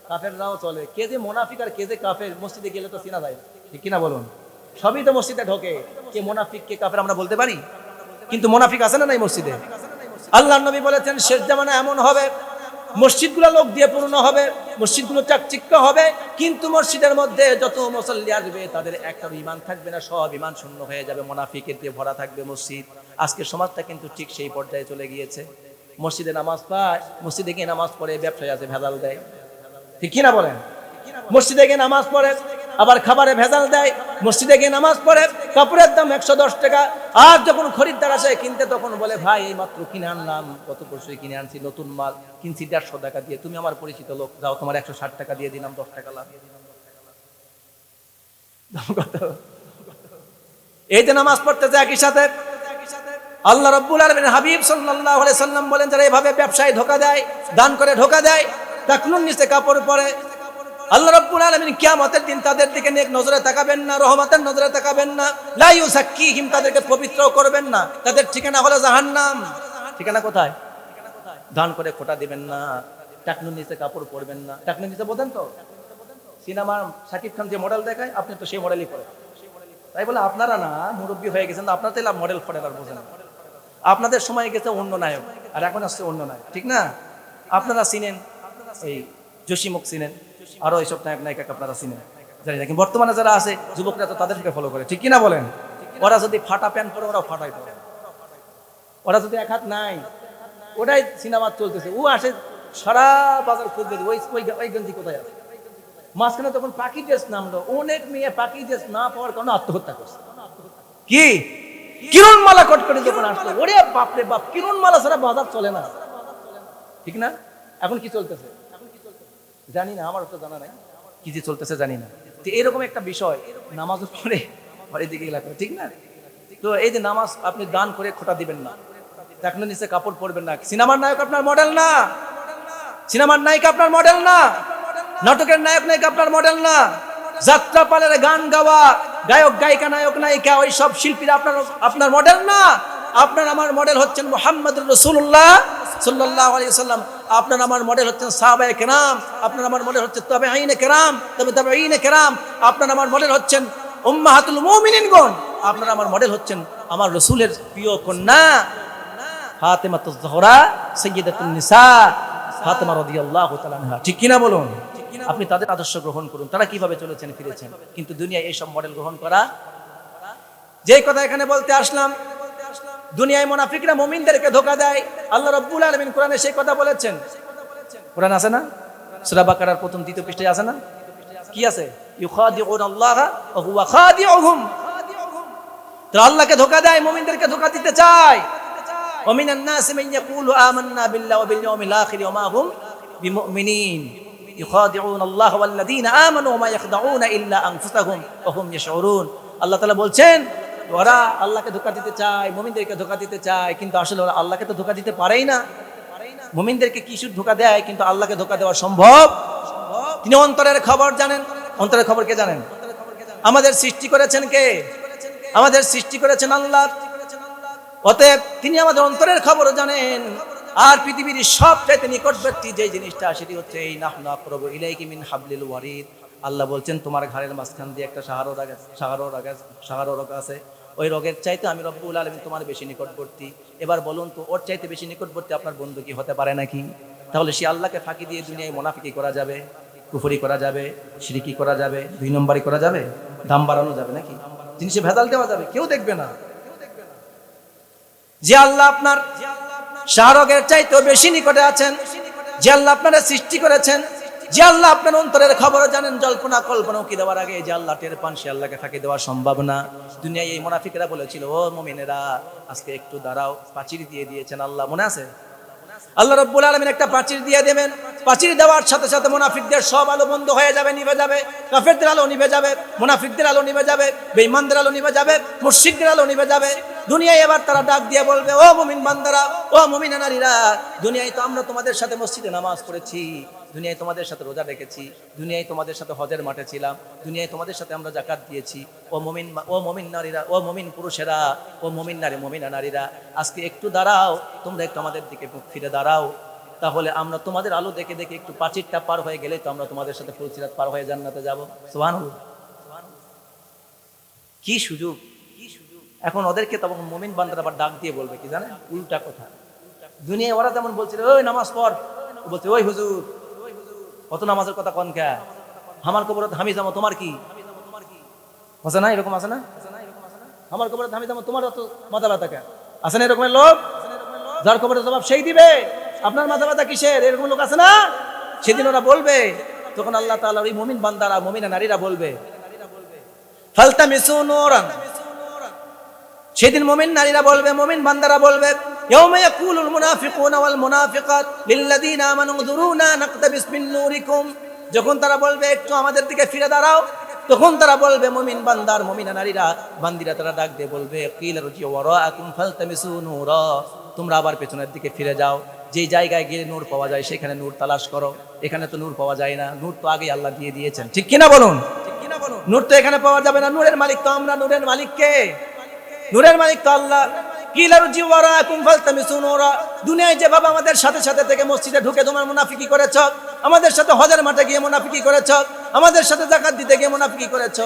কাফেররাও চলে, কে যে মুনাফিক আর কে যে কাফের মসজিদে গেলে তো চেনা যায়, ঠিক কিনা বলুন? সবই তো মসজিদে ঢোকে, কে মুনাফিক কে কাফের আমরা বলতে পারি, কিন্তু মুনাফিক আছে না নাই মসজিদে? আল্লাহর নবী বলেছেন, শেষ জামানা এমন হবে, মসজিদগুলো লোক দিয়ে পূর্ণ হবে, মসজিদগুলো চাকচিক্য হবে, কিন্তু মসজিদের মধ্যে যত মুসল্লি আসবে তাদের একটা ঈমান থাকবে না, সব ঈমান শূন্য হয়ে যাবে, মুনাফিকের দিয়ে ভরা থাকবে মসজিদ। আজকের সমাজটা কিন্তু ঠিক সেই পর্যায়ে চলে গিয়েছে। মসজিদে নামাজ পায়, মসজিদে গিয়ে নামাজ পড়ে ব্যবসায় আছে ভেজাল দেয়, ঠিক কিনা বলেন? মসজিদে গিয়ে নামাজ পড়ে আবার খাবারে ভেজাল দেয়, মসজিদে গিয়ে নামাজ পড়ে কাপড়ের দাম 110 টাকা, আর যখন খরিদ্দার আসে কিনতে তখন বলে, ভাই এই মাত্র কিনে আনলাম, কত পরশুই কিনে আনছি, নতুন মাল কিনছি 150 টাকা দিয়ে, তুমি আমার পরিচিত লোক, যাও তোমার 160 টাকা দিয়ে দিলাম, 10 টাকা লাভ। এই যে নামাজ পড়তেছে একই সাথে আল্লাহ রাব্বুল আলামিন হাবিব সাল্লাল্লাহু আলাইহি সাল্লাম বলেন, যারা এইভাবে ব্যবসায় ধোঁকা দেয়, দান করে ধোঁকা দেয়, টাকনুর নিচে কাপড় পরে, আল্লাহ রাব্বুল আলামিন কিয়ামতের দিন তাদের দিকে নেক নজরে তাকাবেন না, রহমতের নজরে তাকাবেন না। লা ইউযাক্কিহিম, তাদেরকে পবিত্র করবেন না। তাদের ঠিকানা হলো জাহান্নাম। ঠিকানা কোথায়? দান করে খোটা দিবেন না, টাকনুর নিচে কাপড় পরবেন না। টাকনুর নিচে বোঝেন তো, সিনেমার শাকিব খান যে মডেল দেখায়, আপনি তো সেই মডেলই করেন। তাই বলে আপনারা না মুরব্বী হয়ে গেছেন, আপনারা তো মডেল ফডেল আর বোঝেন না। আপনাদের সময় গেছে অন্য নায়ক, আর এখন আসছে অন্য নায়ক, ঠিক না? আপনারা চিনেন এই জসিমুখ চিনেন, আরো এইসব নায়ক নায়িকাকে আপনারা চিনেন, জানি না। কিন্তু বর্তমানে যারা আছে যুবকরা তো তাদেরকে ফলো করে, ঠিক কিনা বলেন? ওরা যদি ফাটা প্যান্ট পরে ওরা ফাটাই পরে, ওরা যদি এক হাত নাই, ওটাই সিনেমা চলতেছে। ও আসে সারা বাজার খুঁজবে ওই গঞ্জি কোথায় আছে। মাঝখানে তখন পাখি ড্রেস নামলো, অনেক মেয়ে পাখি ড্রেস না পাওয়ার কারণে আত্মহত্যা করছে। কি কিরণমালা কট করে যখন আসলো, ওরে বাপরে বাপ, কিরণমালা ছাড়া বাজার চলে না, ঠিক না? এখন কি চলতেছে জানি না, আমার তো জানা নাই কি যে চলতেছে জানি না। তো এরকম একটা বিষয় নামাজ পড়ে বাড়ির দিকে এলাকা, ঠিক না? তো এই যে নামাজ আপনি দান করে খোটা দিবেন না, দেখলেন নিচে কাপড় পরবেন না। সিনেমার নায়ক আপনার মডেল না, সিনেমার নায়িকা আপনার মডেল না, নাটকের নায়ক নায়িকা আপনার মডেল না, যাত্রা পালের গান গাওয়া গায়ক গায়িকা নায়ক নায়িকা ওই সব শিল্পীরা আপনার মডেল না। আপনার আমার মডেল হচ্ছেন মুহাম্মদুর রাসূলুল্লাহ সাল্লাল্লাহু আলাইহি ওয়াসাল্লাম। আপনার আমার মডেল হচ্ছেন সাহাবায়ে কেরাম, আপনার আমার মডেল হচ্ছে তাবেঈনে কেরাম, তাবেঈনে কেরাম। আপনার আমার মডেল হচ্ছেন উম্মাহাতুল মুমিনিনগণ। আপনার আমার মডেল হচ্ছেন আমার রাসূলের প্রিয় কন্যা ফাতেমাতুজ জোহরা সাইয়্যিদাতুন নিসা ফাতেমা রাদিয়াল্লাহু তাআলা আনহা, ঠিক কিনা বলুন? আপনি তাদের আদর্শ গ্রহণ করুন, তারা কিভাবে চলেছেন ফিরেছেন। কিন্তু দুনিয়ায় এইসব মডেল গ্রহণ করা। যেই কথা এখানে বলতে আসলাম, দুনিয়ায় মুনাফিকরা মুমিনদেরকে ধোঁকা দেয়। আল্লাহ রাব্বুল আলামিন কোরআনে সেই কথা বলেছেন। কোরআন আছে না? সূরা বাকারার প্রথম দ্বিতীয় পৃষ্ঠায় আছে না? কি আছে? ইউখাদিউনাল্লাহা ওয়া হুয়া খাদিউহুম। তারা আল্লাহকে ধোঁকা দেয়, মুমিনদেরকে ধোঁকা দিতে চায়। ওয়া মিনান নাসি মান ইয়াকুলু আমান্না বিল্লাহি ওয়া বিল ইয়াউমিল আখির ওয়া মা হুম বিমুমিনিন ইউখাদিউনাল্লাহা ওয়াল্লাযীনা আমানু ওয়া মা ইয়াখদাউনা ইল্লা আনফুসাহুম ওয়া হুম ইয়াশউরুন। আল্লাহ তাআলা বলছেন ওরা আল্লাহকে ধোঁকা দিতে চায়, মুমিনদেরকে ধোঁকা দিতে চায়, কিন্তু আসলে ওরা আল্লাহকে তো ধোঁকা দিতে পারেই না। মুমিনদেরকে কিছু ধোঁকা দেয়, কিন্তু আল্লাহকে ধোঁকা দেওয়া সম্ভব। তিনি অন্তরের খবর জানেন। অন্তরের খবর কে জানেন? আমাদের সৃষ্টি করেছেন কে? আমাদের সৃষ্টি করেছেন আল্লাহ। অতএব তিনি আমাদের অন্তরের খবর জানেন। আর পৃথিবীর সবচাইতে নিকটবর্তী যে জিনিসটা, সেটি হচ্ছে এই নাহনু আকরাবু ইলাইহি মিন হাবলিল ওয়ারিদ। আল্লাহ বলছেন তোমার ঘাড়ের মাঝখান দিয়ে একটা সাহারো রোগ আছে, ওই রোগের চাইতে আমি রব্বুল আলামিন তোমার বেশি নিকটবর্তী। এবার বলুন তো, ওর চাইতে বেশি নিকটবর্তী আপনার বন্ধু কি হতে পারে নাকি? তাহলে সে আল্লাহকে ফাঁকি দিয়ে দুনিয়ায় মুনাফিকি করা যাবে, কুফরি করা যাবে, শিরকি করা যাবে, 2 নম্বরই করা যাবে, দাম বাড়ানো যাবে নাকি? জিনিসে ভেজাল দেওয়া যাবে, কেউ দেখবে না। যে আল্লাহ আপনার শাহরগের চাইতেও বেশি নিকটে আছেন, যে আল্লাহ আপনারা সৃষ্টি করেছেন, যে আল্লাহ আপনার অন্তরের খবর জানেন, জল্পনা কল্পনাও কি দেওয়ার আগে যে আল্লাহ টের পান, সে আল্লাহকে ফাঁকি দেওয়া সম্ভব না। দুনিয়ায় এই মুনাফিকরা বলেছিল, ও মুমিনেরা আজকে একটু দাঁড়াও, পাঁচির দিয়ে দিয়েছেন আল্লাহ, মনে আছে? আল্লাহ রাব্বুল আলামিন একটা পাঁচির দিয়ে দেবেন। পাঁচির দেওয়ার সাথে সাথে মুনাফিকদের সব আলো বন্ধ হয়ে যাবে, নিভে যাবে। কাফেরদের আলো নিভে যাবে, মুনাফিকদের আলো নিভে যাবে, বেঈমানদের আলো নিভে যাবে, মুশরিকদের আলো নিভে যাবে। দুনিয়ায় এবার তারা ডাক দিয়ে বলবে, ও মুমিন বান্দারা, ও মুমিনা নারীরা, দুনিয়ায় তো আমরা তোমাদের সাথে মসজিদে নামাজ পড়েছি, দুনিয়ায় তোমাদের সাথে রোজা রেখেছি, দুনিয়ায় তোমাদের সাথে হজের মাঠে ছিলাম, দুনিয়ায় তোমাদের সাথে আমরা যাকাত দিয়েছি। ও মুমিন নারীরা, ও মুমিন পুরুষেরা, ও মুমিন নারী, মুমিনা নারীরা, আজকে একটু দাঁড়াও, তোমরা একটু আমাদের দিকে মুখ ফিরে দাঁড়াও। তাহলে আমরা তোমাদের আলো দেখে দেখে একটু পাঁচিরটা পার হয়ে গেলে তো আমরা তোমাদের সাথে ফুলসিরাত পার হয়ে জান্নাতে যাব। সুবহানাল্লাহ, কি সুযোগ! এখন ওদেরকে তখন মুমিন বান্দারা আবার ডাক দিয়ে বলবে কি জানেন? উল্টা কথা। দুনিয়ায় ওরা যেমন বলছিল, ওই নামাজ পড়, বলছে ওই হুজুর কত নামাজের কথা কোন কে, আমার কবরত হামি যাবো, তোমার কি আছে না? এরকম আছে না? আমার কবরত হামি যাবো, তোমার অত মাথা ব্যথা কে? আছে না এরকমের লোক? যার কবরের জবাব সেই দিবে, আপনার মাথা ব্যথা কিসের? এরকম লোক আছে না? সেদিন ওরা বলবে, তখন আল্লাহ তাআলা ওই মুমিন বান্দারা, মুমিনা নারীরা বলবে, ফালতামিসু নূরান। সেদিন মুমিন নারীরা বলবে, মুমিন বান্দারা বলবে, ইয়াউমা ইয়াকুলুল মুনাফিকুনা ওয়াল মুনাফিকাত লিল্লাযীনা আমানু যুরুনা নাকতাবিস মিন নূরিকুম। যখন তারা বলবে একটু আমাদের দিকে ফিরে দাঁড়াও, তখন তারা বলবে, মুমিন বান্দার, মুমিনা নারীরা, বান্দিরা তারা ডাক দিয়ে বলবে, কিলা রুজি ওয়ারাআকুম ফালতামিসু নূরা, তোমরা আবার পেছনের দিকে ফিরে যাও, যে জায়গায় গিয়ে নূর পাওয়া যায় সেখানে নূর তালাশ করো। এখানে তো নূর পাওয়া যায় না, নূর তো আগেই আল্লাহ দিয়ে দিয়েছেন, ঠিক কিনা বলুন? নূর তো এখানে পাওয়া যাবে না। নূরের মালিক তো আমরা। নূরের মালিক কে? নূরের মালিক তো আল্লাহ। দুনিয়ায় যেভাবে আমাদের সাথে সাথে থেকে মসজিদে ঢুকে তোমার মুনাফিকি করেছ, আমাদের সাথে হজের মাঠে গিয়ে মুনাফিকি করেছ, আমাদের সাথে যাকাত দিতে গিয়ে মুনাফিকি করেছ,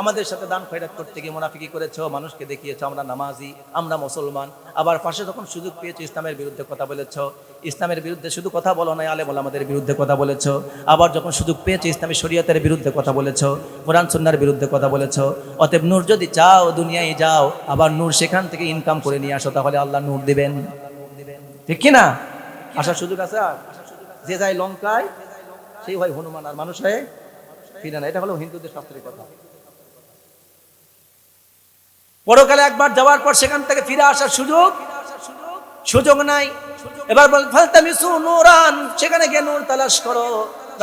আমাদের সাথে দান খয়রাত করতে গিয়ে মুনাফিকি করেছ, মানুষকে দেখিয়েছ আমরা নামাজি, আমরা মুসলমান। আবার পাশে যখন সুযোগ পেয়েছো ইসলামের বিরুদ্ধে কথা বলেছ। ইসলামের বিরুদ্ধে শুধু কথা বলো না, আলেম ওলামাদের বিরুদ্ধে কথা বলেছ। আবার যখন সুযোগ পেয়েছো ইসলামী শরীয়তের বিরুদ্ধে কথা বলেছ, কোরআন সুন্নাহর বিরুদ্ধে কথা বলেছ। অতএব নূর যদি চাও দুনিয়ায় যাও, আবার নূর সেখান থেকে ইনকাম করে নিয়ে আসো, তাহলে আল্লাহ নূর দিবেন, ঠিক কিনা? আসার সুযোগ আছে। আর যে যায় লঙ্কায় সেই হয় হনুমান, আর মানুষ হয় ফিরে না। এটা হলো হিন্দুদের শাস্ত্রের কথা। পরকালে একবার যাওয়ার পর সেখান থেকে ফিরে আসার সুযোগ নাই। এবার বল ফালতামিসু নূরান, সেখানে গিয়ে নূর তালাশ করো।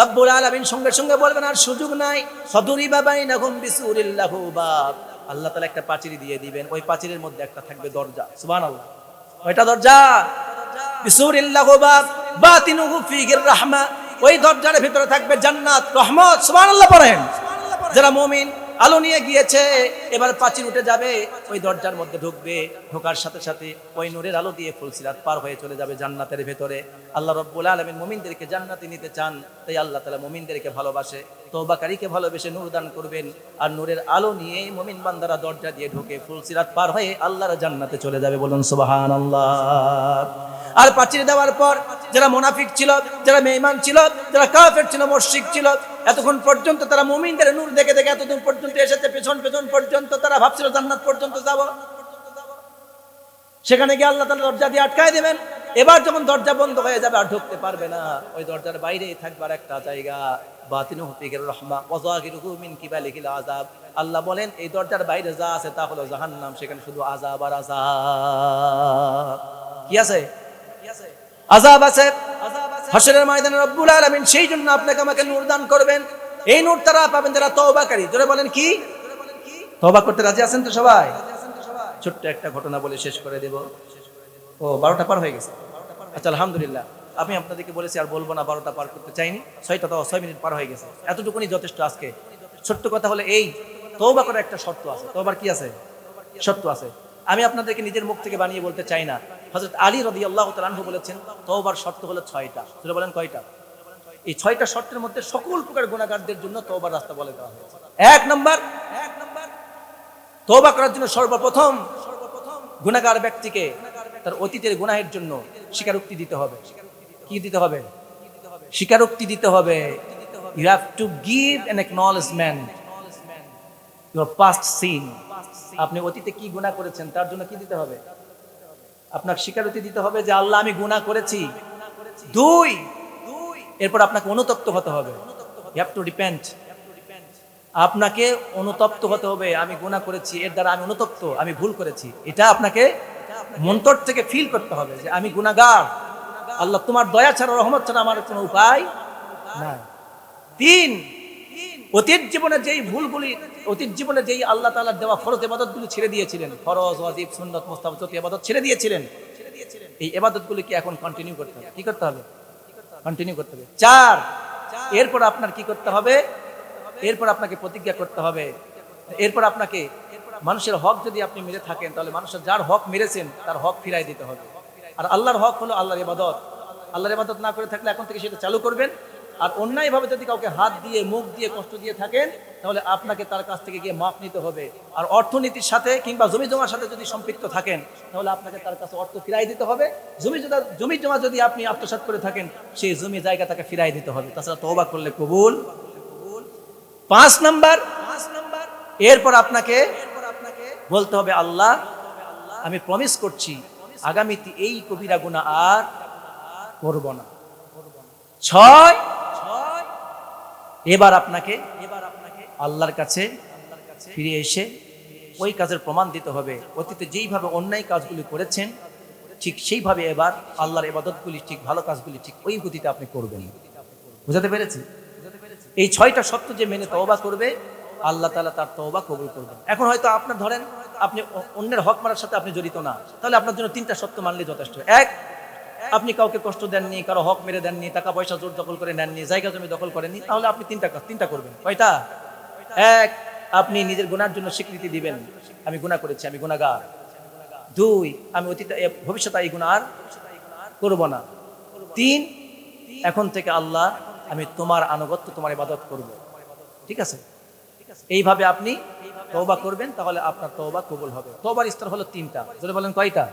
রব্বুল আলামিন সঙ্গে সঙ্গে বলবেন আর সুযোগ নাই। ফাদুরিবা বাইনাহুম বিসুরিল্লাহু বাব, আল্লাহ তাআলা একটা পাঁচিল দিয়ে দিবেন, ওই পাঁচিলের মধ্যে একটা থাকবে দরজা। সুবহানাল্লাহ। ওইটা দরজা বিসুরিল্লাহু বাব বাতিনুহু ফীহির রাহমা, ওই দরজার ভিতরে থাকবে জান্নাত, রহমত। সুবহানাল্লাহ পড়েন। যারা মুমিন আলো নিয়ে গিয়েছে, এবার পাঁচিল উঠে যাবে, ওই দরজার মধ্যে ঢুকবে, ঢোকার সাথে সাথে ওই নূরের আলো দিয়ে ফুলসিরাত পার হয়ে চলে যাবে জান্নাতের ভেতরে। আল্লাহ রাব্বুল আলামিন মুমিনদেরকে জান্নাতে নিতে চান, তাই আল্লাহ তাআলা মুমিনদেরকে ভালোবাসে, তওবাকারীকে ভালোবেসে নূর দান করবেন। আর নূরের আলো নিয়ে মুমিন বান্দারা দরজা দিয়ে ঢুকে ফুলসিরাত পার হয়ে আল্লাহর জান্নাতে চলে যাবে। বলুন সুবহানাল্লাহ। আর পাঁচিল দেওয়ার পর যারা মুনাফিক ছিল, যারা বেঈমান ছিল, যারা কাফের ছিল, মুশরিক ছিল, এতক্ষণ পর্যন্ত তারা মুমিনদের নূর দেখে দেখে এতদিন পর্যন্ত এসেছে, পেছন পেছন পর্যন্ত তারা ভাবছিল জান্নাত পর্যন্ত যাব। সেখানে গিয়ে আল্লাহ তাআলা দরজা দিয়ে আটকায় দেবেন। এবার যখন দরজা বন্ধ হয়ে যাবে আর ঢুকতে পারবে না, ওই দরজার বাইরেই থাকবার একটা জায়গা, বাতিনুহু ফীহির রাহমা ওয়া যাহিরুহু মিন কিবালিহিল আযাব। আল্লাহ বলেন এই দরজার বাইরে যা আছে তা হলো জাহান্নাম, সেখানে শুধু আযাব আর আযাব। কি আছে? আযাব আছে। হাশরের ময়দানে রব্বুল আলামিন সেই জন্য আপনাকে আমাকে নূর দান করবেন। এই নূর তারা পাবেন যারা তওবাকারী। জোরে বলেন কি? তওবা করতে রাজি আছেন তো সবাই? ছোট্ট একটা ঘটনা বলে শেষ করে দেব। ও 12টা পার হয়ে গেছে। আচ্ছা আলহামদুলিল্লাহ। আমি আপনাদেরকে বলেছি আর বলবো না, 12টা পার করতে চাইনি। 6 মিনিট পার হয়ে গেছে, এতটুকুনি যথেষ্ট আজকে। ছোট্ট কথা হলো এই, তওবা করার একটা শর্ত আছে। তওবার কি আছে? শর্ত আছে। আমি আপনাদেরকে নিজের মুখ থেকে বানিয়ে বলতে চাই না। হযরত আলী রাদিয়াল্লাহু তাআলা আনহু বলেছেন তওবার শর্ত হলো 6টা। সেটা বলেন কয়টা? এই 6টা শর্তের মধ্যে সকল প্রকার গুনাহগারদের জন্য তওবার রাস্তা বলে দেওয়া হয়েছে। এক নাম্বার, তওবা করার জন্য সর্বপ্রথম গুনাহগার ব্যক্তিকে তার অতীতের গুনাহের জন্য স্বীকারোক্তি দিতে হবে। কি দিতে হবে? স্বীকারোক্তি দিতে হবে। You have to give an acknowledgement your past sin. আপনি অতীতে কি গুনাহ করেছেন তার জন্য কি দিতে হবে? আপনাকে স্বীকারোক্তি দিতে হবে যে আল্লাহ আমি গুনাহ করেছি। 2, এরপর আপনাকে অনুতপ্ত হতে হবে। You have to repent. আপনাকে অনুতপ্ত হতে হবে, আমি গুনাহ করেছি, এর দ্বারা আমি অনুতপ্ত, আমি ভুল করেছি। এটা আপনাকে মন্তর থেকে ফিল করতে হবে যে আমি গুনাহগার, আল্লাহ তোমার দয়া ছাড়া, রহমত ছাড়া আমার কোনো উপায় নাই। 3, অতীত জীবনে যেই ভুলগুলি, অতীত জীবনে যেই আল্লাহ তাআলার দেওয়া ফরজ ইবাদতগুলি ছেড়ে দিয়েছিলেন, ফরজ, ওয়াজিব, সুন্নাত, মুস্তাহাব যত ইবাদত ছেড়ে দিয়েছিলেন, এই ইবাদতগুলিকে এখন কন্টিনিউ করতে হবে। কি করতে হবে? কন্টিনিউ করতে হবে। 4, এরপর আপনার কি করতে হবে? এরপর আপনাকে প্রতিজ্ঞা করতে হবে। এরপর আপনাকে মানুষের হক যদি আপনি মেরে থাকেন, তাহলে মানুষের যার হক মেরেছেন তার হক ফিরাই দিতে হবে। আর আল্লাহর হক হলো আল্লাহর ইবাদত। আল্লাহর ইবাদত না করে থাকলে এখন থেকে সেটা চালু করবেন। আর অন্যায়ভাবে যদি কাউকে হাত দিয়ে, মুখ দিয়ে কষ্ট দিয়ে থাকেন, তাহলে আপনাকে তার কাছ থেকে গিয়ে মাপ নিতে হবে। আর অর্থনীতির সাথে কিংবা জমি জমার সাথে যদি সম্পৃক্ত থাকেন, তাহলে আপনাকে তার কাছে অর্থ ফিরাই দিতে হবে। জমি জমা যদি আপনি আত্মসাৎ করে থাকেন, সেই জমি জায়গা তাকে ফিরাই দিতে হবে। তাছাড়া তওবা করলে কবুল। 5 নাম্বার, এরপর আপনাকে বলতে হবে আল্লাহ আমি প্রমিস করছি আগামীতে এই কবিরা গুনাহ আর করব না। 6, এবার আপনাকে আল্লাহর কাছে ফিরে এসে ওই কাজের প্রমাণ দিতে হবে। অতীতে যেইভাবে অন্যায় কাজগুলি করেছেন ঠিক সেইভাবে এবার আল্লাহর ইবাদতগুলি, ঠিক ভালো কাজগুলি ঠিক ওই গতিতে আপনি করবেন। বুঝাতে পেরেছি? এই 6টা শর্ত যে মেনে তওবা করবে, আল্লাহ তাআলা তার তওবা কবুল করবেন। এখন হয়তো আপনার ধরেন আপনি অন্যের হক মারার সাথে আপনি জড়িত না, তাহলে আপনার জন্য 3টা শর্ত মানলে যথেষ্ট। 1, আপনি কাউকে কষ্ট দেননি, কারো হক মেরে দেননি, টাকা পয়সা জোর দখল করে নেননি, জায়গা জমি দখল করেননি, তাহলে আপনি তিনটা করবেন। কয়টা? এক, আপনি নিজের গুনার জন্য স্বীকৃতি দিবেন, আমি গুনাহ করেছি, আমি গুনাহগার। দুই, আমি ভবিষ্যতে এই গুনাহ আর করব না। তিন, এখন থেকে আল্লাহ আমি তোমার আনুগত্য, তোমার ইবাদত করব। ঠিক আছে? এইভাবে আপনি তওবা করবেন, তাহলে আপনার তওবা কবুল হবে। তওবার স্তর হলো তিনটা। যদি বলেন কয়টা?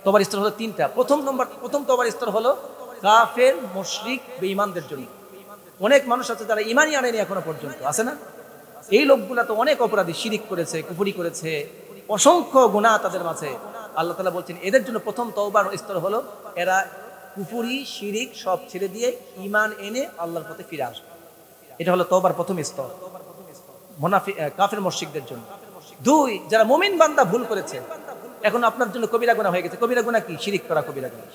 তওবার স্তর হলো তিনটা। প্রথম তওবার স্তর হলো কাফের, মুশরিক, বেঈমানদের জন্য। অনেক মানুষ আছে যারা ঈমানই আনেনি এখনো পর্যন্ত, আছে না? এই লোকগুলা তো অনেক অপরাধী, শিরিক করেছে, কুফরি করেছে, অসংখ্য গুনাহ তাদের মাঝে। আল্লাহ তাআলা বলছেন এদের জন্য প্রথম তওবার স্তর হলো এরা কুফরি, শিরিক সব ছেড়ে দিয়ে ঈমান এনে আল্লাহর পথে ফিরে আসবে। এটা হলো তওবার প্রথম স্তর কাফের মুশরিকদের জন্য। দুই, যারা মুমিন বান্দা ভুল করেছে, এখন আপনার জন্য কবিরা গুনাহ হয়ে গেছে। কবিরা গুনাহ কি? শিরিক করা কবিরা গুনাহ।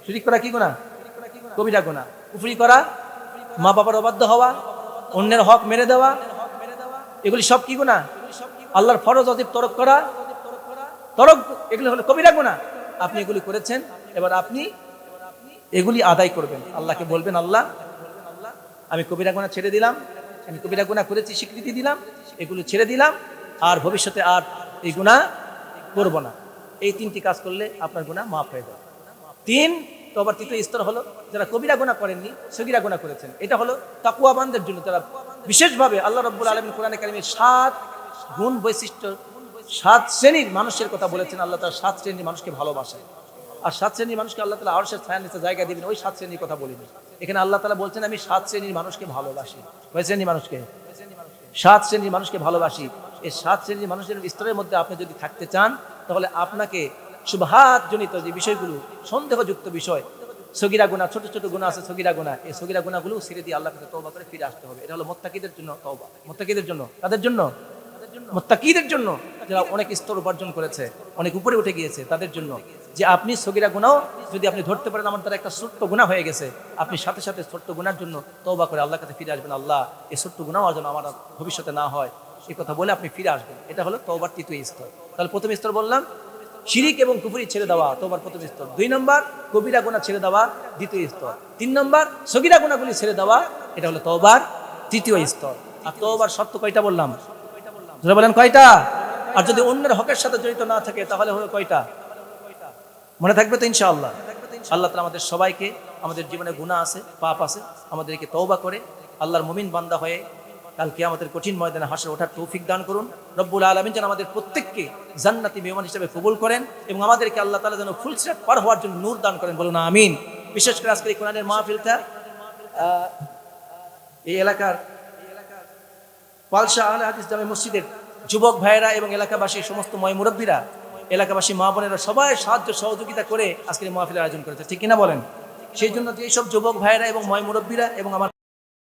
শিরিক করা কি গুনাহ? কবিরা গুনাহ। কুফরি করা, মা বাবার অবাধ্য হওয়া, অন্যের হক মেরে দেওয়া, এগুলি সব কি গুনাহ? আল্লাহর ফরজ ওয়াজিব তরক করা, এগুলি হলো কবিরা গুনাহ। আপনি এগুলি করেছেন, এবার আপনি এগুলি আদায় করবেন, আল্লাহকে বলবেন আল্লাহ আমি কবিরা গুনাহ ছেড়ে দিলাম, আমি কবিরা গুনাহ করেছি স্বীকৃতি দিলাম, এগুলো ছেড়ে দিলাম, আর ভবিষ্যতে আর এই গুনাহ করব না। এই তিনটি কাজ করলে আপনার গুনাহ মাফ হয়ে যাবে। তিন, তওবার তৃতীয় স্তর হলো যারা কবিরা গুনাহ করেননি, সগীরা গুনাহ করেছেন। এটা হলো তাকওয়াবানদের জন্য, যারা বিশেষভাবে আল্লাহ রাব্বুল আলামিন কোরআনে কারিমে 7 গুণ বৈশিষ্ট্য, 7 শ্রেণীর মানুষের কথা বলেছেন। আল্লাহ তাআলা 7 শ্রেণীর মানুষকে ভালোবাসেন, আর 7 শ্রেণীর মানুষকে আল্লাহ তাআলা আরশের ছায়ার নিচে জায়গা দিবেন। ওই 7 শ্রেণীর কথা বলিনি এখানে। আল্লাহ তাআলা বলছেন আমি 7 শ্রেণীর মানুষকে ভালোবাসি। কয় শ্রেণীর মানুষকে? 7 শ্রেণীর মানুষকে ভালোবাসি। এই 7 শ্রেণীর মানুষের স্তরের মধ্যে আপনি যদি থাকতে চান, তাহলে আপনাকে শুবহাত জনিত যে বিষয়গুলো, সন্দেহযুক্ত বিষয়, সগীরা গুনাহ, ছোট ছোট গুনাহ আছে সগীরা গুনাহ, এই সগীরা গুনাহগুলো ছেড়ে দিয়ে আল্লাহর কাছে তওবা করে ফিরে আসতে হবে। এটা হলো মুত্তাকিদের জন্য তওবা। মুত্তাকিদের জন্য, কাদের জন্য? মুত্তাকিদের জন্য, যারা অনেক স্তর উপার্জন করেছে, অনেক উপরে উঠে গিয়েছে, তাদের জন্য। যে আপনি সগীরা গুনাহ যদি আপনি ধরতে পারেন আমার দ্বারা একটা ছোট্ট গুনাহ হয়ে গেছে, আপনি সাথে সাথে ছোট্ট গুনার জন্য তওবা করে আল্লাহর কাছে ফিরে আসবেন। আল্লাহ এই ছোট্ট গুনাহ যেন আমার ভবিষ্যতে না হয়, এই কথা বলে আপনি ফিরে আসবেন। এটা হলো তওবার তৃতীয় স্তর। তাহলে প্রথম স্তর বললাম শিরিক এবং কুফরি ছেড়ে দেওয়া, তওবার প্রথম স্তর। 2 নম্বর কবিরা গুনাহ ছেড়ে দেওয়া, দ্বিতীয় স্তর। 3 নম্বর সগীরা গুনাহগুলি ছেড়ে দেওয়া, এটা হলো তওবার তৃতীয় স্তর। আর তওবার শর্ত কয়টা বললাম? যারা বলেন কয়টা? আর যদি অন্যের হকের সাথে জড়িত না থাকে তাহলে হলো কয়টা? মনে থাকবে তো ইনশাআল্লাহ? আল্লাহ তাআলা আমাদের সবাইকে, আমাদের জীবনে গুনাহ আছে, পাপ আছে, আমাদেরকে তওবা করে আল্লাহর মুমিন বান্দা হয়ে কাল কিয়ামতের কঠিন ময়দানে হাসরে ওঠার তৌফিক দান করুন। রব্বুল আলামিন যেন আমাদের প্রত্যেককে জান্নাতি মেহমান হিসেবে কবুল করেন এবং আমাদেরকে আল্লাহ তাআলা যেন ফুল সিরাত পার হওয়ার জন্য নূর দান করেন, বলুন আমিন। বিশেষ করে আজকের এই কোরআনের মাহফিলটা এই এলাকার পালশা আহলে হাদিস জামে মসজিদের যুবক ভাইয়েরা এবং এলাকাবাসী সমস্ত ময় মুরব্বীরা, এলাকাবাসী মা বোনেরা সবাই সাহায্য সহযোগিতা করে আজকের এই মাহফিলের আয়োজন করেছে, ঠিক কিনা বলেন? সেই জন্য যে সব যুবক ভাইয়েরা এবং ময় মুরব্বীরা এবং আমার